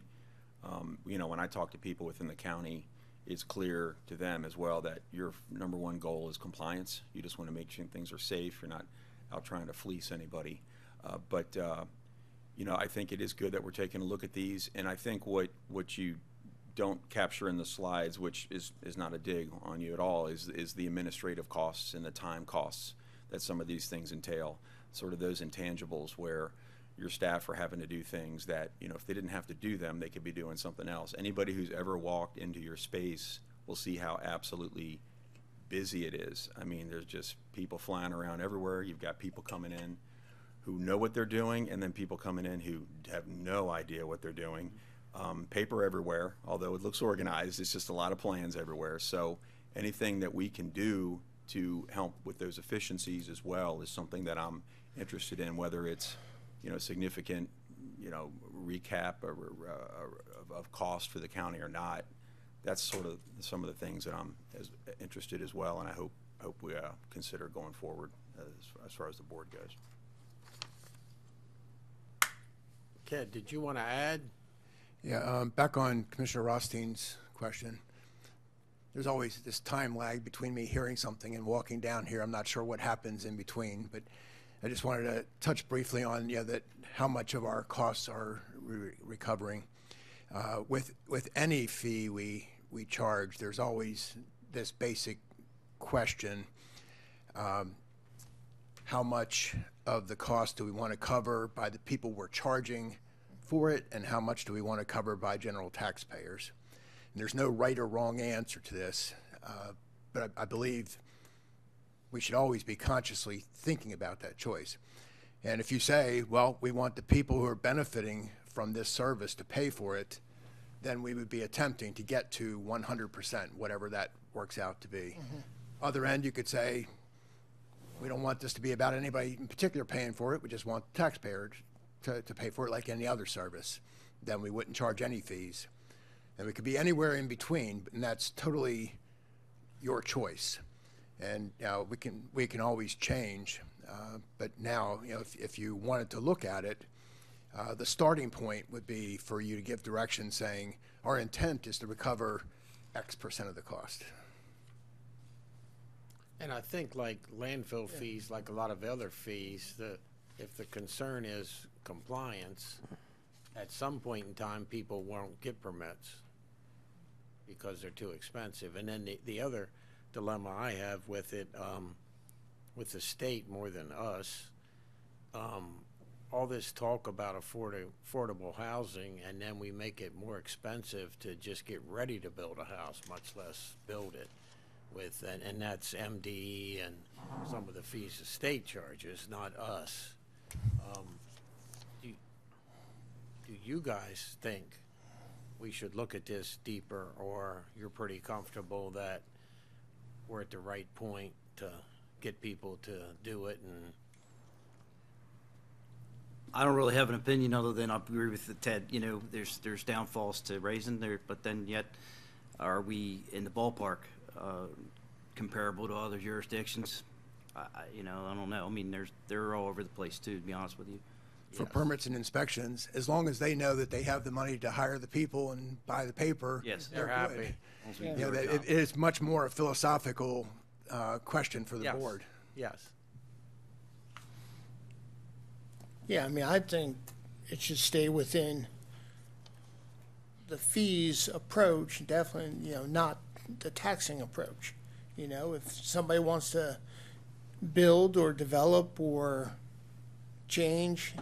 you know, when I talk to people within the county, it's clear to them as well that your number one goal is compliance. You just want to make sure things are safe. You're not out trying to fleece anybody. But you know, I think it is good that we're taking a look at these. And I think what you don't capture in the slides, which is not a dig on you at all, is the administrative costs and the time costs that some of these things entail. Sort of those intangibles where your staff are having to do things that, you know, if they didn't have to do them, they could be doing something else. Anybody who's ever walked into your space will see how absolutely busy it is. I mean, there's just people flying around everywhere. You've got people coming in who know what they're doing, and then people coming in who have no idea what they're doing. Paper everywhere, although it looks organized, it's just a lot of plans everywhere. So anything that we can do to help with those efficiencies as well is something that I'm interested in, whether it's, you know, significant, you know, recap of cost for the county or not. That's sort of some of the things that I'm interested as well, and I hope we consider going forward as far as the board goes. Ted, did you want to add? Yeah, back on Commissioner Rothstein's question. There's always this time lag between me hearing something and walking down here. I'm not sure what happens in between, but I just wanted to touch briefly on that how much of our costs are recovering. With any fee we charge, there's always this basic question: how much of the cost do we want to cover by the people we're charging for it, and how much do we want to cover by general taxpayers? And there's no right or wrong answer to this, but I believe we should always be consciously thinking about that choice. And if you say, well, we want the people who are benefiting from this service to pay for it, then we would be attempting to get to 100%, whatever that works out to be. Mm-hmm. Other end, you could say, we don't want this to be about anybody in particular paying for it. We just want the taxpayer to pay for it like any other service. Then we wouldn't charge any fees. And we could be anywhere in between, and that's totally your choice. And we can always change. But now, if you wanted to look at it, the starting point would be for you to give direction saying, our intent is to recover X% of the cost. And I think like landfill fees, like a lot of other fees, if the concern is compliance, at some point in time, people won't get permits because they're too expensive. And then the other dilemma I have with it, with the state more than us, all this talk about affordable housing, and then we make it more expensive to just get ready to build a house, much less build it. And that's MDE and some of the fees the state charges, not us. Do you guys think we should look at this deeper, or you're pretty comfortable that we're at the right point to get people to do it? And I don't really have an opinion other than I agree with Ted. You know, there's downfalls to raising there, but then yet, are we in the ballpark comparable to other jurisdictions? I don't know. I mean, they're all over the place too, to be honest with you. For permits and inspections, as long as they know that they have the money to hire the people and buy the paper, yes, they're happy. It is much more a philosophical question for the board. Yes. Yeah, I mean, I think it should stay within the fees approach, definitely, not the taxing approach. If somebody wants to build or develop or change,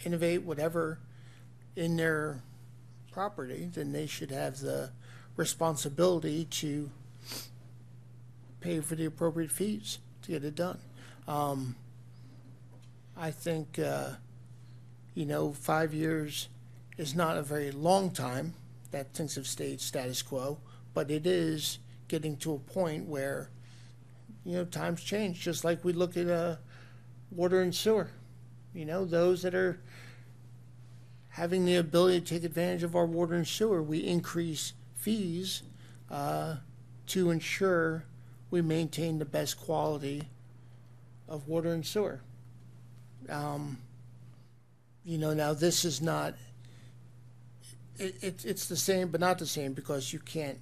innovate, whatever in their property, then they should have the responsibility to pay for the appropriate fees to get it done. I think, 5 years is not a very long time that things have stayed status quo, but it is getting to a point where, times change, just like we look at water and sewer. Those that are having the ability to take advantage of our water and sewer, we increase fees to ensure we maintain the best quality of water and sewer. Now this is not, it's the same, but not the same, because you can't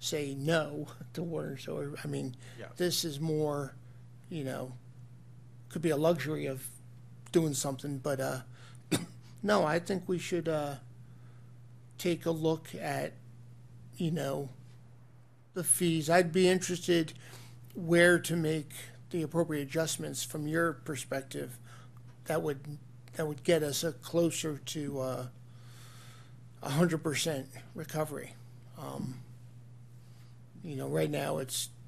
say no to water and sewer. I mean, Yeah. this is more, could be a luxury of doing something, but no, I think we should take a look at, the fees. I'd be interested where to make the appropriate adjustments from your perspective that would get us closer to 100% recovery. Right now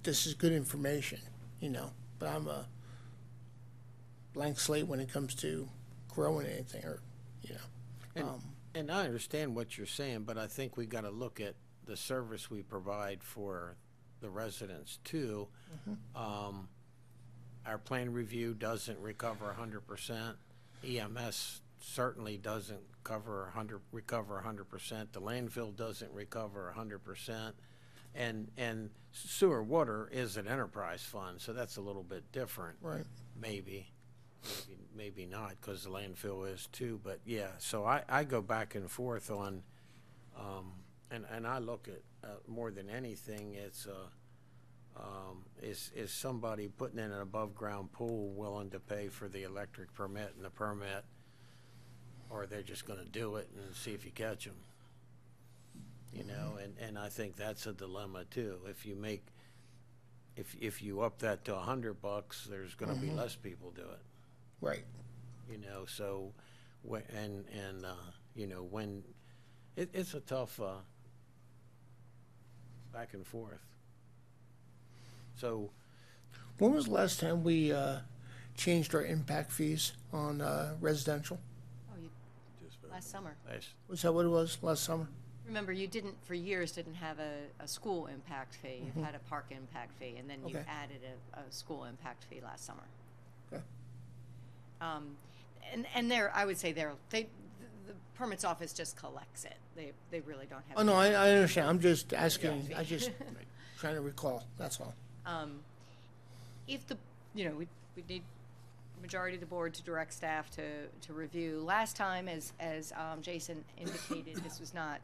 this is good information, but I'm a blank slate when it comes to growing anything, or And I understand what you're saying, but I think we got to look at the service we provide for the residents too. Our plan review doesn't recover 100%. EMS certainly doesn't recover 100%. The landfill doesn't recover 100%. And sewer water is an enterprise fund, so that's a little bit different. Right. Maybe not, because the landfill is too, but yeah, so I go back and forth on, and I look at, more than anything, it's, is somebody putting in an above-ground pool willing to pay for the electric permit and the permit, or they're just gonna do it and see if you catch them? And I think that's a dilemma too. If you up that to $100, there's gonna be less people do it. right. So, when it's a tough back and forth. So, When was the last time we changed our impact fees on residential? Last summer. Was that what it was, last summer? Remember, you for years didn't have a school impact fee. You've had a park impact fee, and then you Okay. added a school impact fee last summer. Okay. And I would say the permits office just collects it. They really don't have. Oh, no, any- I understand. I'm just asking, Yeah. I just trying to recall, that's all. If we need majority of the board to direct staff to review. Last time, as Jason indicated, this was not,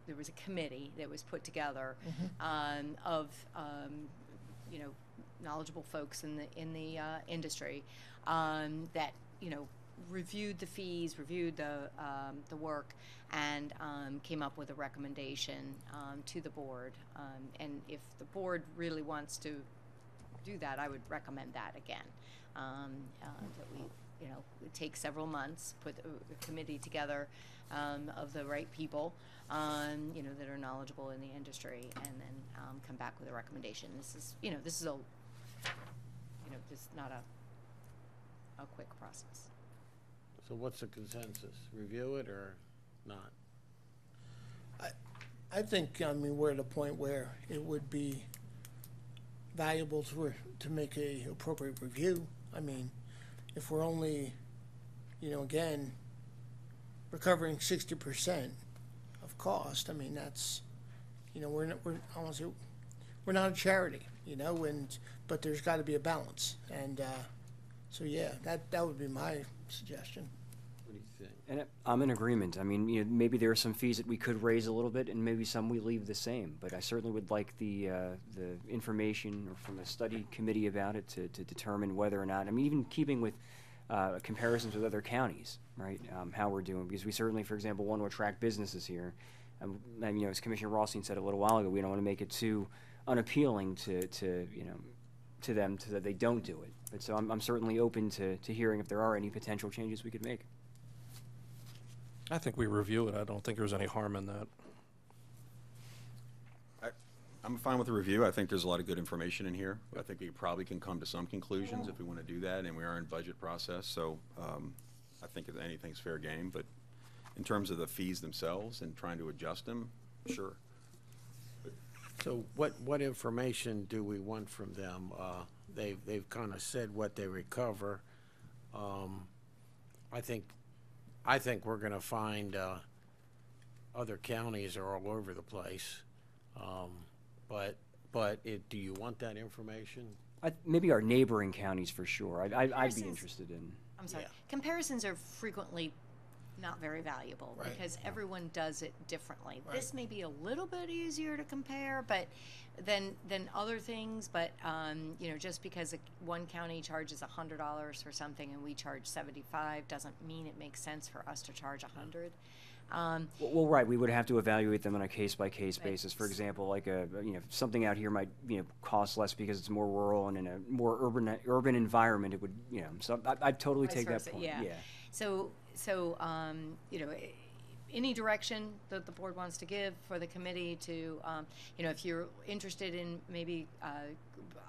there was a committee that was put together of knowledgeable folks in the industry that reviewed the fees, reviewed the work, and came up with a recommendation to the board. And if the board really wants to do that, I would recommend that again. That we, it takes several months, put a committee together of the right people, that are knowledgeable in the industry, and then come back with a recommendation. This is not a quick process. So what's the consensus? Review it or not? I think, we're at a point where it would be valuable to make a appropriate review. If we're only, again, recovering 60% of cost, that's, we're not a charity, but there's got to be a balance. And so, yeah, that would be my suggestion. What do you think? And I'm in agreement. Maybe there are some fees that we could raise a little bit, and maybe some we leave the same. But I certainly would like the information from a study committee about it to determine whether or not. Even keeping with comparisons with other counties, right? How we're doing, because we certainly, for example, want to attract businesses here. As Commissioner Rothstein said a little while ago, we don't want to make it too unappealing to them so that they don't do it. But so I'm certainly open to hearing if there are any potential changes we could make. I think we review it. I don't think there's any harm in that. I'm fine with the review. I think there's a lot of good information in here. I think we probably can come to some conclusions if we want to do that, and we are in budget process, so I think if anything's fair game. But in terms of the fees themselves and trying to adjust them, sure. So what information do we want from them? They've kind of said what they recover. I think we're going to find other counties are all over the place. But do you want that information? Maybe our neighboring counties for sure. I'd be interested in. I'm sorry. Comparisons are frequently not very valuable because everyone does it differently. This may be a little bit easier to compare, but than other things. But you know, just because one county charges $100 for something and we charge $75 doesn't mean it makes sense for us to charge $100. Well, right. We would have to evaluate them on a case-by-case basis. For example, like something out here might cost less because it's more rural, and in a more urban environment, it would So I'd totally take that point. Yeah. So you know, any direction that the board wants to give for the committee to if you're interested in maybe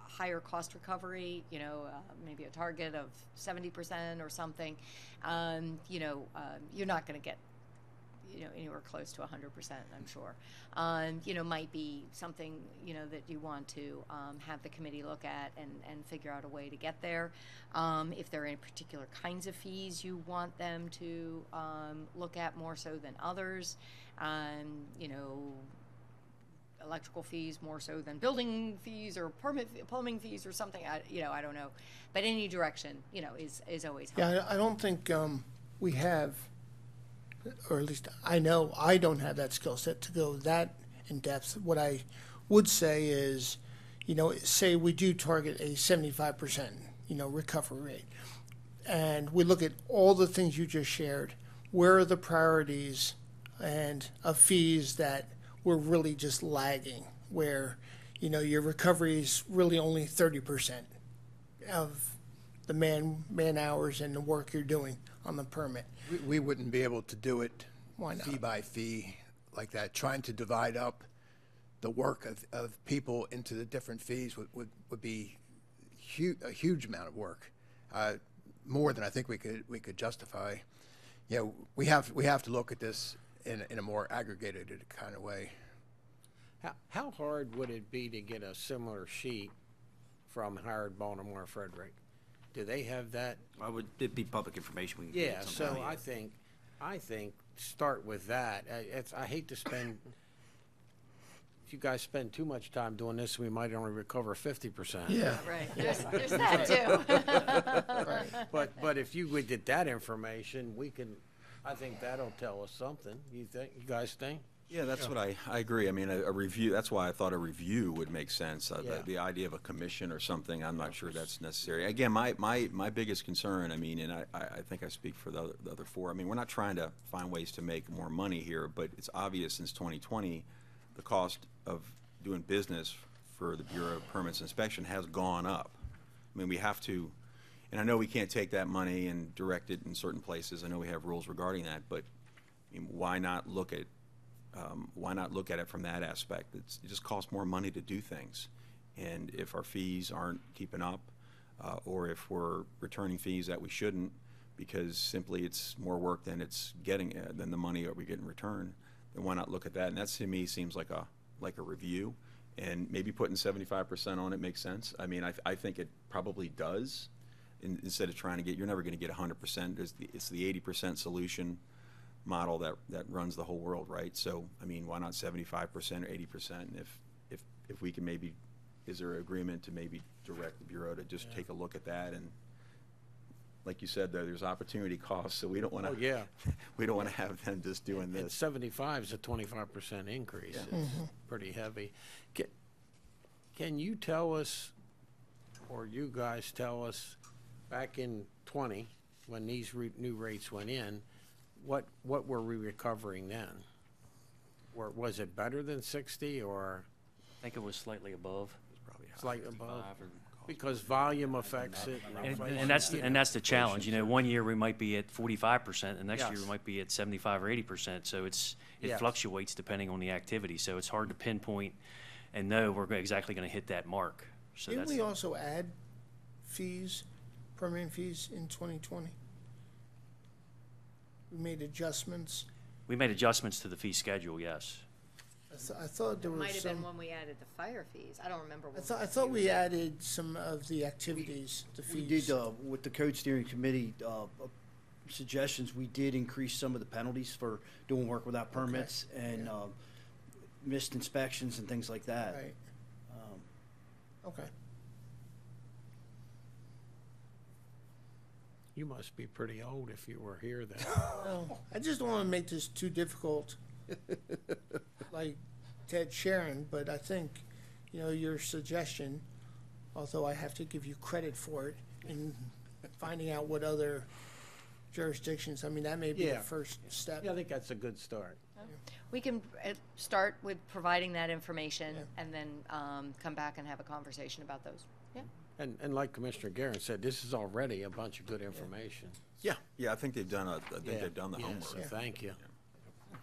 higher cost recovery, maybe a target of 70% or something, you're not going to get anywhere close to 100%, I'm sure. Might be something, that you want to have the committee look at and figure out a way to get there. If there are any particular kinds of fees you want them to look at more so than others, electrical fees more so than building fees or plumbing fees or something, I don't know. But any direction, is always helpful. Yeah, I don't think we have, or at least I know I don't have that skill set to go that in depth. What I would say is, say we do target a 75%, recovery rate, and we look at all the things you just shared. Where are the priorities and of fees that we're really just lagging? Where, your recovery is really only 30% of the man hours and the work you're doing on the permit. We wouldn't be able to do it Why not? fee by fee like that. Trying to divide up the work of people into the different fees would be a huge amount of work, more than I think we could justify. We have to look at this in a more aggregated kind of way. How hard would it be to get a similar sheet from Howard, Baltimore, Frederick? Do they have that? It'd be public information. We can Yeah, get so somehow, I think start with that. I hate to spend. If you guys spend too much time doing this, we might only recover 50%. Yeah, Right. There's that too. Right. But if you would get that information, we can. I think that'll tell us something. You guys think? Yeah, that's what I agree. I mean, a review, that's why I thought a review would make sense. The idea of a commission or something, I'm not sure that's necessary. Again, my biggest concern, I mean, and I think I speak for the other four, I mean, we're not trying to find ways to make more money here, but it's obvious since 2020, the cost of doing business for the Bureau of Permits and Inspection has gone up. I mean, we have to, and I know we can't take that money and direct it in certain places. I know we have rules regarding that, but I mean, why not look at it from that aspect? It just costs more money to do things. And if our fees aren't keeping up, or if we're returning fees that we shouldn't, because simply it's more work than it's getting, than the money that we get in return, then why not look at that? And that to me seems like a review. And maybe putting 75% on it makes sense. I mean, I think it probably does. Instead of trying to get, you're never going to get 100%. It's the 80% solution model that runs the whole world, right? So, I mean, why not 75% or 80%? And if we can maybe, is there an agreement to maybe direct the Bureau to just take a look at that? And like you said, though, there's opportunity costs, so we don't want to. We don't want to have them just doing this. 75 is a 25% increase. Yeah. It's pretty heavy. Can you tell us, or you guys tell us, back in 20, when these new rates went in, what were we recovering then? Was it better than 60, or? I think it was slightly above. It was probably Slightly above? Because volume affects it. And that's the challenge. One year we might be at 45%, and next year we might be at 75 or 80%. So it fluctuates depending on the activity. So it's hard to pinpoint and know we're exactly going to hit that mark. So Didn't that's, we also add fees, permanent fees in 2020? We made adjustments. we made adjustments to the fee schedule, yes. I thought there was Might have been some. when we added the fire fees. I don't remember. I thought we added some of the activities, the We fees. did, with the code steering committee suggestions, we did increase some of the penalties for doing work without permits and missed inspections and things like that. Right. Okay. You must be pretty old if you were here then. No, I just don't want to make this too difficult, like Ted Sharon, but I think, your suggestion, although I have to give you credit for it in finding out what other jurisdictions, that may be the Yeah. first step. Yeah, I think that's a good start. We can start with providing that information and then come back and have a conversation about those. Yeah. And like Commissioner Guerin said, this is already a bunch of good information. Yeah, I think they've done Yeah. they've done the Yeah, homework. so thank you.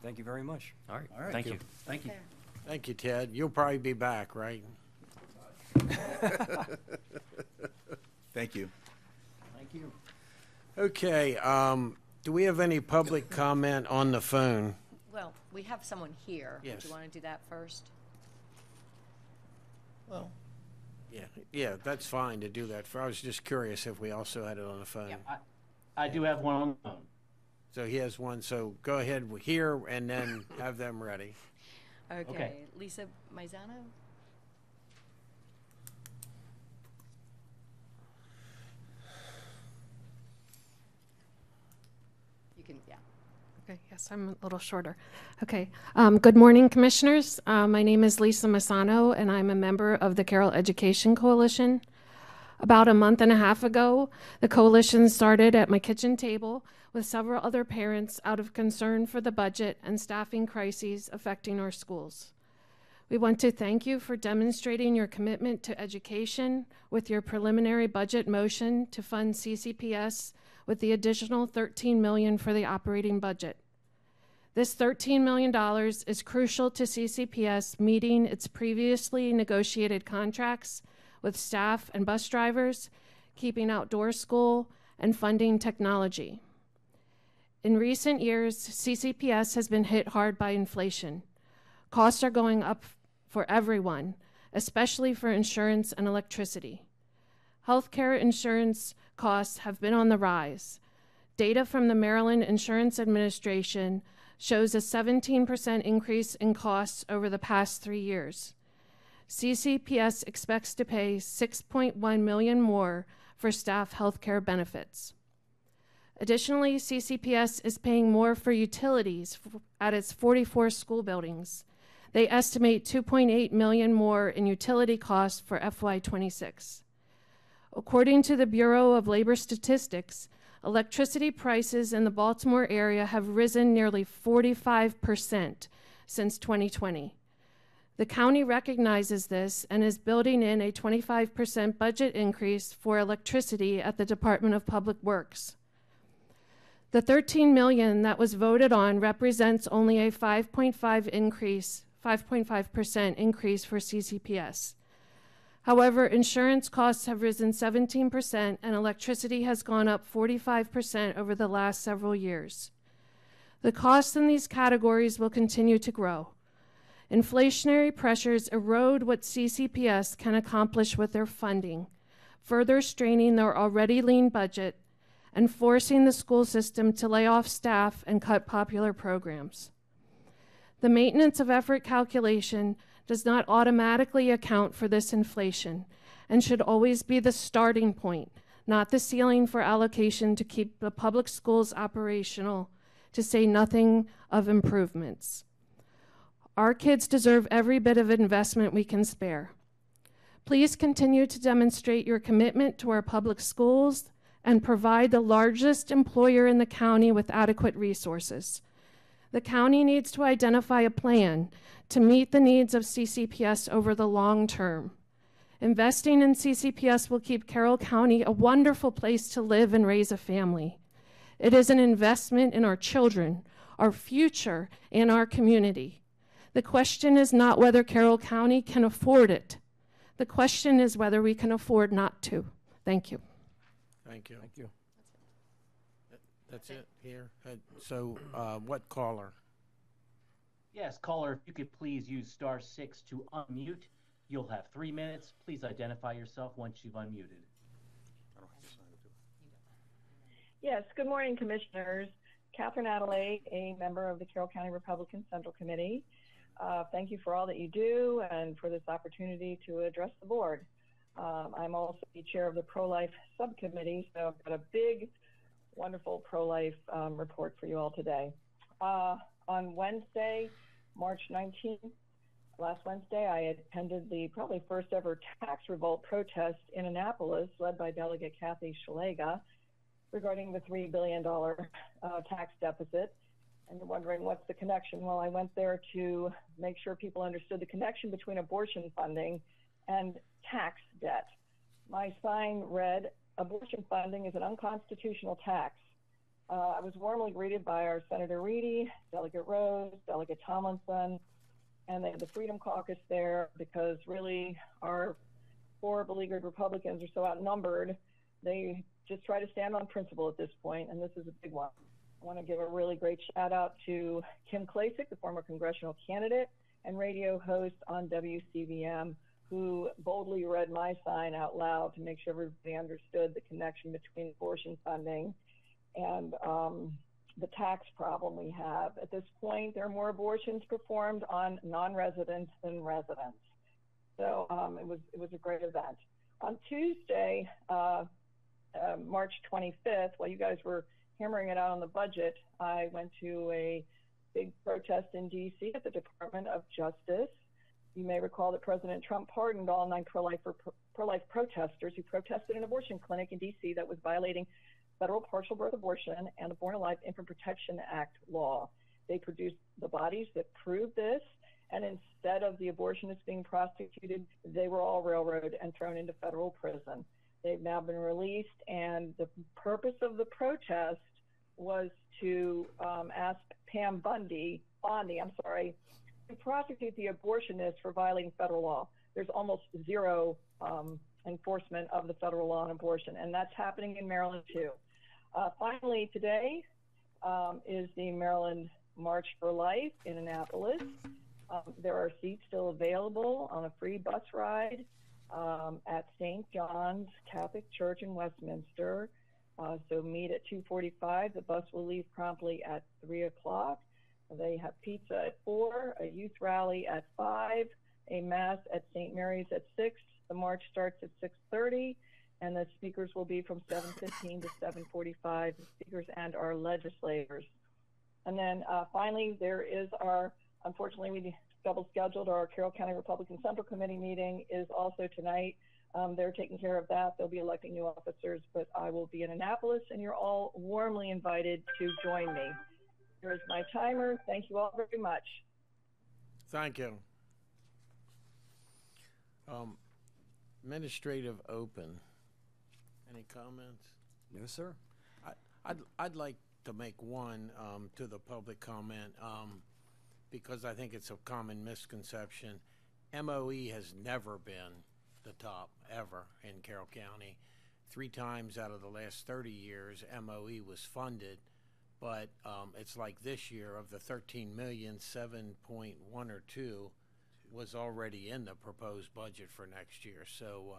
Thank you very much. All right, All right. thank you. Thank you. Thank you, Ted. You'll probably be back, right? Thank you. Thank you. Okay, do we have any public comment on the phone? Well, we have someone here. Yes. Do you want to do that first? Well, Yeah, that's fine to do that. I was just curious if we also had it on the phone. I do have one on the phone. So he has one, so go ahead here and then have them ready. Okay. Lisa Maizano? You can, yeah. Okay, yes, I'm a little shorter. Okay, good morning, Commissioners. My name is Lisa Masano, and I'm a member of the Carroll Education Coalition. About a month and a half ago, the coalition started at my kitchen table with several other parents out of concern for the budget and staffing crises affecting our schools. We want to thank you for demonstrating your commitment to education with your preliminary budget motion to fund CCPS with the additional $13 million for the operating budget. This $13 million is crucial to CCPS meeting its previously negotiated contracts with staff and bus drivers, keeping outdoor school, and funding technology. In recent years, CCPS has been hit hard by inflation. Costs are going up for everyone, especially for insurance and electricity. Healthcare insurance costs have been on the rise. Data from the Maryland Insurance Administration shows a 17% increase in costs over the past 3 years. CCPS expects to pay $6.1 million more for staff healthcare benefits. Additionally, CCPS is paying more for utilities at its 44 school buildings. They estimate $2.8 million more in utility costs for FY26. According to the Bureau of Labor Statistics, electricity prices in the Baltimore area have risen nearly 45% since 2020. The county recognizes this and is building in a 25% budget increase for electricity at the Department of Public Works. The $13 million that was voted on represents only a 5.5% increase for CCPS. However, insurance costs have risen 17% and electricity has gone up 45% over the last several years. The costs in these categories will continue to grow. Inflationary pressures erode what CCPS can accomplish with their funding, further straining their already lean budget and forcing the school system to lay off staff and cut popular programs. The maintenance of effort calculation does not automatically account for this inflation and should always be the starting point, not the ceiling for allocation to keep the public schools operational, to say nothing of improvements. Our kids deserve every bit of investment we can spare. Please continue to demonstrate your commitment to our public schools and provide the largest employer in the county with adequate resources. The county needs to identify a plan to meet the needs of CCPS over the long term. Investing in CCPS will keep Carroll County a wonderful place to live and raise a family. It is an investment in our children, our future, and our community. The question is not whether Carroll County can afford it. The question is whether we can afford not to. Thank you. Thank you. Thank you. That's it here. So what caller? Yes, caller, if you could please use *6 to unmute. You'll have 3 minutes. Please identify yourself once you've unmuted. Yes, good morning, Commissioners. Catherine Adelaide, a member of the Carroll County Republican Central Committee. Thank you for all that you do and for this opportunity to address the board. I'm also the chair of the pro-life subcommittee, so I've got a big, wonderful pro-life report for you all today. On Wednesday, March 19th, last Wednesday, I attended the probably first ever tax revolt protest in Annapolis, led by Delegate Kathy Szeliga, regarding the $3 billion tax deficit. And you're wondering what's the connection? Well, I went there to make sure people understood the connection between abortion funding and tax debt. My sign read, "Abortion funding is an unconstitutional tax." I was warmly greeted by our Senator Reedy, Delegate Rose, Delegate Tomlinson, and they had the Freedom Caucus there because really our 4 beleaguered Republicans are so outnumbered. They just try to stand on principle at this point, and this is a big one. I want to give a really great shout out to Kim Klacik, the former congressional candidate and radio host on WCVM, who boldly read my sign out loud to make sure everybody understood the connection between abortion funding and the tax problem we have. At this point, there are more abortions performed on non-residents than residents. So it was a great event. On Tuesday, March 25th, while you guys were hammering it out on the budget, I went to a big protest in D.C. at the Department of Justice. You may recall that President Trump pardoned all 9 pro-life protesters who protested an abortion clinic in D.C. that was violating federal partial birth abortion and the Born Alive Infant Protection Act law. They produced the bodies that proved this, and instead of the abortionists being prosecuted, they were all railroaded and thrown into federal prison. They've now been released, and the purpose of the protest was to ask Pam Bondi, to prosecute the abortionists for violating federal law. There's almost zero enforcement of the federal law on abortion, and that's happening in Maryland too. Finally, today is the Maryland March for Life in Annapolis. There are seats still available on a free bus ride at St. John's Catholic Church in Westminster. So meet at 2:45. The bus will leave promptly at 3 o'clock. They have pizza at 4, a youth rally at 5, a mass at St. Mary's at 6. The march starts at 6:30, and the speakers will be from 7:15 to 7:45, the speakers and our legislators. And then finally, there is unfortunately, we double scheduled our Carroll County Republican Central Committee meeting is also tonight. They're taking care of that. They'll be electing new officers, but I will be in Annapolis, and you're all warmly invited to join me. Here's my timer. Thank you all very much. Thank you. Administrative open. Any comments? No, sir. I'd like to make one to the public comment because I think it's a common misconception. MOE has never been the top ever in Carroll County. 3 times out of the last 30 years, MOE was funded, but it's like this year, of the 13 million, 7.1 or 2 was already in the proposed budget for next year. So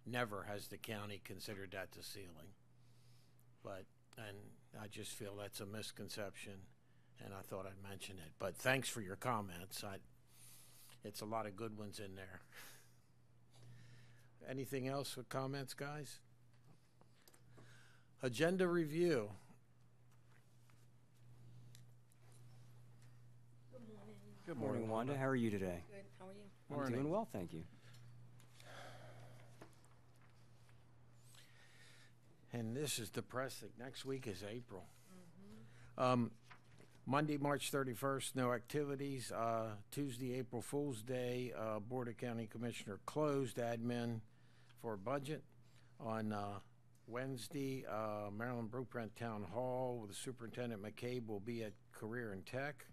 never has the county considered that the ceiling. And I just feel that's a misconception, and I thought I'd mention it. But thanks for your comments. It's a lot of good ones in there. Anything else with comments, guys? Agenda review. Good morning, Wanda. How are you today? Good. How are you? I'm doing well, thank you. And this is depressing. Next week is April. Monday, March 31st, no activities. Tuesday, April Fool's Day, Board of County Commissioner closed, admin for budget. On Wednesday, Maryland Blueprint Town Hall with Superintendent McCabe will be at Career and Tech.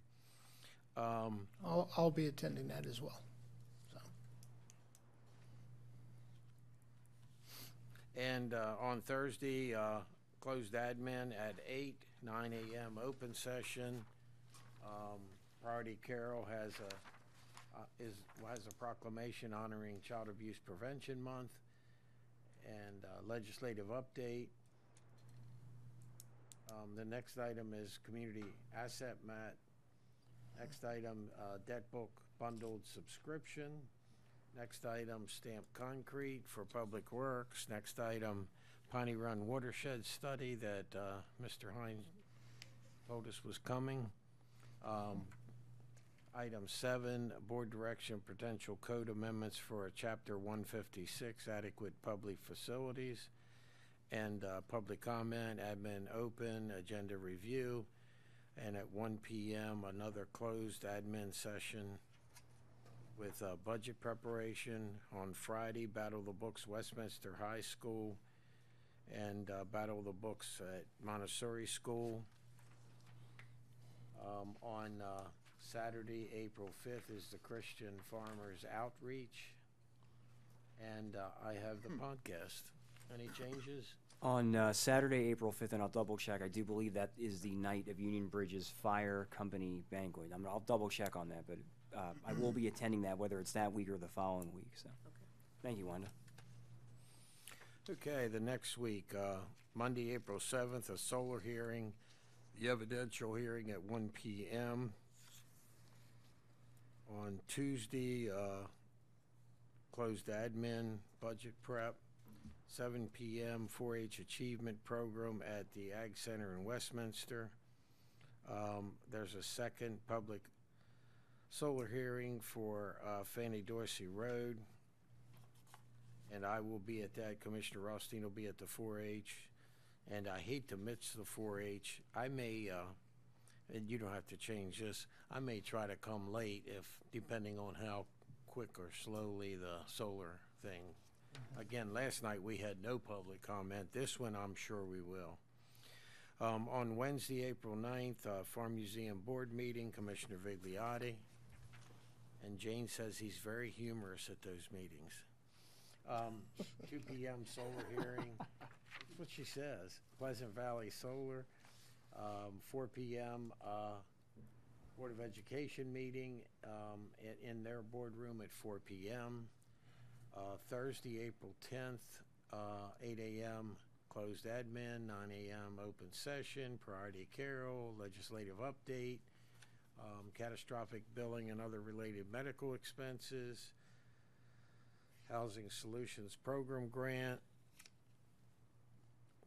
I'll be attending that as well. And on Thursday, closed admin at 8, 9 a.m. open session. Priority Carol has a proclamation honoring Child Abuse Prevention Month, and legislative update. The next item is community asset mat. Next item, debt book bundled subscription. Next item, stamped concrete for Public Works. Next item, Piney Run watershed study that Mr. Hines told us was coming. Item 7, board direction, potential code amendments for a Chapter 156, adequate public facilities. And public comment, admin open, agenda review. And at 1 p.m., another closed admin session with budget preparation. On Friday, Battle of the Books, Westminster High School, and Battle of the Books at Montessori School. On Saturday, April 5th, is the Christian Farmers Outreach. And I have the podcast. Any changes? On Saturday, April 5th, and I'll double check, I do believe that is the night of Union Bridge's Fire Company banquet. I'll double check on that, but I will be attending that, whether it's that week or the following week. So, thank you, Wanda. Okay, the next week, Monday, April 7th, a solar hearing, the evidential hearing at 1 p.m. On Tuesday, closed admin, budget prep. 7 p.m. 4-H Achievement Program at the Ag Center in Westminster. There's a second public solar hearing for Fanny Dorsey Road, and I will be at that. Commissioner Rothstein will be at the 4-H, and I hate to miss the 4-H. I may, and you don't have to change this, I may try to come late if, depending on how quick or slowly the solar thing. Again, last night we had no public comment. This one I'm sure we will. On Wednesday, April 9th, Farm Museum Board meeting, Commissioner Vigliotti. And Jane says he's very humorous at those meetings. 2 p.m. solar hearing. That's what she says. Pleasant Valley Solar. 4 p.m. Board of Education meeting in their boardroom at 4 p.m. Thursday, April 10th, 8 a.m. closed admin, 9 a.m. open session, priority Carol, legislative update, catastrophic billing and other related medical expenses, Housing Solutions Program grant,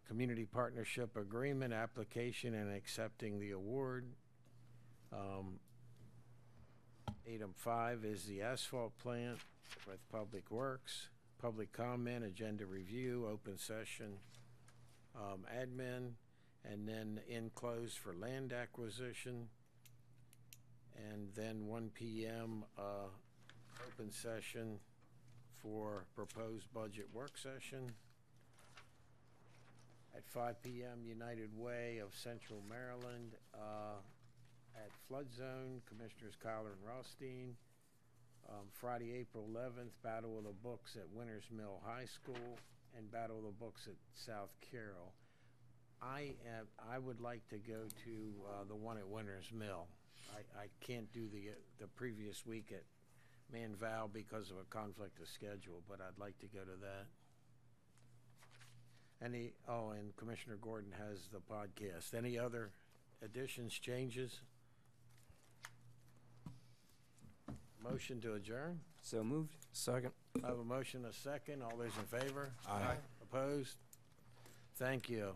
community partnership agreement application and accepting the award. Item 5 is the asphalt plant with Public Works, public comment, agenda review, open session, admin, and then in close for land acquisition, and then 1 p.m. Open session for proposed budget work session. At 5 p.m. United Way of Central Maryland at flood zone, Commissioners Kyler and Rothstein. Friday, April 11th, Battle of the Books at Winters Mill High School and Battle of the Books at South Carroll. I would like to go to the one at Winters Mill. I can't do the previous week at Manval because of a conflict of schedule, but I'd like to go to that. And Commissioner Gordon has the podcast. Any other additions, changes? Motion to adjourn? So moved. Second. I have a motion, a second. All those in favor? Aye. Opposed? Thank you.